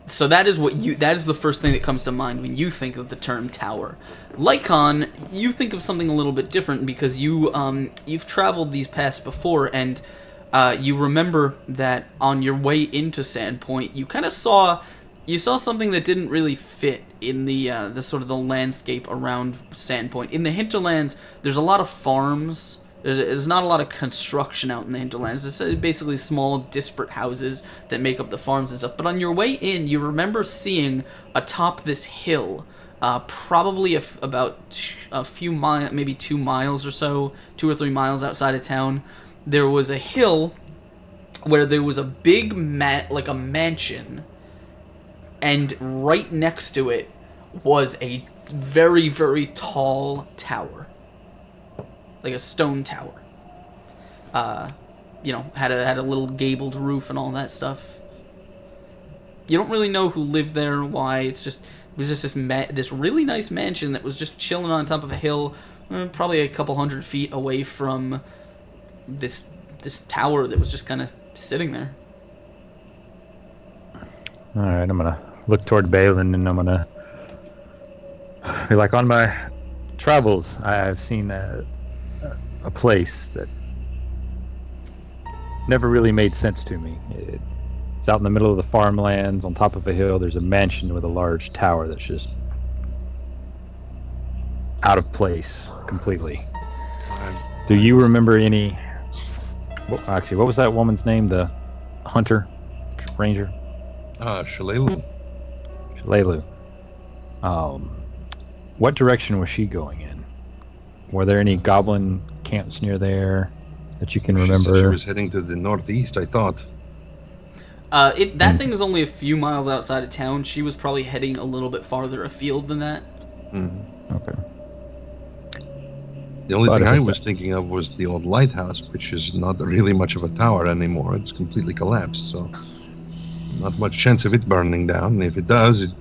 Speaker 1: So that is the first thing that comes to mind when you think of the term tower. Lycon, you think of something a little bit different because you've traveled these paths before, and you remember that on your way into Sandpoint, you kind of saw something that didn't really fit in the sort of the landscape around Sandpoint. In the hinterlands, there's a lot of farms. There's not a lot of construction out in the hinterlands. It's basically small, disparate houses that make up the farms and stuff. But on your way in, you remember seeing atop this hill, probably about a few miles, maybe 2 miles or so, 2 or 3 miles outside of town, there was a hill where there was a big like a mansion, and right next to it was a very, very tall tower. Like a stone tower. Had a little gabled roof and all that stuff. You don't really know who lived there or why. It was just this really nice mansion that was just chilling on top of a hill, probably a couple hundred feet away from this tower that was just kind of sitting there.
Speaker 4: All right, I'm gonna look toward Balin, and I'm gonna be like, on my travels, I've seen a place that never really made sense to me. It's out in the middle of the farmlands, on top of a hill. There's a mansion with a large tower that's just out of place completely. Do you remember any? Actually, what was that woman's name? The hunter, ranger?
Speaker 2: Shalelu.
Speaker 4: Shalelu. What direction was she going in? Were there any goblin camps near there that you can remember?
Speaker 2: She said she was heading to the northeast, I thought.
Speaker 1: That thing is only a few miles outside of town. She was probably heading a little bit farther afield than that.
Speaker 2: Mm-hmm.
Speaker 4: Okay.
Speaker 2: The only thing I was thinking of was the old lighthouse, which is not really much of a tower anymore. It's completely collapsed, so not much chance of it burning down. And if it does,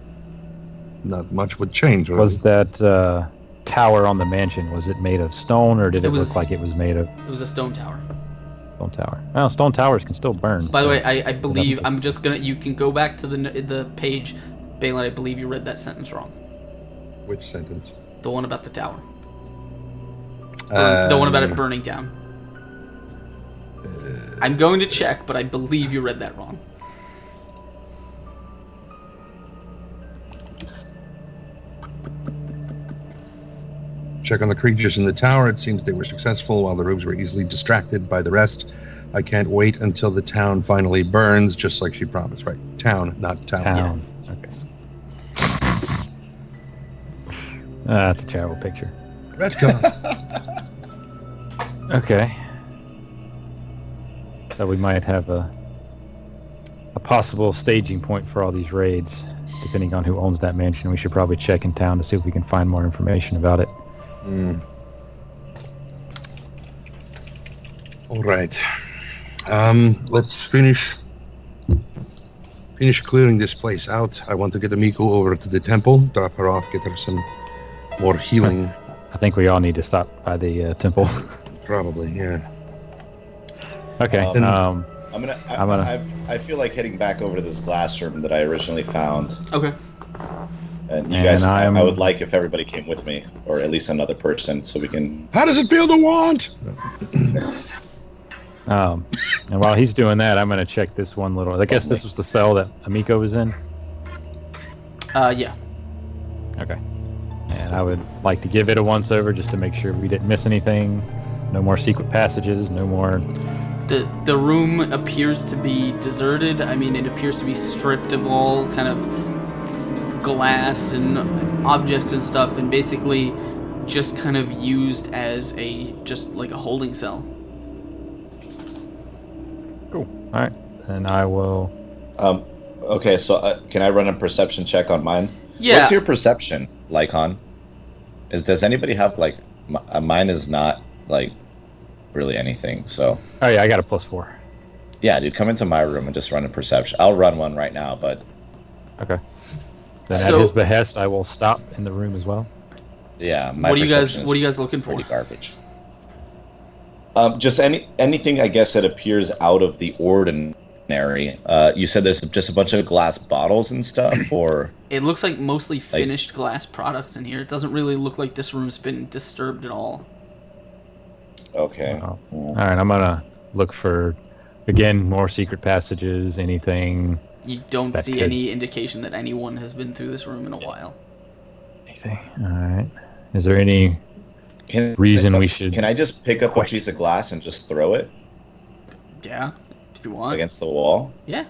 Speaker 2: not much would change. Really.
Speaker 4: Was that tower on the mansion, was it made of stone, or did it look like it was made of...
Speaker 1: It was a stone tower.
Speaker 4: Stone tower. Well, stone towers can still burn.
Speaker 1: By the way, I believe, you can go back to the page, Balin, I believe you read that sentence wrong.
Speaker 2: Which sentence?
Speaker 1: The one about the tower. The one about it burning down. I'm going to check, but I believe you read that wrong.
Speaker 2: Check on the creatures in the tower. It seems they were successful, while the rogues were easily distracted by the rest. I can't wait until the town finally burns, just like she promised. Right, town, not town.
Speaker 4: Town. Yeah. Okay. That's a terrible picture.
Speaker 2: Retcon.
Speaker 4: Okay. So we might have a possible staging point for all these raids, depending on who owns that mansion. We should probably check in town to see if we can find more information about it.
Speaker 2: All right. Let's finish clearing this place out. I want to get Amico over to the temple, drop her off, get her some more healing.
Speaker 4: I think we all need to stop by the temple.
Speaker 2: Probably, yeah.
Speaker 4: Okay.
Speaker 5: I feel like heading back over to this glass room that I originally found.
Speaker 1: Okay.
Speaker 5: And you
Speaker 4: And
Speaker 5: guys,
Speaker 4: I'm-
Speaker 5: I would like if everybody came with me, or at least another person, so we can.
Speaker 2: How does it feel to want?
Speaker 4: And while he's doing that, I'm going to check this one little. I guess this was the cell that Amiko was in.
Speaker 1: Yeah.
Speaker 4: Okay. And I would like to give it a once over just to make sure we didn't miss anything. No more secret passages. No more.
Speaker 1: The room appears to be deserted. I mean, it appears to be stripped of all kind of glass and objects and stuff, and basically just kind of used as just like a holding cell.
Speaker 4: Cool. All right. And I will.
Speaker 5: Okay, so can I run a perception check on mine?
Speaker 1: Yeah.
Speaker 5: What's your perception, Lycon? Does anybody have like? Mine is not like really anything. So.
Speaker 4: Oh yeah, I got a +4.
Speaker 5: Yeah, dude, come into my room and just run a perception. I'll run one right now, but.
Speaker 4: Okay. Then
Speaker 1: So-
Speaker 4: at his behest, I will stop in the room as well.
Speaker 5: Yeah, my
Speaker 1: What are you guys
Speaker 5: perception
Speaker 1: looking
Speaker 5: is
Speaker 1: for?
Speaker 5: pretty garbage. Just anything I guess that appears out of the ordinary. You said there's just a bunch of glass bottles and stuff, or
Speaker 1: It looks like mostly finished glass products in here. It doesn't really look like this room's been disturbed at all.
Speaker 5: okay.
Speaker 4: Oh. All right, I'm gonna look for, again, more secret passages. Anything?
Speaker 1: You don't
Speaker 4: That
Speaker 1: see
Speaker 4: could-
Speaker 1: any indication that anyone has been through this room in a while.
Speaker 4: Anything? All right. Is there any
Speaker 5: Can,
Speaker 4: reason we should?
Speaker 5: Can I just pick up a piece of glass and just throw it
Speaker 1: Yeah, if you want.
Speaker 5: against the wall?
Speaker 1: Yeah.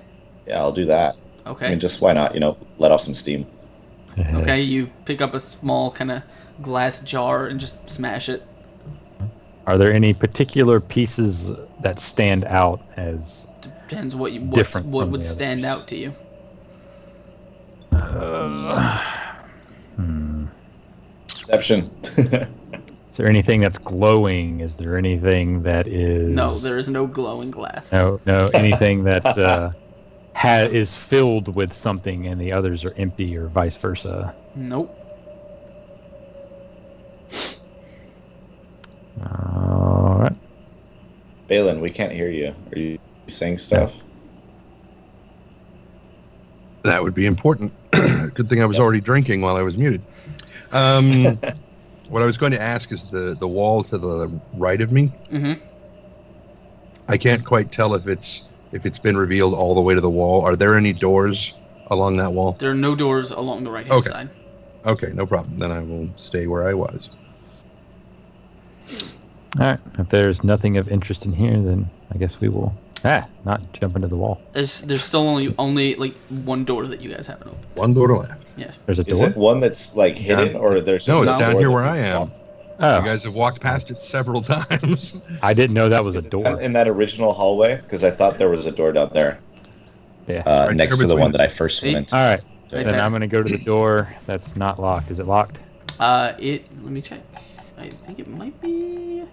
Speaker 5: Yeah, I'll do that.
Speaker 1: Okay.
Speaker 5: I mean, just why not? Let off some steam.
Speaker 1: Okay, you pick up a small kind of glass jar and just smash it.
Speaker 4: Are there any particular pieces that stand out as?
Speaker 1: Depends what
Speaker 4: Different
Speaker 1: what
Speaker 4: from
Speaker 1: would
Speaker 4: the
Speaker 1: stand
Speaker 4: others.
Speaker 1: out to you.
Speaker 5: Perception.
Speaker 4: Is there anything that's glowing? Is there anything that is?
Speaker 1: No, there is no glowing glass.
Speaker 4: No. Anything that is filled with something and the others are empty, or vice versa.
Speaker 1: Nope.
Speaker 4: All right.
Speaker 5: Balin, we can't hear you. Are you saying stuff?
Speaker 2: That would be important. Good thing I was already drinking while I was muted. What I was going to ask is the wall to the right of me.
Speaker 1: Mm-hmm.
Speaker 2: I can't quite tell if it's been revealed all the way to the wall. Are there any doors along that wall?
Speaker 1: There are no doors along the right-hand
Speaker 2: Okay.
Speaker 1: side.
Speaker 2: Okay, no problem. Then I will stay where I was.
Speaker 4: All right. If there's nothing of interest in here, then I guess we will not jump into the wall.
Speaker 1: There's still only like one door that you guys haven't opened.
Speaker 2: One door to left.
Speaker 1: Yeah.
Speaker 4: There's a
Speaker 5: Is
Speaker 4: door.
Speaker 5: it one that's like hidden, or there's
Speaker 2: No,
Speaker 5: just
Speaker 2: it's
Speaker 5: a
Speaker 2: down
Speaker 5: door
Speaker 2: here
Speaker 5: that
Speaker 2: where
Speaker 5: you
Speaker 2: I am.
Speaker 5: walk?
Speaker 4: Oh,
Speaker 2: You guys have walked past it several times.
Speaker 4: I didn't know that was a door.
Speaker 5: In that original hallway, because I thought there was a door down there,
Speaker 4: Yeah.
Speaker 2: Right
Speaker 5: next
Speaker 2: there
Speaker 5: to the
Speaker 2: between
Speaker 5: one
Speaker 2: us.
Speaker 5: that I first
Speaker 1: See?
Speaker 5: went into.
Speaker 4: All right.
Speaker 1: Right
Speaker 4: Then
Speaker 1: there.
Speaker 4: I'm going to go to the door that's not locked. Is it locked?
Speaker 1: Let me check. I think it might be.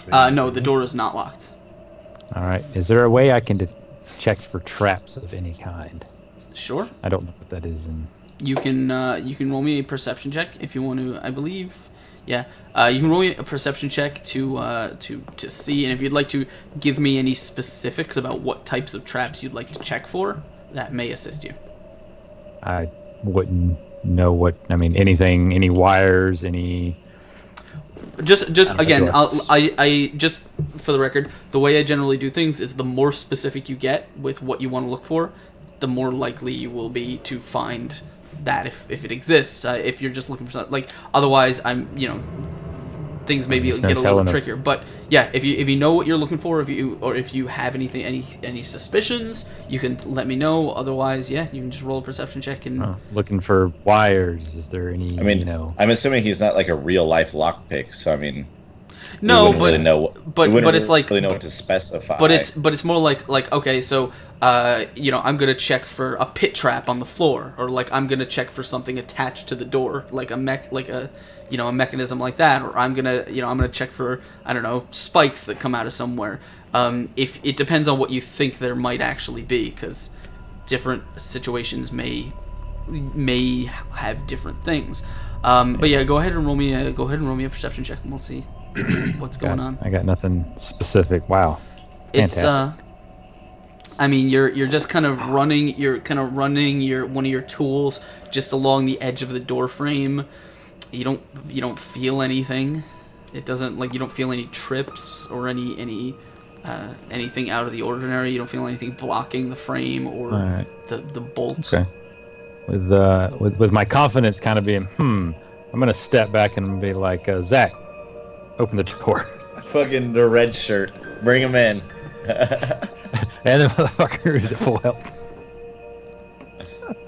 Speaker 1: No, the door is not locked.
Speaker 4: All right. Is there a way I can check for traps of any kind?
Speaker 1: Sure.
Speaker 4: I don't know what that is. And
Speaker 1: You can roll me a perception check if you want to. I believe. Yeah. You can roll me a perception check to see, and if you'd like to give me any specifics about what types of traps you'd like to check for, that may assist you.
Speaker 4: I wouldn't know what. I mean, anything, any wires, any.
Speaker 1: Just again,
Speaker 4: doors.
Speaker 1: I just for the record, the way I generally do things is the more specific you get with what you want to look for, the more likely you will be to find that if it exists. If you're just looking for something, like otherwise, things maybe
Speaker 4: There's no
Speaker 1: get a little
Speaker 4: telling
Speaker 1: trickier. But yeah, if you know what you're looking for, if you have any suspicions, you can let me know. Otherwise, yeah, you can just roll a perception check and.
Speaker 4: Looking for wires. Is there any?
Speaker 5: I mean, I'm assuming he's not like a real life lockpick, so I mean,
Speaker 1: No,
Speaker 5: we wouldn't really know,
Speaker 1: but
Speaker 5: we wouldn't
Speaker 1: it's like
Speaker 5: really know what to specify.
Speaker 1: But it's more like okay, so I'm gonna check for a pit trap on the floor, or like I'm gonna check for something attached to the door, like a mechanism like that, or I'm gonna check for, I don't know, spikes that come out of somewhere. If it depends on what you think there might actually be, because different situations may have different things. But yeah, go ahead and roll me a perception check, and we'll see. What's going on?
Speaker 4: I got nothing specific. Wow.
Speaker 1: It's
Speaker 4: Fantastic.
Speaker 1: I mean, you're just kind of running. You're kind of running your one of your tools just along the edge of the door frame. You don't feel anything. It doesn't you don't feel any trips or anything out of the ordinary. You don't feel anything blocking the frame or
Speaker 4: Alright.
Speaker 1: the bolt.
Speaker 4: Okay. With my confidence kind of being, I'm gonna step back and be like, Zach, open the door.
Speaker 5: Fucking the red shirt. Bring him in.
Speaker 4: And the motherfucker is at full health.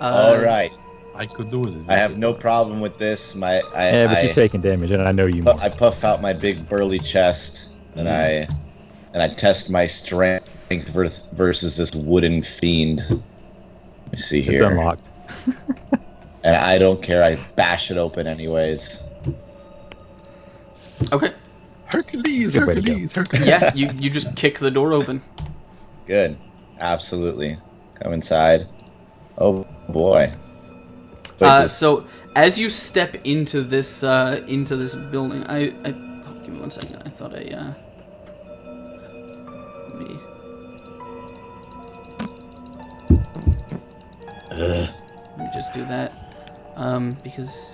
Speaker 5: All right.
Speaker 2: I could do it.
Speaker 5: I have no problem with this.
Speaker 4: But you're taking damage, and I know you.
Speaker 5: I puff out my big burly chest, and I test my strength versus this wooden fiend. Let me see here.
Speaker 4: It's unlocked.
Speaker 5: And I don't care. I bash it open anyways.
Speaker 1: Okay.
Speaker 2: Hercules.
Speaker 1: Yeah, you just kick the door open.
Speaker 5: Good. Absolutely. Come inside. Oh boy.
Speaker 1: So as you step into this building, I give me 1 second. I thought let me just do that because.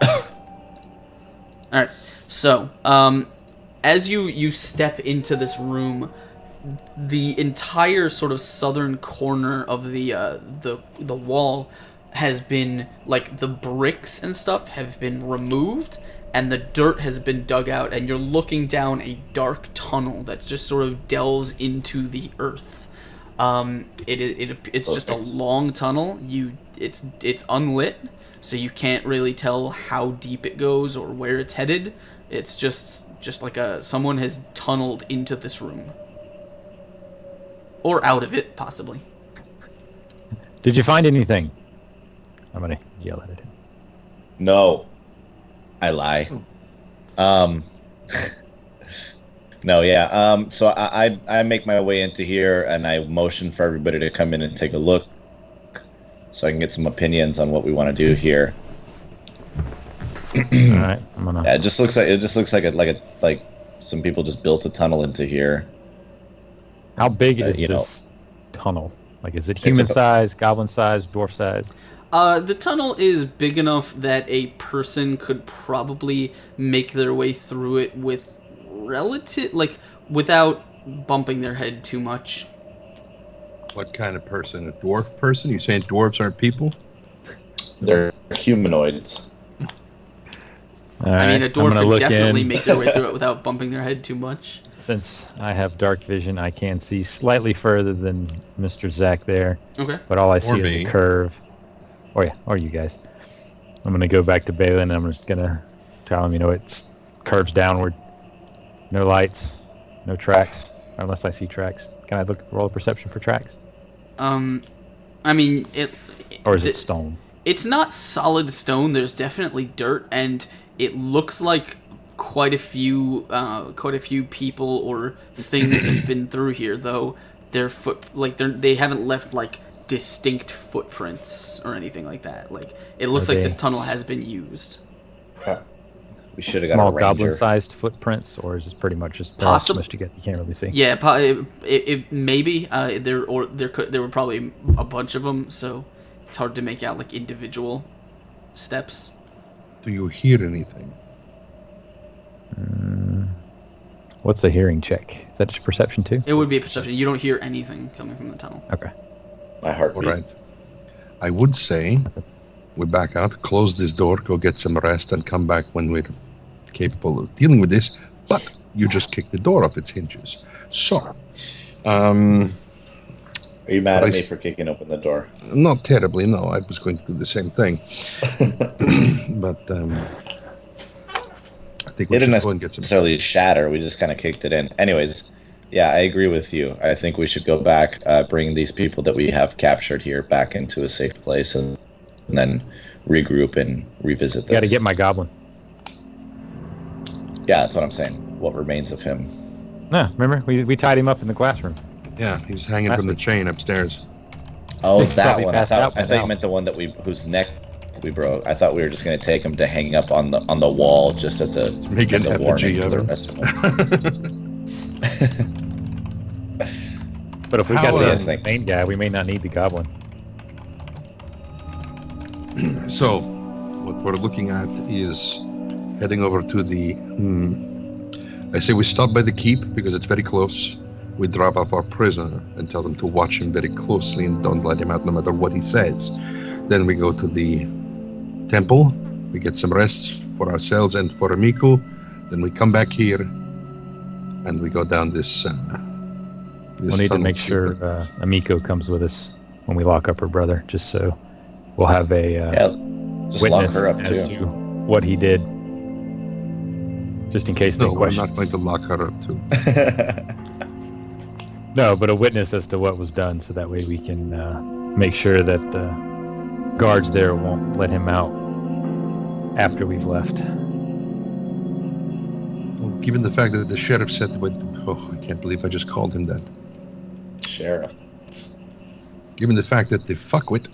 Speaker 1: All right. So as you step into this room, the entire sort of southern corner of the wall has been the bricks and stuff have been removed, and the dirt has been dug out, and you're looking down a dark tunnel that just sort of delves into the earth. It's just a long tunnel. It's unlit, so you can't really tell how deep it goes or where it's headed. It's just like someone has tunneled into this room. Or out of it, possibly.
Speaker 4: Did you find anything? I'm gonna yell at it.
Speaker 5: No. I lie. No, yeah. So I make my way into here, and I motion for everybody to come in and take a look, so I can get some opinions on what we want to do here.
Speaker 4: All right, I'm gonna.
Speaker 5: Yeah, it just looks like some people just built a tunnel into here.
Speaker 4: How big is
Speaker 5: you
Speaker 4: this tunnel? Is it human size, goblin size, dwarf size?
Speaker 1: The tunnel is big enough that a person could probably make their way through it with without bumping their head too much.
Speaker 2: What kind of person? A dwarf person? You saying dwarves aren't people?
Speaker 5: They're humanoids.
Speaker 4: All right,
Speaker 1: I mean, a dwarf could definitely make their way through it without bumping their head too much.
Speaker 4: Since I have dark vision, I can see slightly further than Mr. Zach there.
Speaker 1: Okay.
Speaker 4: But all I see
Speaker 2: Or
Speaker 4: is
Speaker 2: me.
Speaker 4: a curve. Oh yeah, or you guys. I'm gonna go back to Balin, and I'm just gonna tell him, it curves downward. No lights, no tracks, unless I see tracks. Can I roll a perception for tracks?
Speaker 1: I mean,
Speaker 4: Or is it stone?
Speaker 1: It's not solid stone. There's definitely dirt, and it looks like quite a few people or things have been through here. Though they haven't left distinct footprints or anything like that. It looks like this tunnel has been used.
Speaker 5: We should have got
Speaker 4: Small
Speaker 5: a ranger.
Speaker 4: goblin-sized footprints, or is this pretty much just
Speaker 1: Possible.
Speaker 4: much to get? You can't really see.
Speaker 1: Yeah, it maybe there were probably a bunch of them, so it's hard to make out individual steps.
Speaker 2: Do you hear anything?
Speaker 4: What's a hearing check? Is that just perception too?
Speaker 1: It would be a perception. You don't hear anything coming from the tunnel.
Speaker 4: Okay.
Speaker 5: My heartbeat.
Speaker 2: All right. I would say we back out, close this door, go get some rest, and come back when we're capable of dealing with this. But you just kicked the door off its hinges. So,
Speaker 5: Are you mad at me for kicking open the door?
Speaker 2: not terribly, no. I was going to do the same thing. But I think we
Speaker 5: It didn't
Speaker 2: should go and get some.
Speaker 5: necessarily shatter. We just kind of kicked it in. Anyways, yeah, I agree with you. I think we should go back, bring these people that we have captured here back into a safe place, and then regroup and revisit this.
Speaker 4: Got to get my goblin.
Speaker 5: Yeah, that's what I'm saying. What remains of him?
Speaker 4: No, remember we tied him up in the glass room.
Speaker 2: Yeah, he's hanging
Speaker 4: Last
Speaker 2: from the
Speaker 4: week.
Speaker 2: chain upstairs.
Speaker 5: Oh,
Speaker 4: He's
Speaker 5: that
Speaker 4: probably
Speaker 5: one. I
Speaker 4: passed out
Speaker 5: thought
Speaker 4: by
Speaker 5: you
Speaker 4: now.
Speaker 5: meant the one whose neck we broke. I thought we were just gonna take him to hang up on the wall just as a
Speaker 2: Make
Speaker 5: as
Speaker 2: an
Speaker 5: a warning
Speaker 2: effigy
Speaker 5: to
Speaker 2: of
Speaker 5: the
Speaker 2: him.
Speaker 5: rest of them.
Speaker 4: But if we
Speaker 2: How,
Speaker 4: got the
Speaker 5: uh,
Speaker 4: main guy, we may not need the goblin.
Speaker 2: So, what we're looking at is heading over to the. I say we stop by the keep because it's very close. We drop off our prisoner and tell them to watch him very closely and don't let him out no matter what he says. Then we go to the temple. We get some rest for ourselves and for Amico. Then we come back here and we go down this.
Speaker 4: We'll need to make sure Amico comes with us when we lock up her brother, just so we'll have a
Speaker 5: just lock
Speaker 4: witness
Speaker 5: her up
Speaker 4: as
Speaker 5: too.
Speaker 4: to what he did, just in case
Speaker 2: No,
Speaker 4: they
Speaker 2: we're
Speaker 4: question.
Speaker 2: not going to lock her up too.
Speaker 4: No, but a witness as to what was done, so that way we can make sure that the guards there won't let him out after we've left.
Speaker 2: Well, given the fact that the sheriff said, I can't believe I just called him that.
Speaker 5: Sheriff.
Speaker 2: Given the fact that the fuckwit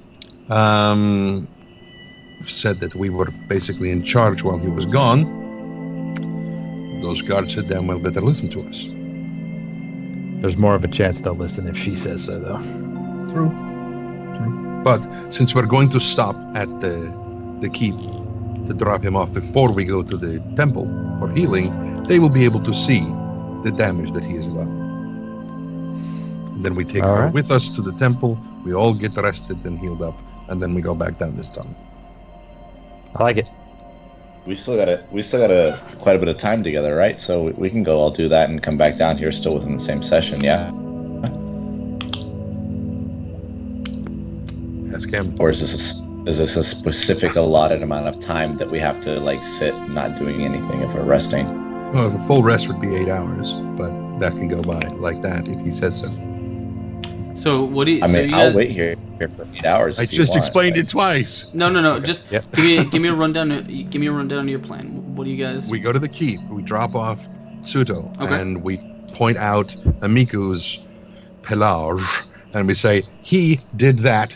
Speaker 2: said that we were basically in charge while he was gone, those guards said damn well better listen to us.
Speaker 4: There's more of a chance they'll listen if she says so, though.
Speaker 2: True. But since we're going to stop at the keep to drop him off before we go to the temple for healing, they will be able to see the damage that he has done. And then we take
Speaker 4: All
Speaker 2: her
Speaker 4: right.
Speaker 2: with us to the temple. We all get rested and healed up, and then we go back down this tunnel.
Speaker 4: I like it.
Speaker 5: We still got quite a bit of time together, right? So we can go all do that and come back down here still within the same session, yeah?
Speaker 2: Ask him.
Speaker 5: Or is this a specific allotted amount of time that we have to like sit not doing anything if we're resting?
Speaker 2: Well, a full rest would be 8 hours, but that can go by like that if he says so.
Speaker 1: So what do you?
Speaker 5: I
Speaker 1: so
Speaker 5: mean,
Speaker 1: you
Speaker 5: I'll
Speaker 1: guys,
Speaker 5: wait here for 8 hours.
Speaker 2: I
Speaker 5: if you
Speaker 2: just
Speaker 5: want,
Speaker 2: explained
Speaker 5: but-
Speaker 2: it twice.
Speaker 1: No.
Speaker 2: Okay.
Speaker 1: Just
Speaker 4: Yep.
Speaker 1: give me a rundown. Give me a rundown of your plan. What do you guys?
Speaker 2: We go to the keep, we drop off Suto,
Speaker 1: Okay.
Speaker 2: and we point out Amiku's pelage, and we say, he did that.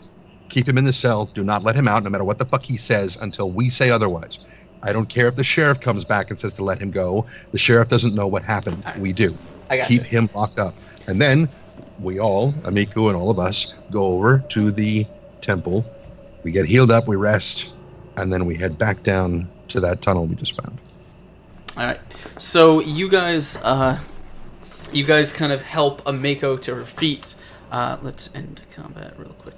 Speaker 2: Keep him in the cell. Do not let him out, no matter what the fuck he says, until we say otherwise. I don't care if the sheriff comes back and says to let him go. The sheriff doesn't know what happened. We do.
Speaker 1: I got
Speaker 2: Keep
Speaker 1: you.
Speaker 2: him locked up. And then we all, Amiku and all of us, go over to the temple. We get healed up, we rest, and then we head back down to that tunnel we just found.
Speaker 1: All right. So you guys kind of help Amiko to her feet. Let's end combat real quick.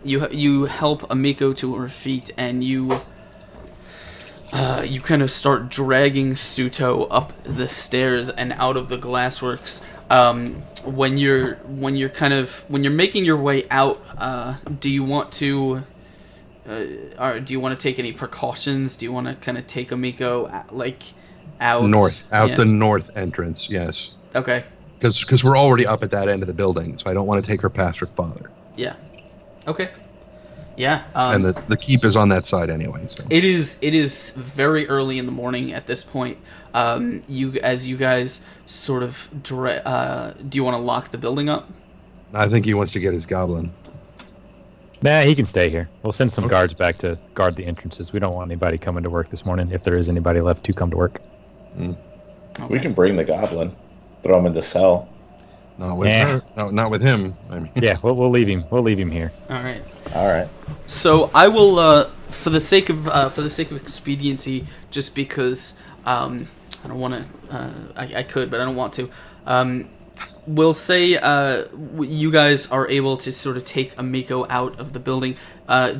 Speaker 1: You help Amiko to her feet, and you kind of start dragging Suto up the stairs and out of the glassworks. When you're making your way out, do you want to? Or do you want to take any precautions? Do you want to kind of take Amiko out
Speaker 2: The north entrance, yes.
Speaker 1: Okay.
Speaker 2: Because we're already up at that end of the building, so I don't want to take her past her father.
Speaker 1: Yeah. Okay. Yeah.
Speaker 2: And the keep is on that side anyway. So.
Speaker 1: It is very early in the morning at this point. You guys sort of do you want to lock the building up?
Speaker 2: I think he wants to get his goblin.
Speaker 4: Nah, he can stay here. We'll send some
Speaker 2: Okay.
Speaker 4: guards back to guard the entrances. We don't want anybody coming to work this morning, if there is anybody left to come to work.
Speaker 5: We
Speaker 1: Okay.
Speaker 5: can bring the goblin, throw him in the cell.
Speaker 2: Not with
Speaker 4: Yeah.
Speaker 2: her. No, not with him. I mean,
Speaker 4: Yeah, we'll leave him. We'll leave him here.
Speaker 1: All right.
Speaker 5: All right.
Speaker 1: So I will, for the sake of expediency, just because I don't want to, I could, but I don't want to. We'll say you guys are able to sort of take Amiko out of the building.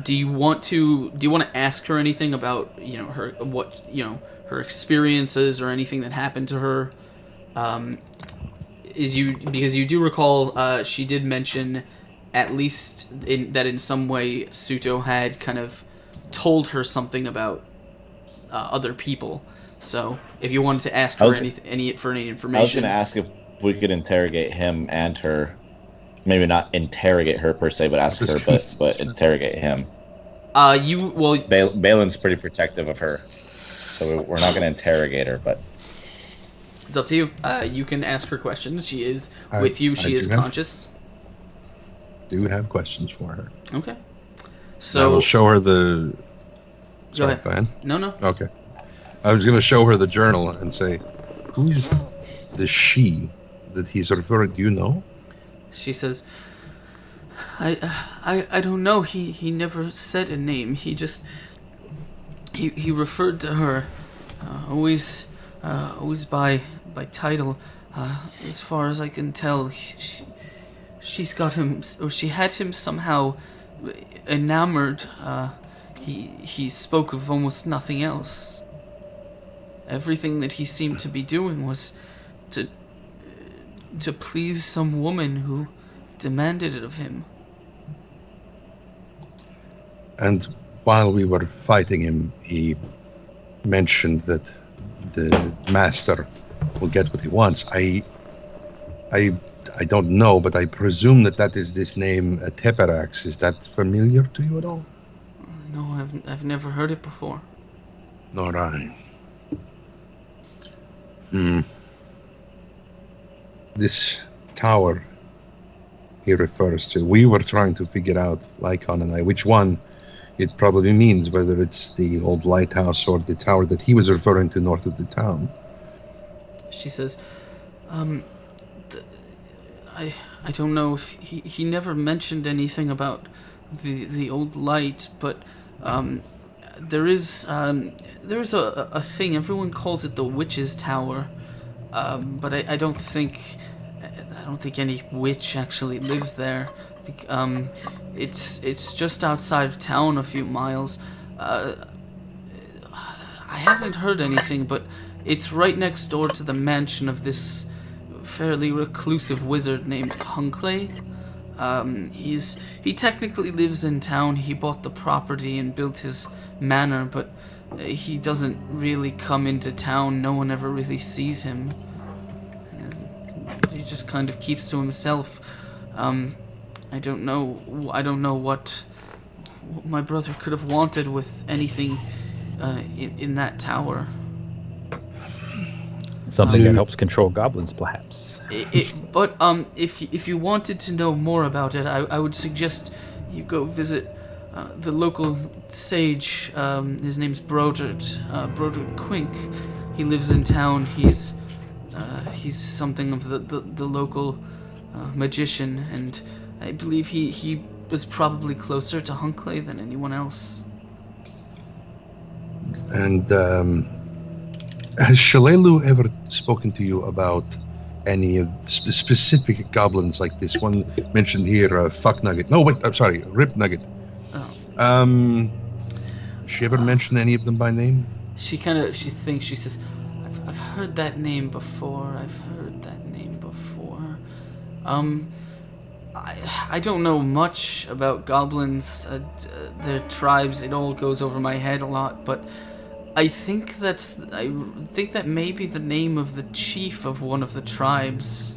Speaker 1: Do you want to ask her anything about her experiences or anything that happened to her? Because you do recall she did mention at least that in some way Suto had kind of told her something about other people. So if you wanted to ask her any information,
Speaker 5: I was going to ask if we could interrogate him and her. Maybe not interrogate her per se, but ask her, but interrogate him. Balin's pretty protective of her, so we're not going to interrogate her, but
Speaker 1: it's up to you. You can ask her questions. She is with you. She is conscious.
Speaker 2: Do have questions for her.
Speaker 1: Okay.
Speaker 2: I
Speaker 1: So
Speaker 2: will show her the
Speaker 1: Go ahead.
Speaker 2: Fine.
Speaker 1: No.
Speaker 2: Okay. I was going to show her the journal and say, who is the she that he's referring to? You know?
Speaker 1: She says, I don't know. He never said a name. He just he referred to her, always by title. As far as I can tell, she's got him, or she had him somehow enamored. He spoke of almost nothing else. Everything that he seemed to be doing was to please some woman who demanded it of him.
Speaker 2: And while we were fighting him, he mentioned that the master will get what he wants. I don't know, but I presume that is this name, Teperax. Is that familiar to you at all?
Speaker 1: No, I've never heard it before.
Speaker 2: Nor I. This tower he refers to, we were trying to figure out, Lycon and I, which one it probably means, whether it's the old lighthouse or the tower that he was referring to north of the town.
Speaker 1: She says, I don't know if he never mentioned anything about the old light, but there is a thing. Everyone calls it the Witch's Tower, but I don't think any witch actually lives there. I think it's just outside of town, a few miles. I haven't heard anything, but it's right next door to the mansion of this fairly reclusive wizard named Hunkley. He technically lives in town. He bought the property and built his manor, but he doesn't really come into town. No one ever really sees him. He just kind of keeps to himself. I don't know what my brother could have wanted with anything in that tower.
Speaker 4: Something that helps control goblins, perhaps.
Speaker 1: But if you wanted to know more about it, I would suggest you go visit the local sage. His name's Brodert Quink. He lives in town. He's something of the local magician, and I believe he was probably closer to Hunkley than anyone else.
Speaker 2: And has Shalelu ever spoken to you about any of specific goblins like this one mentioned here, Fuck Nugget? No, wait, I'm sorry, Rip Nugget.
Speaker 1: Oh.
Speaker 2: She ever mentioned any of them by name?
Speaker 1: She thinks, she says, I've heard that name before. I don't know much about goblins, their tribes. It all goes over my head a lot, but I think that may be the name of the chief of one of the tribes.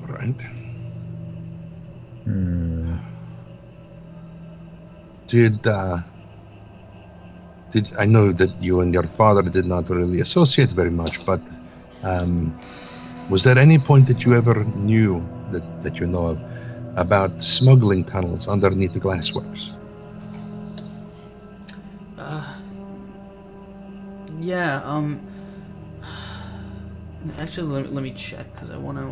Speaker 2: Right. Did I know that you and your father did not really associate very much, but was there any point that you ever knew that you know of about smuggling tunnels underneath the glassworks?
Speaker 1: Yeah, actually, let me check, because I want to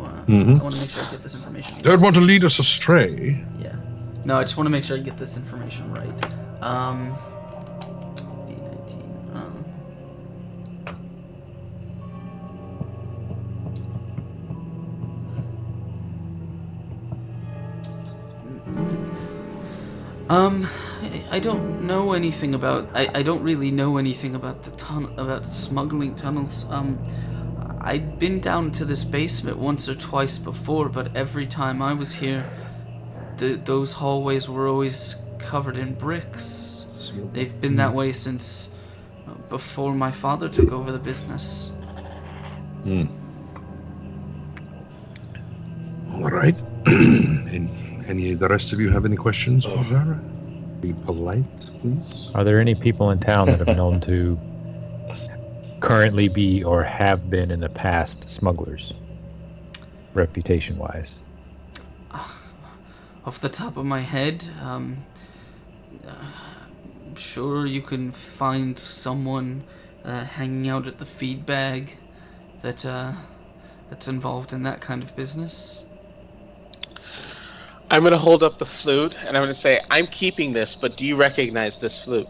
Speaker 1: make sure I get this information right.
Speaker 2: Don't want to lead us astray.
Speaker 1: Yeah. No, I just want to make sure I get this information right. 819. I don't know anything about. I don't really know anything about about smuggling tunnels. I'd been down to this basement once or twice before, but every time I was here, those hallways were always covered in bricks. They've been that way since before my father took over the business.
Speaker 2: All right. Any the rest of you have any questions for her? Be polite, please.
Speaker 4: Are there any people in town that have known to currently be or have been in the past smugglers, reputation-wise?
Speaker 1: Off the top of my head, I'm sure you can find someone hanging out at the feed bag that's involved in that kind of business.
Speaker 3: I'm gonna hold up the flute and I'm gonna say, "I'm keeping this, but do you recognize this flute?"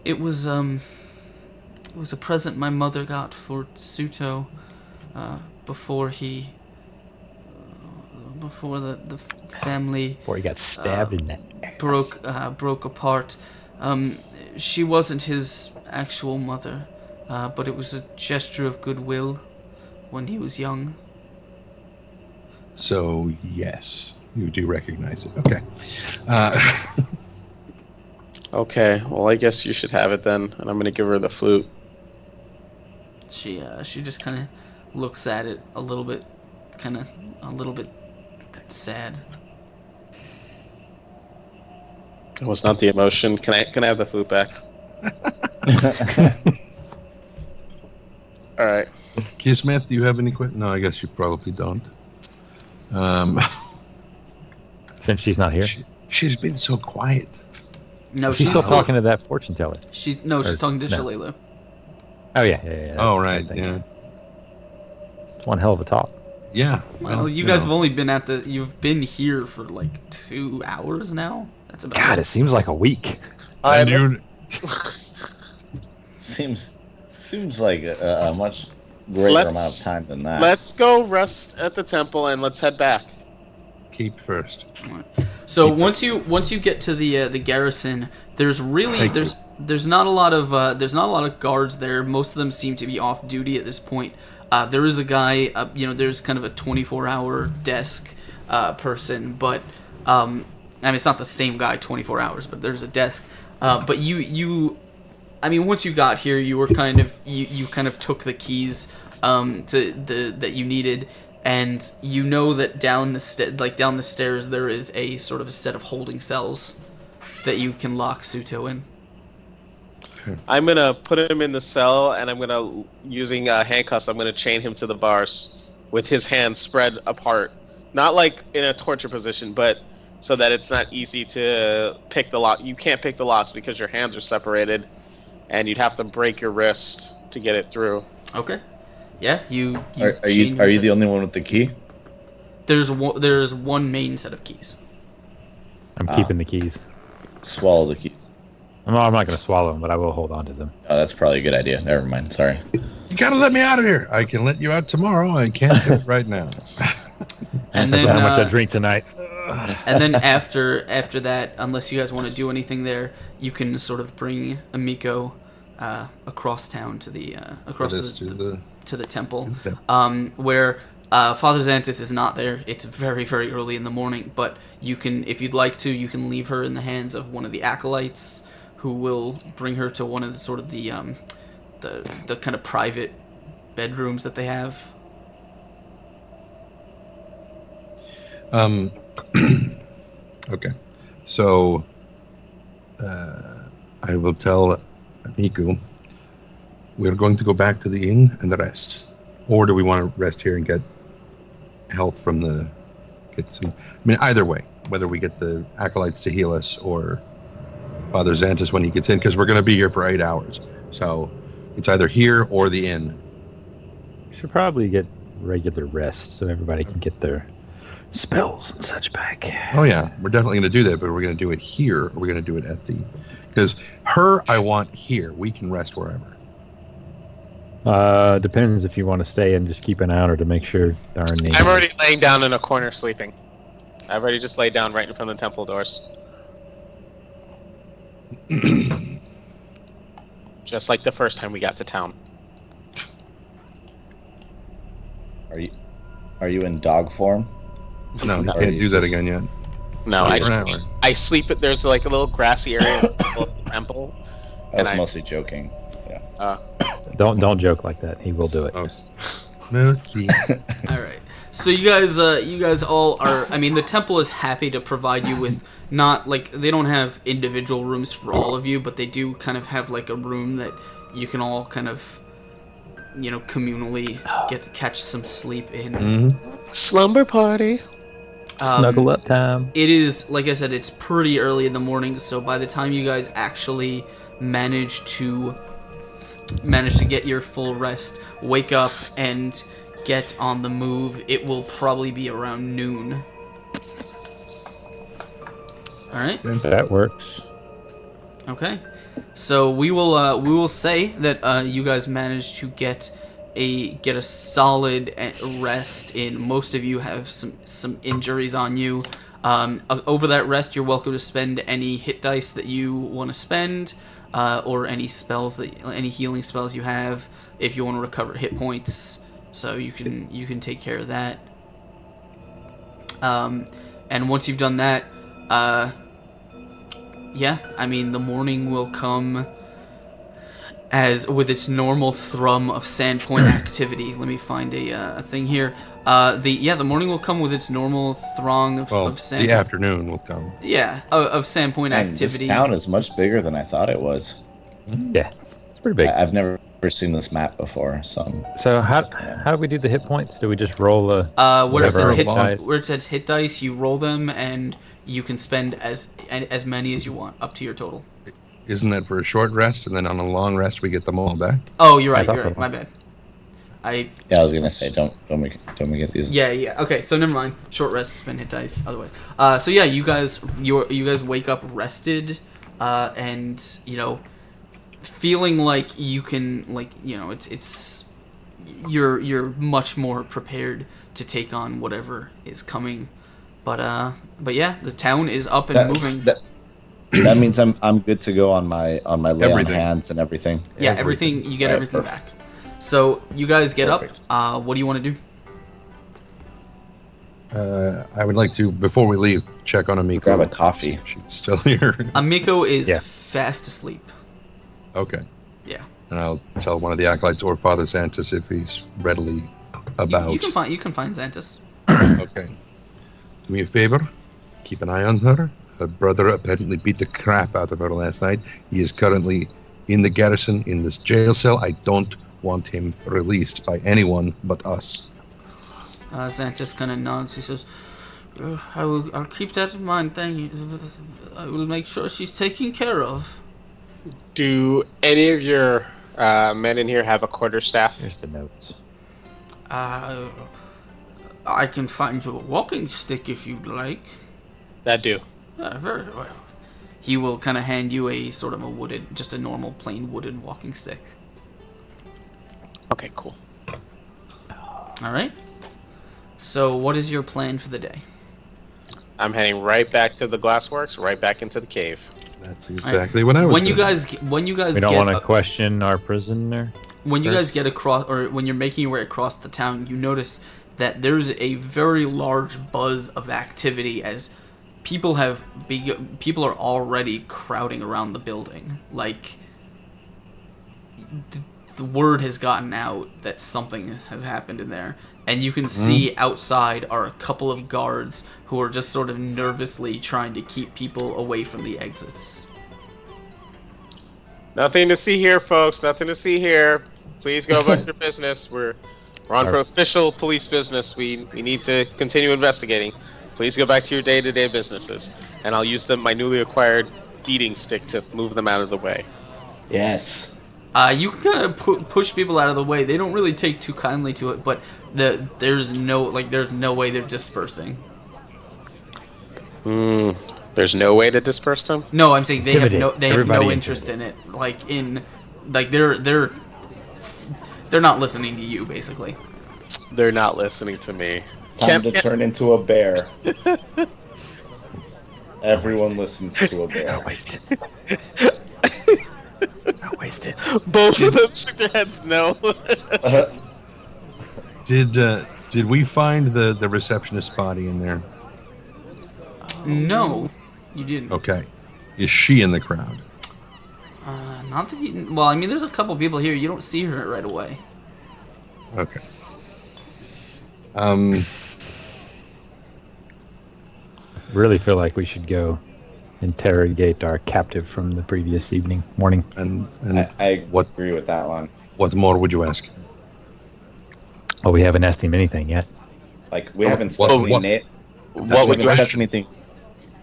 Speaker 1: It was a present my mother got for Suto before the family
Speaker 4: Before he got stabbed in the ass.
Speaker 1: broke apart. She wasn't his actual mother, but it was a gesture of goodwill when he was young.
Speaker 2: So yes, you do recognize it. Okay.
Speaker 3: Okay, well, I guess you should have it then, and I'm gonna give her the flute.
Speaker 1: She just kind of looks at it a little bit sad.
Speaker 3: It was not the emotion. Can I have the flute back? All right.
Speaker 2: Kismet, do you have any questions? No, I guess you probably don't.
Speaker 4: Since she's not here.
Speaker 2: She's been so quiet.
Speaker 1: No,
Speaker 4: She's still talking to that fortune teller.
Speaker 1: She's talking to
Speaker 4: no.
Speaker 1: Shalelu.
Speaker 4: Oh, yeah.
Speaker 2: Oh, right,
Speaker 4: That thing.
Speaker 2: yeah.
Speaker 4: It's one hell of a talk.
Speaker 2: Yeah.
Speaker 1: Well, you guys have only been you've been here for like 2 hours now. That's about
Speaker 4: God,
Speaker 1: it.
Speaker 4: it seems like a week.
Speaker 2: And you,
Speaker 5: Seems like a much greater amount of time than that.
Speaker 3: Let's go rest at the temple and let's head back.
Speaker 2: keep first.
Speaker 1: So once you get to the garrison, there's not a lot of guards there. Most of them seem to be off duty at this point. There is a guy, there's kind of a 24-hour desk person, but I mean it's not the same guy 24 hours, but there's a desk. But once you got here, you were kind of you kind of took the keys that you needed. And you know that down the stairs there is a sort of a set of holding cells that you can lock Suto in.
Speaker 3: I'm gonna put him in the cell, and I'm gonna, using handcuffs, I'm gonna chain him to the bars with his hands spread apart, not like in a torture position, but so that it's not easy to pick the lock. You can't pick the locks because your hands are separated, and you'd have to break your wrist to get it through.
Speaker 1: Okay. Yeah, you
Speaker 5: Are you the only one with the key?
Speaker 1: There's one main set of keys.
Speaker 4: I'm keeping the keys.
Speaker 5: Swallow the keys.
Speaker 4: I'm not going to swallow them, but I will hold on to them.
Speaker 5: Oh, that's probably a good idea. Never mind. Sorry.
Speaker 2: You gotta let me out of here. I can let you out tomorrow. I can't do it right now.
Speaker 1: And
Speaker 4: That's
Speaker 1: then
Speaker 4: how much I drink tonight.
Speaker 1: and then after that, unless you guys want to do anything there, you can sort of bring Amiko across town to the to the temple, where Father Xantus is not there. It's very, very early in the morning, but you can, if you'd like to, you can leave her in the hands of one of the acolytes, who will bring her to one of the sort of the kind of private bedrooms that they have.
Speaker 2: Okay, so I will tell Miku we're going to go back to the inn and rest, or do we want to rest here and get help from either way, whether we get the acolytes to heal us or Father Xantus when he gets in, because we're going to be here for 8 hours, so it's either here or the inn.
Speaker 4: Should probably get regular rest so everybody can get their spells and such back.
Speaker 2: Oh yeah, we're definitely going to do that, but we're going to do it here, or we're going to do it at the, because I want here. We can rest wherever.
Speaker 4: Depends if you want to stay and just keep an eye on her to make sure there aren't any.
Speaker 3: I'm already laying down in a corner sleeping. I've already just laid down right in front of the temple doors. Just like the first time we got to town.
Speaker 5: Are you in dog form?
Speaker 2: No, you can't do that again yet.
Speaker 3: No,
Speaker 2: Not
Speaker 3: I sleep at, there's like a little grassy area of the temple.
Speaker 5: I was mostly joking. Yeah.
Speaker 4: Don't joke like that. He will do it.
Speaker 2: Oh. Merci.
Speaker 1: All right. So you guys all are. I mean, the temple is happy to provide you with, not like, they don't have individual rooms for all of you, but they do kind of have like a room that you can all kind of, communally get to catch some sleep in.
Speaker 2: Mm-hmm.
Speaker 3: Slumber party.
Speaker 4: Snuggle up time.
Speaker 1: It is, like I said, it's pretty early in the morning, so by the time you guys actually manage to get your full rest, wake up, and get on the move, it will probably be around noon. Alright?
Speaker 4: That works.
Speaker 1: Okay. So we will say that you guys managed to get a solid rest in. Most of you have some injuries on you. Over that rest, you're welcome to spend any hit dice that you want to spend, or any healing spells you have if you want to recover hit points. So you can take care of that. And once you've done that, yeah, I mean the morning will come as with its normal thrum of Sandpoint activity. Let me find a thing here. The morning will come with its normal throng of Sandpoint.
Speaker 2: The afternoon will come.
Speaker 1: Yeah, of Sandpoint
Speaker 5: And
Speaker 1: activity.
Speaker 5: this town is much bigger than I thought it was.
Speaker 4: Yeah, it's pretty big.
Speaker 5: I've never seen this map before,
Speaker 4: So how do we do the hit points? Do we just roll a
Speaker 1: where it says
Speaker 4: dice?
Speaker 1: where it says hit dice, you roll them and you can spend as many as you want, up to your total.
Speaker 2: Isn't that for a short rest, and then on a long rest we get them all back?
Speaker 1: Oh, you're right. My bad.
Speaker 5: I was gonna say don't we get these?
Speaker 1: Yeah. Okay, so never mind. Short rest, spend hit dice. Otherwise, so yeah, you guys wake up rested, and feeling like you can it's you're much more prepared to take on whatever is coming. But yeah, the town is up and moving.
Speaker 5: That means I'm good to go on my lay on hands and everything.
Speaker 1: Yeah, everything you get everything back. So you guys get
Speaker 5: Perfect.
Speaker 1: up. What do you want to do?
Speaker 2: I would like to, before we leave, check on Amiko.
Speaker 5: Grab a coffee.
Speaker 2: She's still here.
Speaker 1: Amiko is fast asleep.
Speaker 2: Okay.
Speaker 1: Yeah.
Speaker 2: And I'll tell one of the acolytes or Father Santos if he's readily about.
Speaker 1: You can find Xantus.
Speaker 2: Okay. Do me a favor. Keep an eye on her. Her brother apparently beat the crap out of her last night. He is currently in the garrison in this jail cell. I don't want him released by anyone but us.
Speaker 1: Xantus kind of nods. He says, I'll keep that in mind. Thank you. I will make sure she's taken care of.
Speaker 3: Do any of your men in here have a quarterstaff?
Speaker 4: Here's the notes.
Speaker 1: I can find you a walking stick if you'd like.
Speaker 3: That do.
Speaker 1: Very well. He will kind of hand you a sort of just a normal plain wooden walking stick.
Speaker 3: Okay, cool.
Speaker 1: All right. So what is your plan for the day?
Speaker 3: I'm heading right back to the glassworks, right back into the cave.
Speaker 2: That's exactly what I was
Speaker 1: When
Speaker 2: doing.
Speaker 1: you guys
Speaker 4: We don't want to question our prisoner.
Speaker 1: When you guys get across, or when you're making your way across the town, you notice that there's a very large buzz of activity as people are already crowding around the building. Like the word has gotten out that something has happened in there, and you can see outside are a couple of guards who are just sort of nervously trying to keep people away from the exits.
Speaker 3: Nothing to see here, folks. Nothing to see here. Please go about your business. We're on official police business. We need to continue investigating. Please go back to your day-to-day businesses, and I'll use my newly acquired beating stick to move them out of the way.
Speaker 5: Yes.
Speaker 1: You can kind of push people out of the way. They don't really take too kindly to it, but there's no way they're dispersing.
Speaker 3: There's no way to disperse them?
Speaker 1: No, I'm saying they have no
Speaker 4: Everybody
Speaker 1: interest in it. They're not listening to you, basically.
Speaker 3: They're not listening to me.
Speaker 5: Time to turn into a bear. Everyone listens to a bear.
Speaker 4: Don't waste it.
Speaker 3: Both of them shook their heads no.
Speaker 2: Did we find the receptionist's body in there?
Speaker 1: No, you didn't.
Speaker 2: Okay. Is she in the crowd?
Speaker 1: Not that you... Well, I mean, there's a couple people here. You don't see her right away.
Speaker 2: Okay.
Speaker 4: Really feel like we should go interrogate our captive from the previous morning.
Speaker 2: And
Speaker 5: I
Speaker 2: what
Speaker 5: agree with that one.
Speaker 2: what more would you ask?
Speaker 4: Oh, we haven't asked him anything yet.
Speaker 5: Like we haven't
Speaker 2: what-
Speaker 5: simply
Speaker 2: what-
Speaker 3: What would you
Speaker 5: stuck
Speaker 3: ask?
Speaker 5: anything?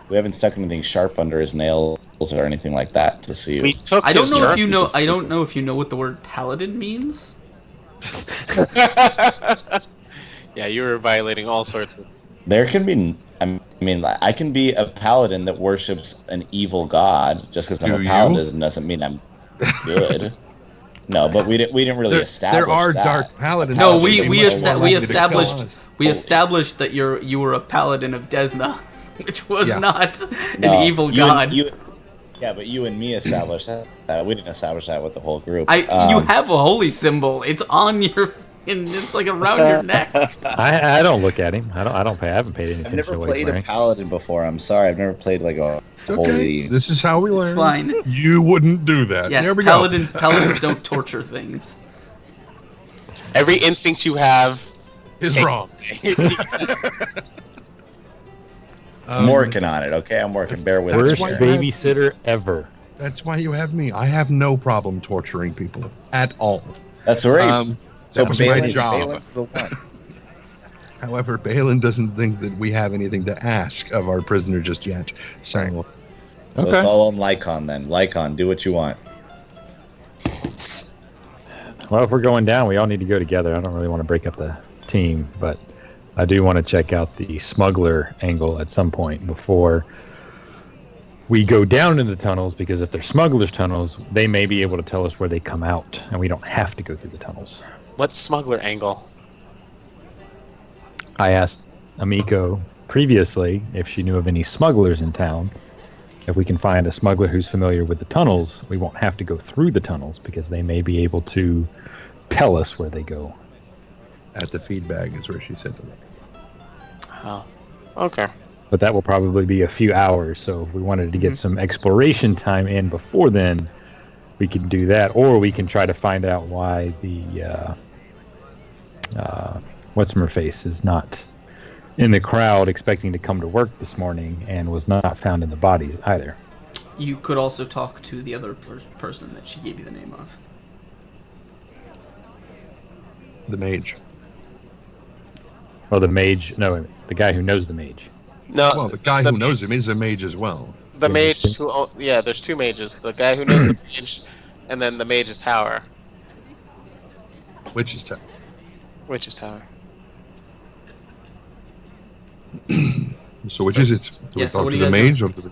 Speaker 5: We haven't stuck anything sharp under his nails or anything like that to see.
Speaker 3: We took
Speaker 1: I don't
Speaker 3: his
Speaker 1: know if
Speaker 3: jerk.
Speaker 1: you know. I don't know if you know what the word paladin means.
Speaker 3: Yeah, you were violating all sorts of.
Speaker 5: There can be. I mean, I can be a paladin that worships an evil god. Just because I'm
Speaker 2: Do
Speaker 5: a
Speaker 2: you?
Speaker 5: paladin doesn't mean I'm good. No, but we didn't really establish
Speaker 2: There are
Speaker 5: that.
Speaker 2: dark paladins.
Speaker 1: No,
Speaker 5: Paladin
Speaker 1: we
Speaker 5: doesn't know
Speaker 2: we
Speaker 5: what
Speaker 2: established-
Speaker 5: it is.
Speaker 1: we established that you were a paladin of Desna, which was
Speaker 2: Yeah.
Speaker 1: not
Speaker 5: No,
Speaker 1: an evil
Speaker 5: you and-
Speaker 1: god.
Speaker 5: Yeah, but you and me established that. We didn't establish that with the whole group.
Speaker 1: You have a holy symbol. It's on your, and it's like around your neck.
Speaker 4: I don't look at him. I haven't paid any
Speaker 5: I've
Speaker 4: attention
Speaker 5: never
Speaker 4: to what he's
Speaker 5: played a
Speaker 4: wearing.
Speaker 5: paladin before. I'm sorry. I've never played like a
Speaker 2: Okay,
Speaker 5: holy.
Speaker 2: this is how we learn.
Speaker 1: It's fine.
Speaker 2: You wouldn't do that.
Speaker 1: Yes,
Speaker 2: there we
Speaker 1: paladins don't torture things.
Speaker 3: Every instinct you have
Speaker 2: go. Is wrong.
Speaker 5: I'm working on it. Okay, I'm working. Bear with me.
Speaker 4: Worst
Speaker 2: why
Speaker 5: here.
Speaker 2: you have-
Speaker 4: babysitter ever.
Speaker 2: That's why you have me. I have no problem torturing people at all.
Speaker 5: That's right.
Speaker 2: That was my
Speaker 5: Balin-
Speaker 2: job.
Speaker 5: Balin's the one.
Speaker 2: However, Balin doesn't think that we have anything to ask of our prisoner just yet. So,
Speaker 5: So
Speaker 4: Okay.
Speaker 5: it's all on Lycon then. Lycon, do what you want.
Speaker 4: Well, if we're going down, we all need to go together. I don't really want to break up the team, but I do want to check out the smuggler angle at some point before we go down into the tunnels, because if they're smugglers' tunnels, they may be able to tell us where they come out, and we don't have to go through the tunnels.
Speaker 3: what smuggler angle?
Speaker 4: I asked Amiko previously if she knew of any smugglers in town. If we can find a smuggler who's familiar with the tunnels, we won't have to go through the tunnels, because they may be able to tell us where they go.
Speaker 2: at the feedback is where she said to me.
Speaker 3: Oh, okay.
Speaker 4: But that will probably be a few hours, so if we wanted to get some exploration time in before then, we can do that, or we can try to find out why the what's-her-face is not in the crowd expecting to come to work this morning and was not found in the bodies either.
Speaker 1: You could also talk to the other person that she gave you the name of.
Speaker 2: The mage.
Speaker 4: Oh, the mage. No, the guy who knows the mage.
Speaker 3: No,
Speaker 2: Well, the guy who knows him is a mage as well.
Speaker 3: the mage who. Yeah, there's two mages. The guy who knows the mage, and then the mage's tower.
Speaker 2: Witch's Tower.
Speaker 3: Witch's tower.
Speaker 2: So which is it? Do
Speaker 1: yeah,
Speaker 2: we
Speaker 1: so
Speaker 2: talk
Speaker 1: what
Speaker 2: to
Speaker 1: do
Speaker 2: the
Speaker 1: you guys
Speaker 2: mage or, to the,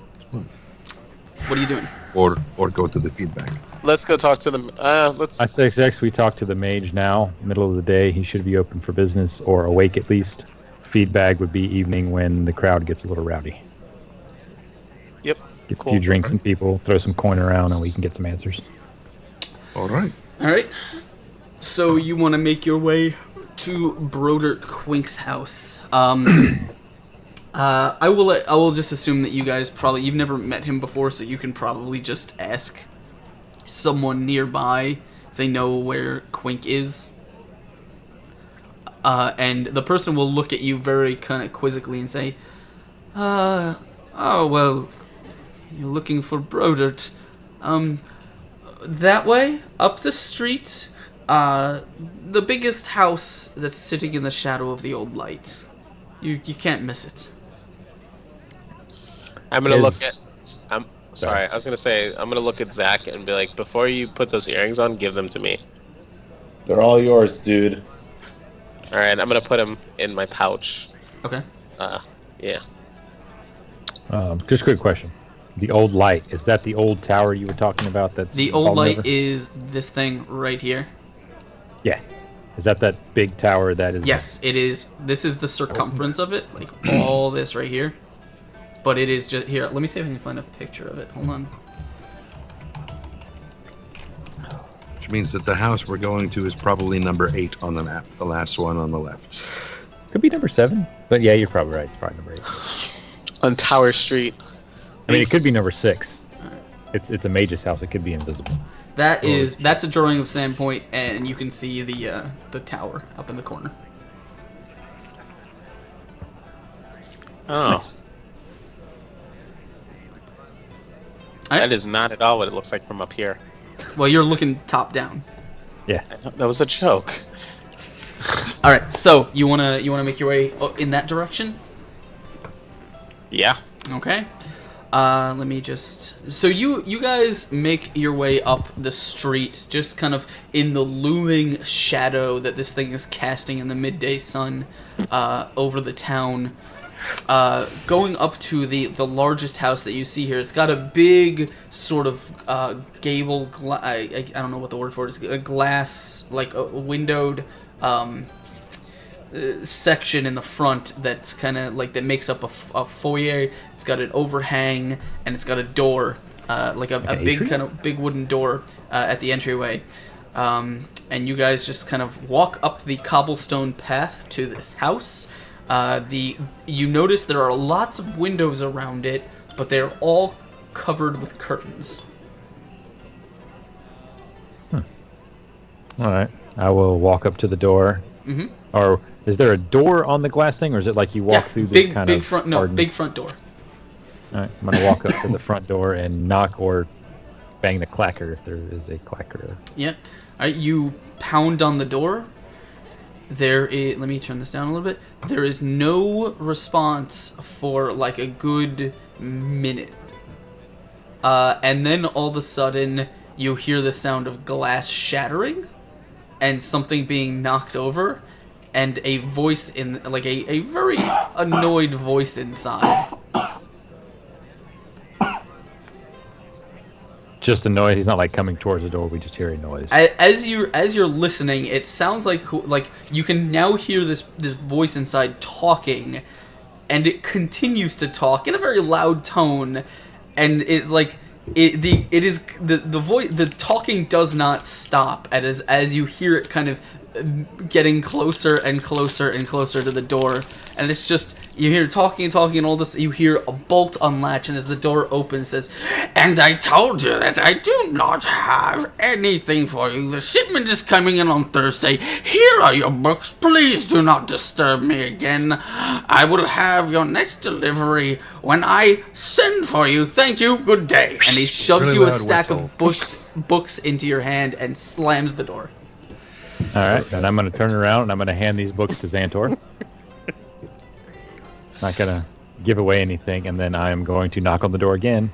Speaker 1: What are you doing?
Speaker 2: or go to the feedback?
Speaker 3: Let's go talk to them. Let's.
Speaker 4: I 6X, we talk to the mage now, middle of the day. He should be open for business, or awake at least. Feedback would be evening when the crowd gets a little rowdy.
Speaker 3: Yep.
Speaker 4: Get
Speaker 3: Cool.
Speaker 4: a few drinks and people, throw some coin around, and we can get some answers.
Speaker 2: All right.
Speaker 1: All right. So you want to make your way to Brodert Quink's house. I will just assume that you guys you've never met him before, so you can probably just ask someone nearby if they know where Quink is. And the person will look at you very kind of quizzically and say, oh, well, you're looking for Brodert. That way, up the street, the biggest house that's sitting in the shadow of the old light. You can't miss it.
Speaker 3: I'm gonna
Speaker 4: Is-
Speaker 3: look at. I'm sorry. I was gonna say I'm gonna look at Zach and be like, before you put those earrings on, give them to me.
Speaker 5: They're all yours, dude.
Speaker 3: All right. I'm gonna put them in my pouch.
Speaker 1: Okay.
Speaker 3: Yeah.
Speaker 4: Just a quick question. The old light, is that the old tower you were talking about? That's
Speaker 1: The old
Speaker 4: fallen
Speaker 1: light
Speaker 4: over?
Speaker 1: is this thing right here.
Speaker 4: Yeah. Is that big tower that is...
Speaker 1: Yes, it is. This is the circumference of it, like all this right here. But it is just here. Let me see if I can find a picture of it. Hold on.
Speaker 2: Which means that the house we're going to is probably number 8 on the map, the last one on the left.
Speaker 4: Could be number 7. But yeah, you're probably right. It's probably number 8.
Speaker 3: On Tower Street.
Speaker 4: I mean, it could be number 6. It's a mage's house. It could be invisible.
Speaker 1: That's a drawing of Sandpoint, and you can see the tower up in the corner.
Speaker 3: Oh.
Speaker 4: Nice.
Speaker 3: That is not at all what it looks like from up here.
Speaker 1: Well, you're looking top down.
Speaker 4: Yeah.
Speaker 3: That was a joke.
Speaker 1: All right, so you wanna make your way in that direction?
Speaker 3: Yeah.
Speaker 1: Okay. Let me just... So you guys make your way up the street, just kind of in the looming shadow that this thing is casting in the midday sun over the town. Going up to the largest house that you see here. It's got a big sort of gable... I don't know what the word for it is. A glass, like a windowed... section in the front that's kind of like that makes up a foyer. It's got an overhang and it's got a door, like a big kind of big wooden door at the entryway. And you guys just kind of walk up the cobblestone path to this house. You notice there are lots of windows around it, but they're all covered with curtains.
Speaker 4: All right, I will walk up to the door.
Speaker 1: Mm-hmm.
Speaker 4: Or is there a door on the glass thing, or is it like you walk through this kind of
Speaker 1: front? No,
Speaker 4: garden?
Speaker 1: big front door.
Speaker 4: All right, I'm gonna walk up to the front door and knock or bang the clacker if there is a clacker.
Speaker 1: Yep. All right, you pound on the door. Let me turn this down a little bit. There is no response for like a good minute. And then all of a sudden you hear the sound of glass shattering and something being knocked over and a voice in like a very annoyed voice inside.
Speaker 4: Just a noise. He's not like coming towards the door. We just hear a noise.
Speaker 1: As you're listening, it sounds like you can now hear this voice inside talking, and it continues to talk in a very loud tone, and it's like the talking does not stop as you hear it kind of getting closer and closer and closer to the door, and it's just you hear talking and all this. You hear a bolt unlatch, and as the door opens, says, "And I told you that I do not have anything for you. The shipment is coming in on Thursday. Here are your books. Please do not disturb me again. I will have your next delivery when I send for you. Thank you. Good day." And he shoves
Speaker 2: Really
Speaker 1: you a
Speaker 2: loud
Speaker 1: stack
Speaker 2: whistle.
Speaker 1: of books into your hand and slams the door.
Speaker 4: All right, and I'm going to turn around and I'm going to hand these books to Xantor. Not going to give away anything, and then I am going to knock on the door again.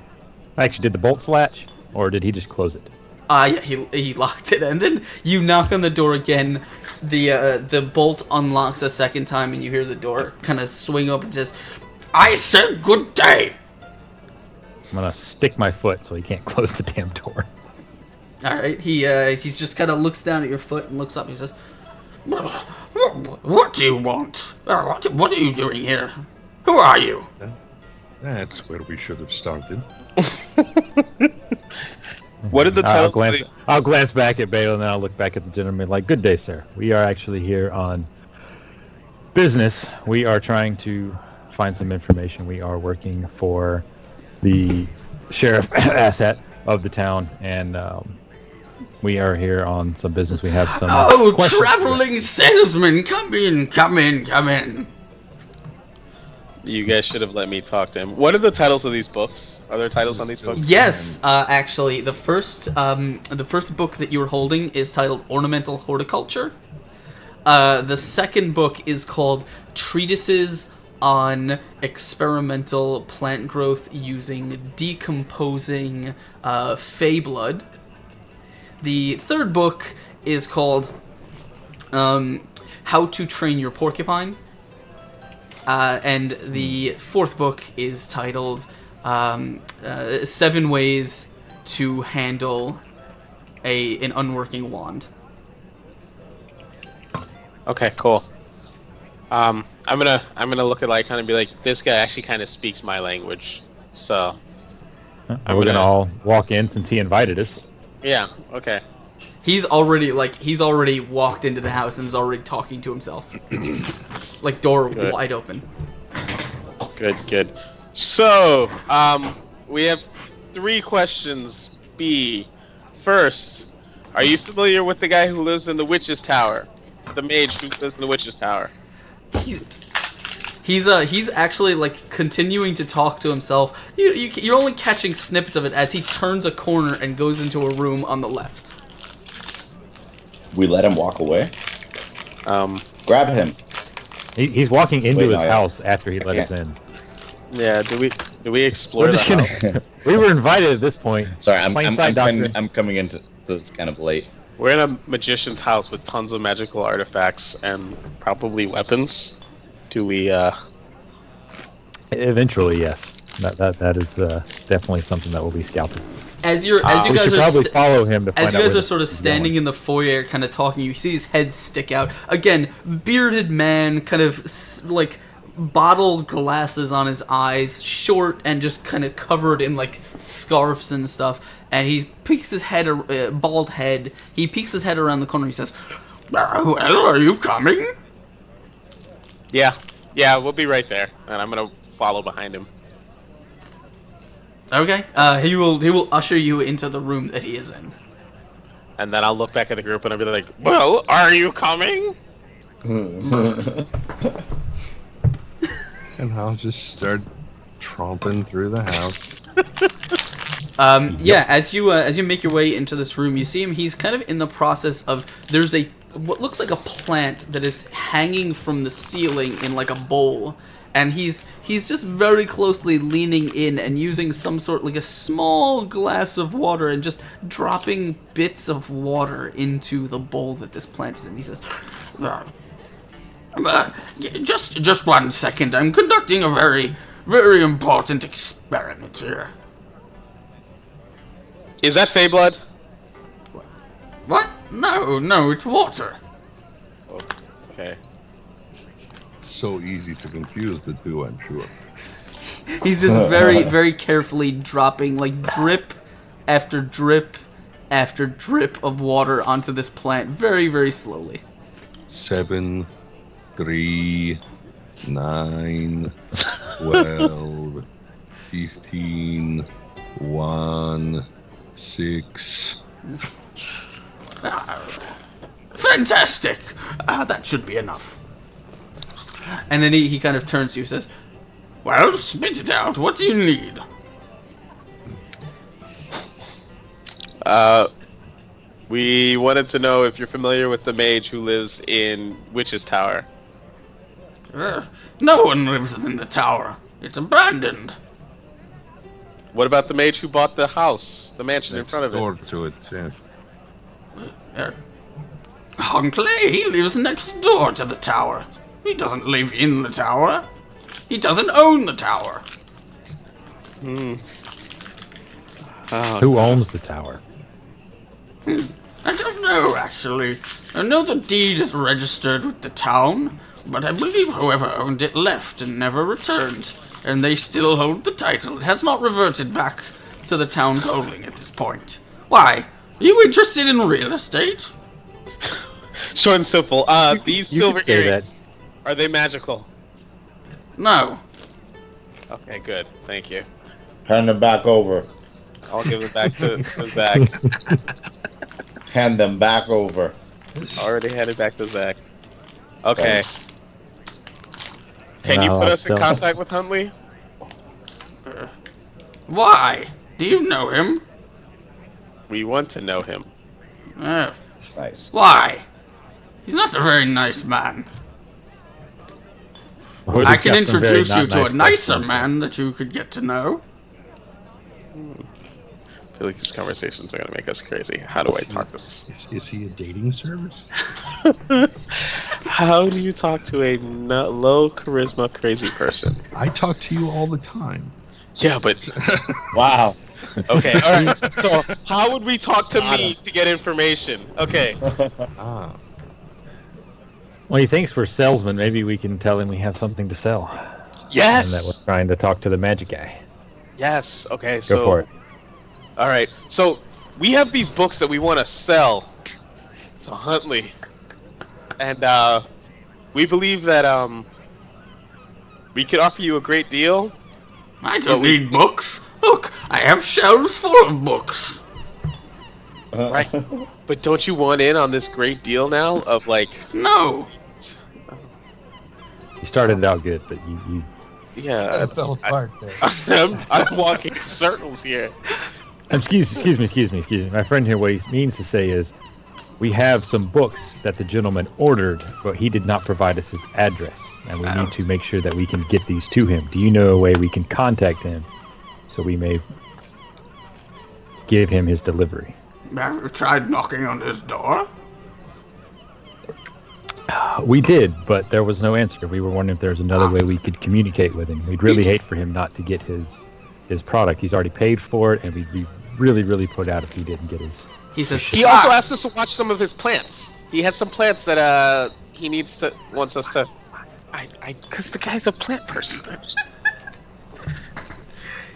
Speaker 4: Actually, did the bolts latch, or did he just close it?
Speaker 1: Yeah, he locked it, and then you knock on the door again. The bolt unlocks a second time, and you hear the door kind of swing open and says, "I said good day."
Speaker 4: I'm going to stick my foot so he can't close the damn door.
Speaker 1: All right, he's just kind of looks down at your foot and looks up. And he says, "What do you want? What are you doing here? Who are you?"
Speaker 2: That's where we should have started.
Speaker 3: What did the title?
Speaker 4: I'll glance back at Bale and then I'll look back at the gentleman like, "Good day, sir. We are actually here on business. We are trying to find some information. We are working for the sheriff asset of the town, and we are here on some business. We have some questions.
Speaker 1: Traveling salesman, come in.
Speaker 3: You guys should have let me talk to him. What are the titles of these books? Are there titles on these books?
Speaker 1: Yes, actually, the first book that you were holding is titled Ornamental Horticulture. The second book is called Treatises on Experimental Plant Growth Using Decomposing Fey Blood. The third book is called How to Train Your Porcupine. And the fourth book is titled 7 Ways to Handle an Unworking Wand.
Speaker 3: Okay, cool. I'm gonna look at Lycon and be like, this guy actually kind of speaks my language, so.
Speaker 4: We're gonna all walk in since he invited us.
Speaker 3: Yeah. Okay.
Speaker 1: He's already walked into the house and is already talking to himself, like door
Speaker 3: Good.
Speaker 1: wide open.
Speaker 3: Good. So, we have 3 questions. B. First, are you familiar with the guy who lives in the Witch's Tower? The mage who lives in the Witch's Tower.
Speaker 1: He's actually like continuing to talk to himself. You're only catching snippets of it as he turns a corner and goes into a room on the left.
Speaker 5: We let him walk away. Grab him.
Speaker 4: He's walking into his house after he let us in.
Speaker 3: Yeah. Do we explore
Speaker 4: We're
Speaker 3: the
Speaker 4: just
Speaker 3: house?
Speaker 4: gonna. We were invited at this point.
Speaker 5: Sorry, I'm
Speaker 4: Plain sight doctrine.
Speaker 5: coming into this kind of late.
Speaker 3: We're in a magician's house with tons of magical artifacts and probably weapons. Do we?
Speaker 4: Eventually, yes. That is definitely something that will be scouted.
Speaker 1: As you
Speaker 4: We
Speaker 1: guys
Speaker 4: should
Speaker 1: are
Speaker 4: probably follow him to find
Speaker 1: as you
Speaker 4: out
Speaker 1: guys
Speaker 4: where
Speaker 1: are sort of
Speaker 4: this is
Speaker 1: standing
Speaker 4: going.
Speaker 1: in the foyer, kind of talking, you see his head stick out again. Bearded man, kind of like bottle glasses on his eyes, short and just kind of covered in like scarves and stuff. And he peeks his head, bald head. He peeks his head around the corner. He says, "Well, are you coming?"
Speaker 3: Yeah. We'll be right there, and I'm gonna follow behind him.
Speaker 1: Okay. He will usher you into the room that he is in.
Speaker 3: And then I'll look back at the group and I'll be like, "Well, are you coming?"
Speaker 2: And I'll just start tromping through the house.
Speaker 1: Yeah, as you make your way into this room, you see him. He's kind of in the process of. There's what looks like a plant that is hanging from the ceiling in like a bowl, and he's just very closely leaning in and using some sort like a small glass of water and just dropping bits of water into the bowl that this plant is in. He says, "Just 1 second. I'm conducting a very, very important experiment here."
Speaker 3: Is that Fey blood?
Speaker 1: What? No, it's water.
Speaker 3: Oh, okay.
Speaker 2: So easy to confuse the two, I'm sure.
Speaker 1: He's just very, very carefully dropping like drip after drip after drip of water onto this plant, very, very slowly.
Speaker 2: 7, 3, 9, 12, 15, 1, 6.
Speaker 1: Fantastic! That should be enough. And then he kind of turns to you and says, "Well, spit it out. What do you need?"
Speaker 3: We wanted to know if you're familiar with the mage who lives in Witch's Tower.
Speaker 1: No one lives in the tower. It's abandoned.
Speaker 3: What about the mage who bought the house, the mansion in front of
Speaker 2: Door
Speaker 3: it?
Speaker 2: to it, yeah.
Speaker 1: Hunkley, he lives next door to the tower. He doesn't live in the tower. He doesn't own the tower.
Speaker 4: Who owns the tower?
Speaker 1: I don't know, actually. I know the deed is registered with the town, but I believe whoever owned it left and never returned, and they still hold the title. It has not reverted back to the town's holding at this point. Why? Are you interested in real estate?
Speaker 3: Short and simple. These
Speaker 4: you
Speaker 3: silver
Speaker 4: could say
Speaker 3: earrings, are they magical?
Speaker 1: No.
Speaker 3: Okay, good. Thank you.
Speaker 5: Hand them back over.
Speaker 3: I'll give it back to Zach.
Speaker 5: Hand them back over.
Speaker 3: Already handed back to Zach. Okay.
Speaker 5: Thanks.
Speaker 3: Can you
Speaker 4: Well,
Speaker 3: put us in
Speaker 4: still-
Speaker 3: contact with Huntley?
Speaker 1: Why? Do you know him?
Speaker 3: We want to know him.
Speaker 5: Nice.
Speaker 1: Why? He's not a very nice man.
Speaker 4: Well,
Speaker 1: I
Speaker 4: he's
Speaker 1: can
Speaker 4: got some very
Speaker 1: introduce you
Speaker 4: not
Speaker 1: to a
Speaker 4: nice
Speaker 1: nicer
Speaker 4: questions.
Speaker 1: man that you could get to know.
Speaker 3: I feel like these conversations are gonna make us crazy. How do I talk this?
Speaker 2: Is he a dating service?
Speaker 3: How do you talk to a low charisma crazy person?
Speaker 2: I talk to you all the time.
Speaker 3: Yeah, but
Speaker 5: Wow.
Speaker 3: okay, all right. So how would we talk to me to get information? Okay.
Speaker 2: Ah,
Speaker 4: Well, he thinks we're salesmen. Maybe we can tell him we have something to sell. And that
Speaker 3: Yes.
Speaker 4: we're trying to talk to the magic guy.
Speaker 3: Yes. Okay.
Speaker 4: Go
Speaker 3: So.
Speaker 4: for it.
Speaker 3: All right. So we have these books that we want to sell to Huntley, and we believe that we could offer you a great deal.
Speaker 1: I don't need books. Look, I have shelves full of books.
Speaker 3: Right. But don't you want in on this great deal now of like,
Speaker 1: No.
Speaker 4: You started it out good, but you
Speaker 3: yeah,
Speaker 7: It fell apart there.
Speaker 3: I'm walking in circles here.
Speaker 4: excuse me. My friend here, what he means to say is, We have some books that the gentleman ordered, but he did not provide us his address, and we need to make sure that we can get these to him. Do you know a way we can contact him so we may give him his delivery?
Speaker 1: Have you tried knocking on his door?
Speaker 4: We did, but there was no answer. We were wondering if there was another way we could communicate with him. We'd really hate for him not to get his product. He's already paid for it, and we'd be really, really put out if he didn't get his...
Speaker 1: He says,
Speaker 3: He also asked us to watch some of his plants. He has some plants that he wants us to. Because the guy's a plant person.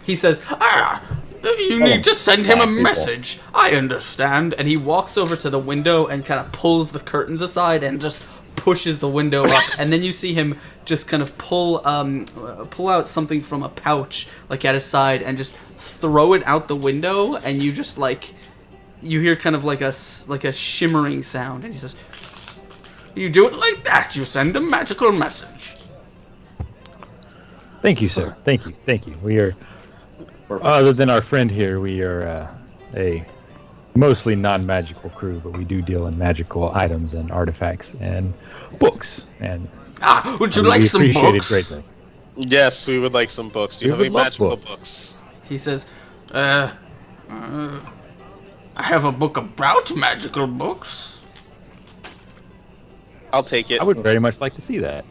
Speaker 1: He says, you need to send him a message. I understand. And he walks over to the window and kind of pulls the curtains aside and just pushes the window up. And then you see him just kind of pull out something from a pouch, like at his side, and just throw it out the window. And you just like, you hear kind of like a shimmering sound. And he says, you do it like that. You send a magical message.
Speaker 4: Thank you, sir. Thank you. We are... Other than our friend here, we are a mostly non-magical crew, but we do deal in magical items and artifacts and books. And
Speaker 1: would you like some books?
Speaker 4: We appreciate it greatly.
Speaker 3: Yes, we would like some books. Do you have any magical books?
Speaker 1: He says, I have a book about magical books.
Speaker 3: I'll take it.
Speaker 4: I would very much like to see that.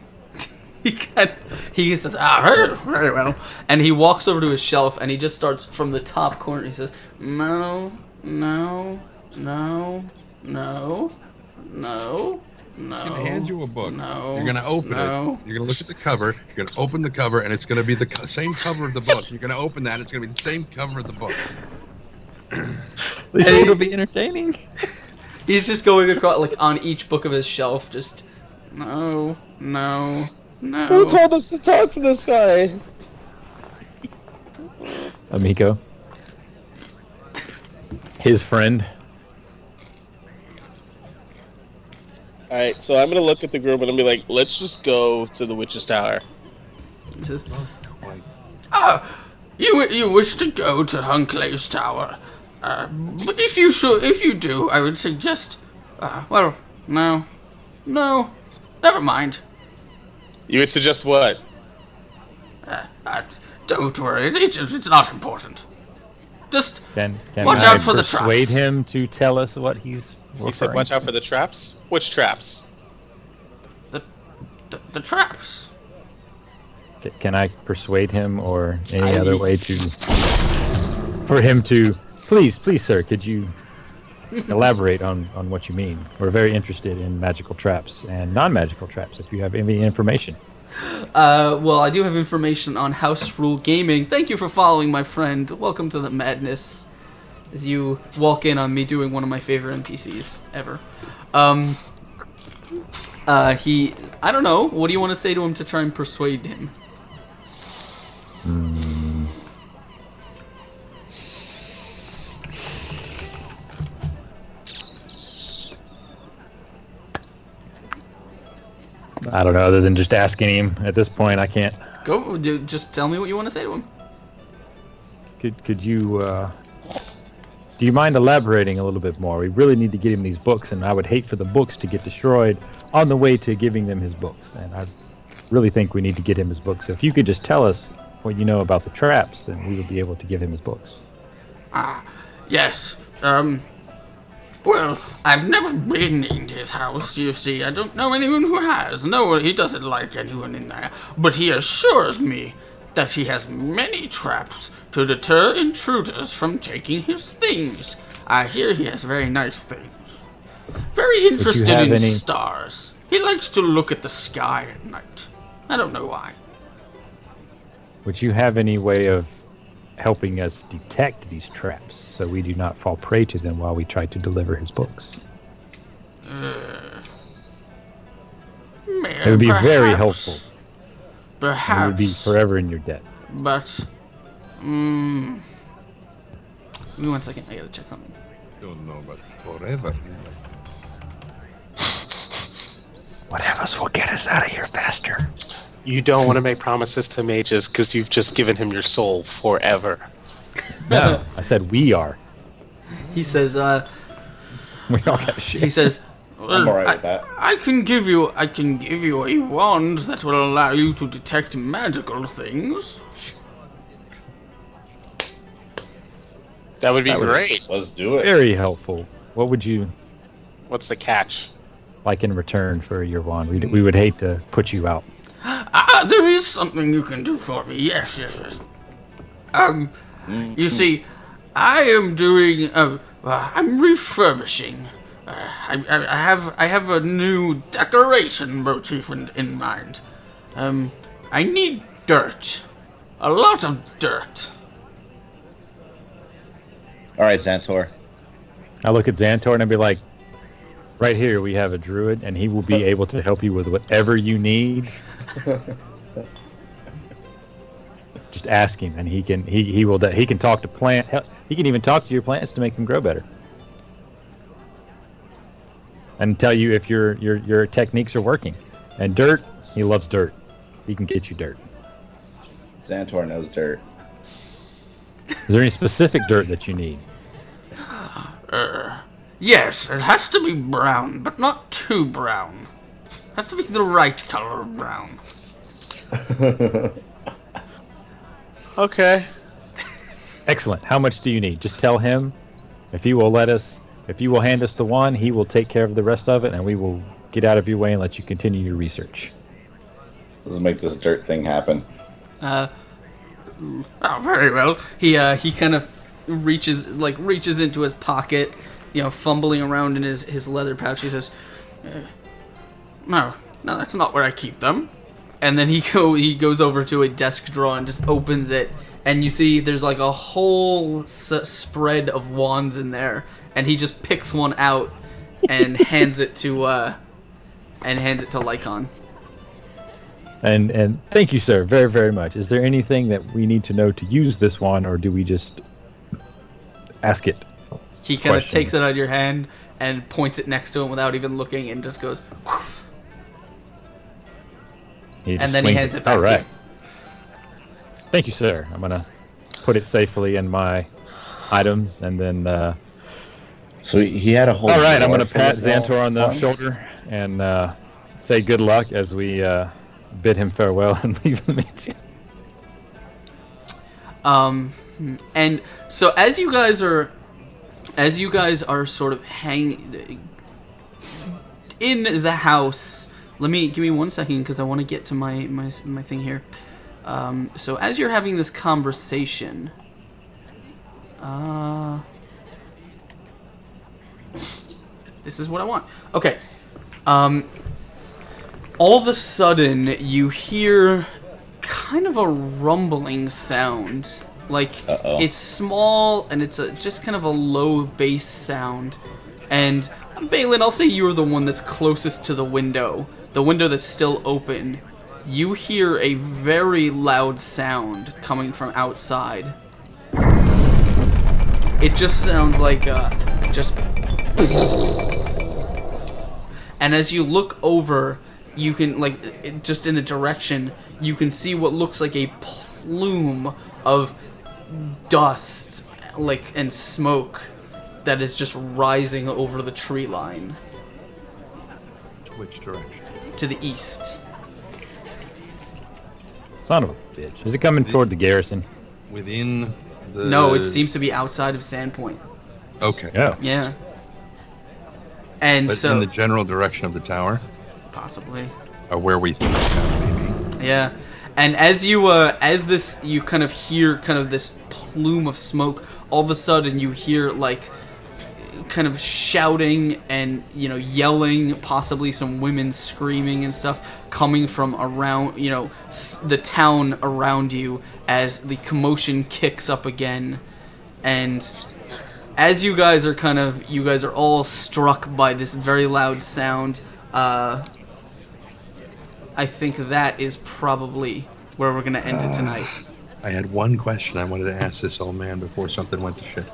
Speaker 1: He says, very well. And he walks over to his shelf and he just starts from the top corner. He says, no.
Speaker 2: He's gonna hand you a book.
Speaker 1: No.
Speaker 2: You're gonna open it. You're gonna look at the cover. You're gonna open the cover, and it's gonna be the same cover of the book. You're gonna open that. It's gonna be the same cover of the book.
Speaker 4: It'll be entertaining.
Speaker 1: He's just going across, like, on each book of his shelf, just, no.
Speaker 3: Who told us to talk to this guy?
Speaker 4: Amico. His friend.
Speaker 3: Alright, so I'm gonna look at the group and I'm gonna be like, let's just go to the Witch's Tower.
Speaker 1: He says, you wish to go to Hunclay's Tower. But if you do, I would suggest, no, never mind.
Speaker 3: You would suggest what?
Speaker 1: Don't worry, it's not important. Just
Speaker 4: can
Speaker 1: watch out for the traps.
Speaker 4: Persuade him to tell us what he's referring.
Speaker 3: He said, watch out for the traps? Which traps?
Speaker 1: The traps.
Speaker 4: Can I persuade him, or any other way for him to... Please, sir, could you elaborate on what you mean? We're very interested in magical traps and non-magical traps, if you have any information.
Speaker 1: Well, I do have information on House Rule Gaming. Thank you for following, my friend. Welcome to the madness. As you walk in on me doing one of my favorite NPCs ever. I don't know. What do you want to say to him to try and persuade him?
Speaker 4: I don't know, other than just asking him. At this point, I can't.
Speaker 1: Go, just tell me what you want to say to him.
Speaker 4: Could you, do you mind elaborating a little bit more? We really need to get him these books, and I would hate for the books to get destroyed on the way to giving them his books. And I really think we need to get him his books. So if you could just tell us what you know about the traps, then we would be able to give him his books.
Speaker 1: Yes. Well, I've never been in his house, you see. I don't know anyone who has. No, he doesn't like anyone in there. But he assures me that he has many traps to deter intruders from taking his things. I hear he has very nice things. Very interested in stars. He likes to look at the sky at night. I don't know why.
Speaker 4: Would you have any way of helping us detect these traps so we do not fall prey to them while we try to deliver his books? It would be very helpful.
Speaker 1: Perhaps.
Speaker 4: You would be forever in your debt.
Speaker 1: But, give me 1 second. I gotta check something.
Speaker 2: Don't know about forever.
Speaker 4: Whatever will get us out of here faster.
Speaker 3: You don't want to make promises to mages because you've just given him your soul forever.
Speaker 4: No, I said we are.
Speaker 1: He says,
Speaker 4: We all got shit.
Speaker 1: He says,
Speaker 5: I'm alright with that.
Speaker 1: I can give you a wand that will allow you to detect magical things.
Speaker 3: That would be great.
Speaker 5: Let's do it.
Speaker 4: Very helpful. What would you
Speaker 3: What's the catch?
Speaker 4: like in return for your wand? We would hate to put you out.
Speaker 1: There is something you can do for me. Yes. You see, I am doing. I'm refurbishing. I have a new decoration motif in mind. I need dirt, a lot of dirt.
Speaker 5: All right, Xantor.
Speaker 4: I look at Xantor and I'd be like, right here we have a druid, and he will be able to help you with whatever you need. Just ask him, and he can talk to plant. He can even talk to your plants to make them grow better, and tell you if your techniques are working. And dirt, he loves dirt. He can get you dirt.
Speaker 5: Xantor knows dirt.
Speaker 4: Is there any specific dirt that you need?
Speaker 1: Yes, it has to be brown, but not too brown. It has to be the right color of brown.
Speaker 3: Okay.
Speaker 4: Excellent. How much do you need? Just tell him. If you will hand us the one, he will take care of the rest of it, and we will get out of your way and let you continue your research.
Speaker 5: Let's make this dirt thing happen.
Speaker 1: Very well. He kind of reaches into his pocket, fumbling around in his leather pouch. He says, "No, that's not where I keep them." And then he goes over to a desk drawer and just opens it, and you see there's like a whole spread of wands in there, and he just picks one out and hands it to Lycon.
Speaker 4: And thank you, sir, very, very much. Is there anything that we need to know to use this one, or do we just ask it?
Speaker 1: He kind of takes it out of your hand and points it next to him without even looking, and just goes. And then he hands it back to you.
Speaker 4: Thank you, sir. I'm gonna put it safely in my items, and then.
Speaker 5: So he had a whole.
Speaker 4: All right, I'm gonna pat Xantor on the shoulder and say good luck as we bid him farewell and leave the mansion.
Speaker 1: And so as you guys are sort of hanging in the house. Give me 1 second because I want to get to my thing here. So as you're having this conversation, this is what I want. Okay. All of a sudden you hear kind of a rumbling sound. Like it's small and it's just kind of a low bass sound. And Balin, I'll say you're the one that's closest to the window that's still open. You hear a very loud sound coming from outside. It just sounds like and as you look over, you can just in the direction, you can see what looks like a plume of dust and smoke that is just rising over the tree line.
Speaker 2: Which direction?
Speaker 1: To the east.
Speaker 4: Son of a bitch. Is it coming toward the garrison?
Speaker 2: Within the...
Speaker 1: No, it seems to be outside of Sandpoint.
Speaker 2: Okay.
Speaker 4: Yeah.
Speaker 1: Yeah. And
Speaker 2: but
Speaker 1: so...
Speaker 2: in the general direction of the tower?
Speaker 1: Possibly.
Speaker 2: Or where we think the tower may be.
Speaker 1: Yeah. And as you kind of hear kind of this plume of smoke, all of a sudden you hear kind of shouting and yelling, possibly some women screaming and stuff coming from around the town around you as the commotion kicks up again. And as you guys are all struck by this very loud sound, I think that is probably where we're gonna end it tonight.
Speaker 2: I had one question I wanted to ask this old man before something went to shit.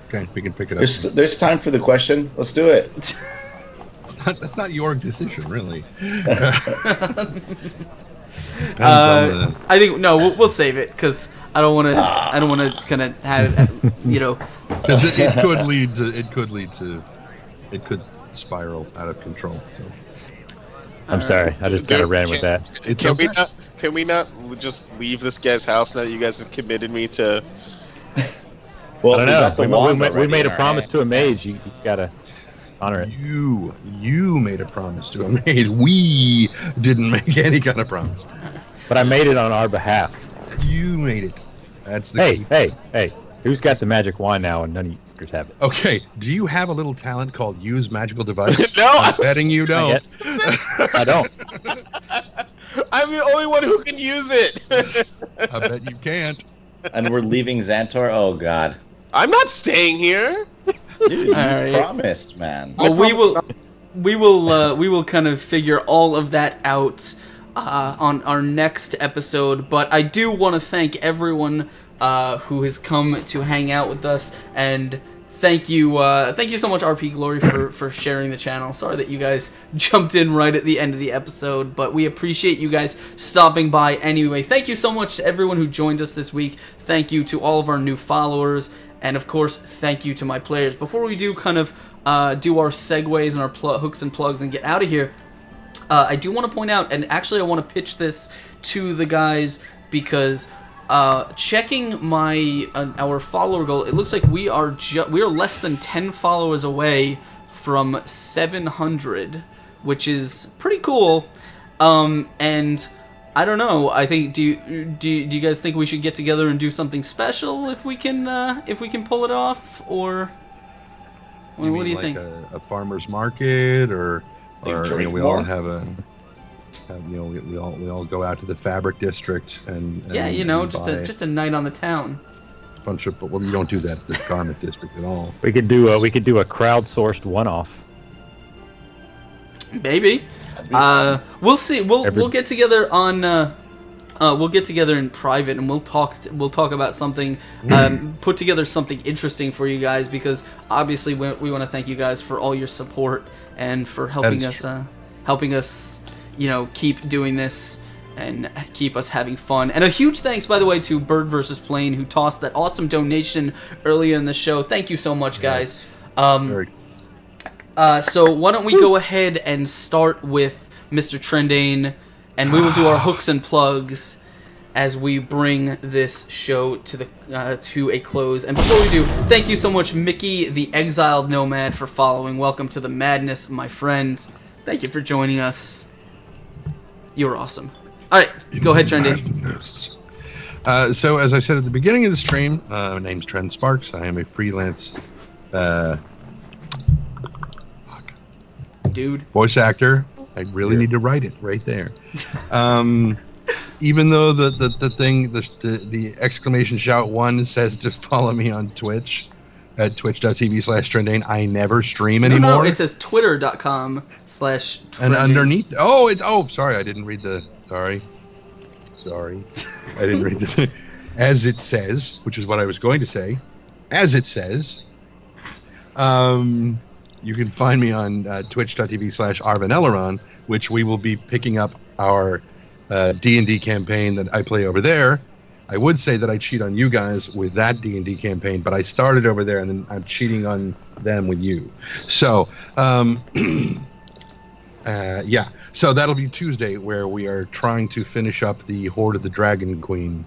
Speaker 2: Okay, we can pick it up.
Speaker 5: There's time for the question. Let's do it.
Speaker 2: That's not your decision, really. Depends on the.
Speaker 1: I think no, we'll save it because I don't want to. I don't want to kind of have
Speaker 2: Because it could lead to. It could spiral out of control. So.
Speaker 4: I'm sorry, I just kind of ran with that.
Speaker 2: It's
Speaker 3: Can
Speaker 2: okay.
Speaker 3: we not just leave this guy's house now that you guys have committed me to?
Speaker 5: Well,
Speaker 4: I don't
Speaker 5: we got the
Speaker 4: know.
Speaker 5: wand
Speaker 4: We
Speaker 5: already
Speaker 4: made
Speaker 5: in
Speaker 4: a
Speaker 5: our
Speaker 4: promise
Speaker 5: hand.
Speaker 4: to a mage. You gotta honor it.
Speaker 2: You made a promise to a maid. We didn't make any kind of promise.
Speaker 4: But I made it on our behalf.
Speaker 2: You made it. That's the key.
Speaker 4: Hey! Who's got the magic wand now, and none of you fuckers have it?
Speaker 2: Okay, do you have a little talent called use magical device?
Speaker 3: No,
Speaker 2: I'm betting you don't.
Speaker 4: I don't.
Speaker 3: I'm the only one who can use it.
Speaker 2: I bet you can't.
Speaker 5: And we're leaving Xantor. Oh God,
Speaker 3: I'm not staying here.
Speaker 5: dude, you
Speaker 1: Alright.
Speaker 5: promised, man.
Speaker 1: Well, we will kind of figure all of that out on our next episode. But I do want to thank everyone who has come to hang out with us, and thank you so much, RP Glory, for sharing the channel. Sorry that you guys jumped in right at the end of the episode, but we appreciate you guys stopping by anyway. Thank you so much to everyone who joined us this week. Thank you to all of our new followers. And of course, thank you to my players. Before we do kind of do our segues and our hooks and plugs and get out of here, I do want to point out, and actually I want to pitch this to the guys, because checking my our follower goal, it looks like we are less than 10 followers away from 700, which is pretty cool. And I don't know. I think do you guys think we should get together and do something special if we can pull it off, or what do you think?
Speaker 2: A farmer's market, or
Speaker 5: drink
Speaker 2: we
Speaker 5: more?
Speaker 2: all have we all go out to the fabric district and
Speaker 1: Yeah,
Speaker 2: and
Speaker 1: just a night on the town.
Speaker 2: bunch of. Well, you don't do that at the garment district at all.
Speaker 4: We could do a crowdsourced one-off.
Speaker 1: Maybe. We'll see. We'll get together on. We'll get together in private and we'll talk about something. Put together something interesting for you guys, because obviously we want to thank you guys for all your support and for helping us. Keep doing this and keep us having fun. And a huge thanks, by the way, to Bird vs. Plane, who tossed that awesome donation earlier in the show. Thank you so much, guys.
Speaker 2: Very
Speaker 1: So why don't we go ahead and start with Mr. Trendane, and we will do our hooks and plugs as we bring this show to a close. And before we do, thank you so much, Mickey, the Exiled Nomad, for following. Welcome to the madness, my friend. Thank you for joining us. You were awesome. All right, go ahead, Trendane.
Speaker 2: Madness. So, as I said at the beginning of the stream, my name's Trend Sparks. I am a freelance
Speaker 1: Dude.
Speaker 2: voice actor. I really need to write it right there. Even though the exclamation shout 1 says to follow me on Twitch at twitch.tv/Trendane, I never stream anymore.
Speaker 1: No, it says twitter.com/Trendane.
Speaker 2: And underneath, sorry, I didn't read the. Sorry, I didn't read the. As it says, which is what I was going to say. As it says, you can find me on twitch.tv/ArvanEleron, which we will be picking up our D&D campaign that I play over there. I would say that I cheat on you guys with that D&D campaign, but I started over there and then I'm cheating on them with you. So, yeah. So that'll be Tuesday, where we are trying to finish up the Horde of the Dragon Queen.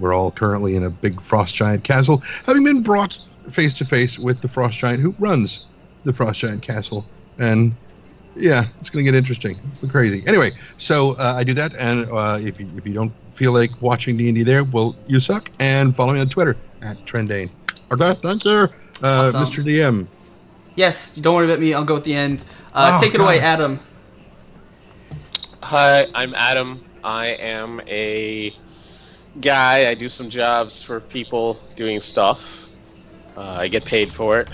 Speaker 2: We're all currently in a big frost giant castle, having been brought face to face with the frost giant who runs the frost giant castle. And yeah, it's going to get interesting. It's crazy. Anyway, so I do that, and if you don't feel like watching D&D there, well, you suck, and follow me on Twitter @Trendane. Okay, thank you,
Speaker 1: Awesome.
Speaker 2: Mr. DM.
Speaker 1: Yes, don't worry about me. I'll go at the end.
Speaker 2: Oh,
Speaker 1: Take it away,
Speaker 2: God.
Speaker 1: Adam.
Speaker 3: Hi, I'm Adam. I am a guy. I do some jobs for people doing stuff. I get paid for it.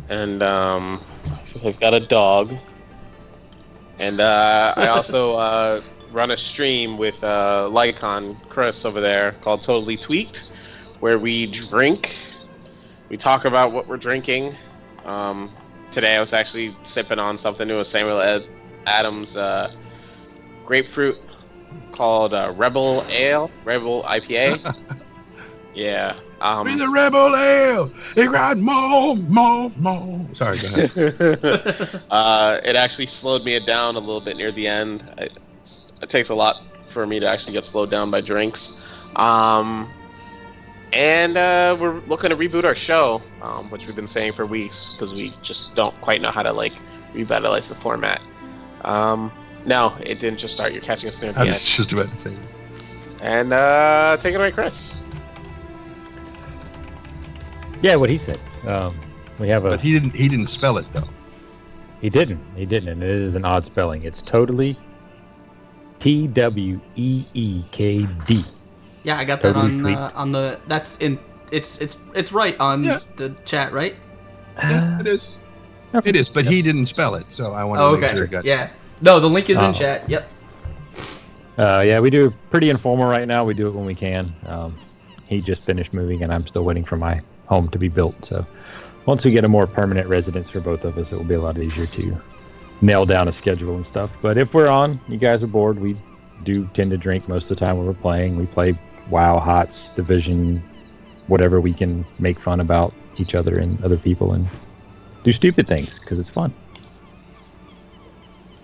Speaker 3: And I've got a dog. And I also run a stream with Lycon Chris over there called Totally Tweaked, where we drink. We talk about what we're drinking. Today I was actually sipping on something new with Samuel Adams grapefruit called Rebel IPA. Yeah.
Speaker 2: Be the rebel ale. They got more. Sorry, go ahead.
Speaker 3: It actually slowed me down a little bit near the end. It takes a lot for me to actually get slowed down by drinks. And we're looking to reboot our show, which we've been saying for weeks because we just don't quite know how to like revitalize the format. No, it didn't just start. You're catching us near the
Speaker 2: I
Speaker 3: end.
Speaker 2: was just about to say.
Speaker 3: And take it away, Chris.
Speaker 4: Yeah, what he said. We have a.
Speaker 2: But he didn't spell it though.
Speaker 4: He didn't, and it is an odd spelling. It's totally TWEEKD.
Speaker 1: Yeah, I got
Speaker 4: Totally
Speaker 1: that on the. That's in. It's right on the chat, right?
Speaker 2: Yeah, it is. It is, but he didn't spell it, so I wanted to make sure it got.
Speaker 1: Yeah. No, the link is in chat. Yep.
Speaker 4: Yeah, we do pretty informal right now. We do it when we can. He just finished moving, and I'm still waiting for my home to be built. So once we get a more permanent residence for both of us, it will be a lot easier to nail down a schedule and stuff. But if we're on, you guys are bored, we do tend to drink most of the time when we're playing. We play WoW, HOTS, Division, whatever we can make fun about each other and other people and do stupid things because it's fun.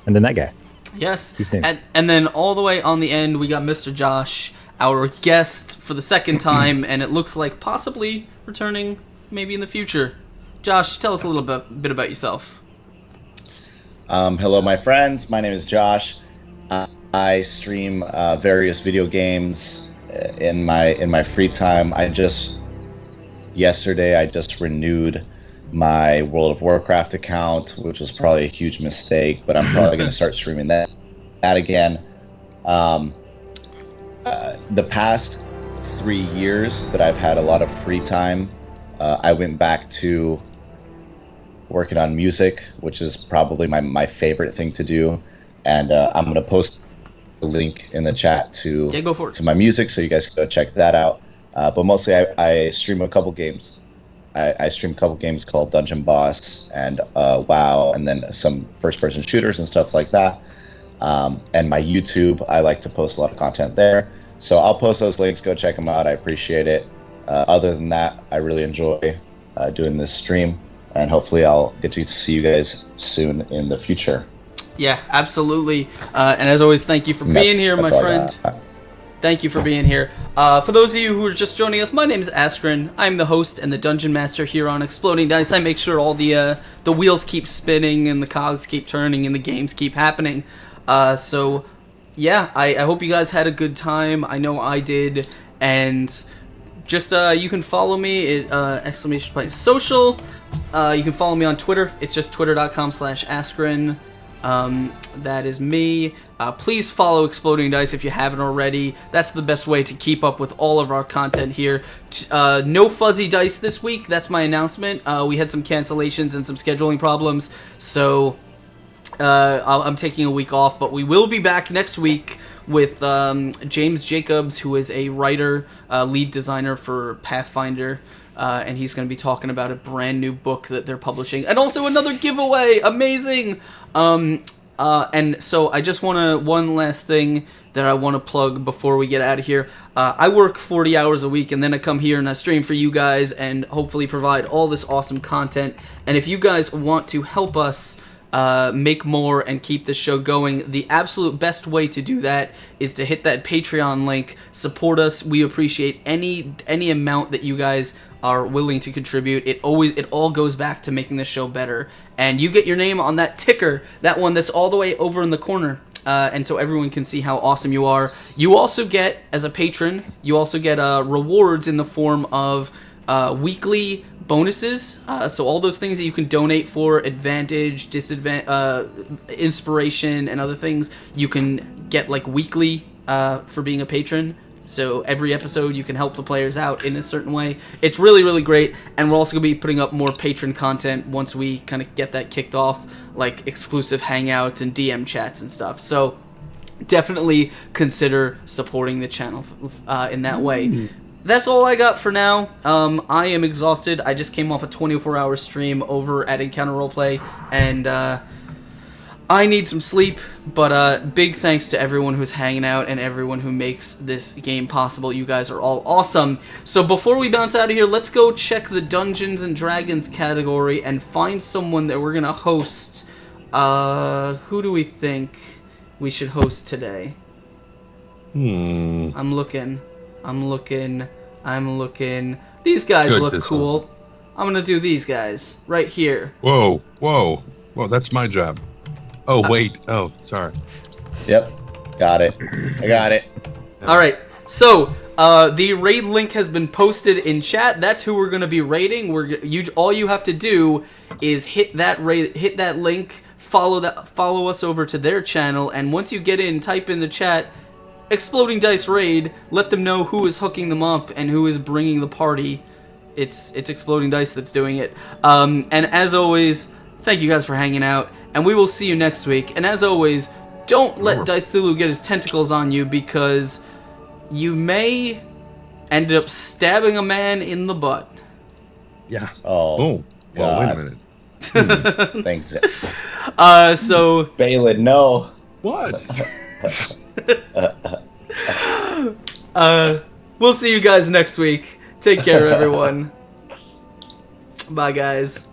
Speaker 4: And then that guy.
Speaker 1: Yes.
Speaker 4: Whose name?
Speaker 1: And then all the way on the end, we got Mr. Josh, our guest for the second time, and it looks like possibly returning maybe in the future. Josh, tell us a little bit about yourself.
Speaker 5: Hello, my friends. My name is Josh. I stream various video games in my free time. Yesterday I just renewed my World of Warcraft account, which was probably a huge mistake, but I'm probably going to start streaming that again. The past 3 years that I've had a lot of free time, I went back to working on music, which is probably my favorite thing to do. And I'm going to post a link in the chat to my music, so you guys can go check that out. But mostly I stream a couple games. I stream a couple games called Dungeon Boss and WoW, and then some first-person shooters and stuff like that. And my YouTube, I like to post a lot of content there. So I'll post those links. Go check them out. I appreciate it. Other than that, I really enjoy doing this stream, and hopefully I'll get to see you guys soon in the future.
Speaker 1: Yeah, absolutely. And as always, thank you for being here, my friend. Thank you for being here. For those of you who are just joining us, my name is Askren. I'm the host and the Dungeon Master here on Exploding Dice. I make sure all the wheels keep spinning and the cogs keep turning and the games keep happening. So, yeah, I hope you guys had a good time. I know I did. And just, you can follow me at !social. You can follow me on Twitter. It's just twitter.com/Askren. That is me. Please follow Exploding Dice if you haven't already. That's the best way to keep up with all of our content here. No fuzzy dice this week. That's my announcement. We had some cancellations and some scheduling problems, so I'm taking a week off, but we will be back next week with James Jacobs, who is a writer, lead designer for Pathfinder. And he's going to be talking about a brand new book that they're publishing, and also another giveaway. Amazing! And so I just one last thing that I want to plug before we get out of here. I work 40 hours a week, and then I come here and I stream for you guys and hopefully provide all this awesome content. And if you guys want to help us make more and keep the show going, the absolute best way to do that is to hit that Patreon link. Support us. We appreciate any amount that you guys are willing to contribute. It all goes back to making the show better, and you get your name on that ticker, that one that's all the way over in the corner, and so everyone can see how awesome you are. You also get, as a patron, rewards in the form of weekly bonuses, so all those things that you can donate for, advantage, inspiration, and other things, you can get like weekly for being a patron. So every episode you can help the players out in a certain way. It's really, really great, and we're also going to be putting up more patron content once we kind of get that kicked off, like exclusive hangouts and DM chats and stuff. So definitely consider supporting the channel in that way. That's all I got for now. I am exhausted. I just came off a 24-hour stream over at Encounter Roleplay, and I need some sleep, but big thanks to everyone who's hanging out and everyone who makes this game possible. You guys are all awesome. So before we bounce out of here, let's go check the Dungeons and Dragons category and find someone that we're going to host. Who do we think we should host today? I'm looking. These guys look cool. I'm going to do these guys right here.
Speaker 2: Whoa, that's my job. Oh, wait. Oh, sorry.
Speaker 5: Yep. Got it. I got it.
Speaker 1: All right. So, the raid link has been posted in chat. That's who we're going to be raiding. All you have to do is hit that link, follow us over to their channel, and once you get in, type in the chat Exploding Dice Raid, let them know who is hooking them up and who is bringing the party. It's Exploding Dice that's doing it. And as always, thank you guys for hanging out, and we will see you next week. And as always, don't let Dice Thulu get his tentacles on you, because you may end up stabbing a man in the butt.
Speaker 2: Yeah.
Speaker 5: Oh.
Speaker 2: Well, wait a minute.
Speaker 5: Thanks.
Speaker 1: So
Speaker 5: Balin, no.
Speaker 2: What?
Speaker 1: We'll see you guys next week. Take care, everyone. Bye, guys.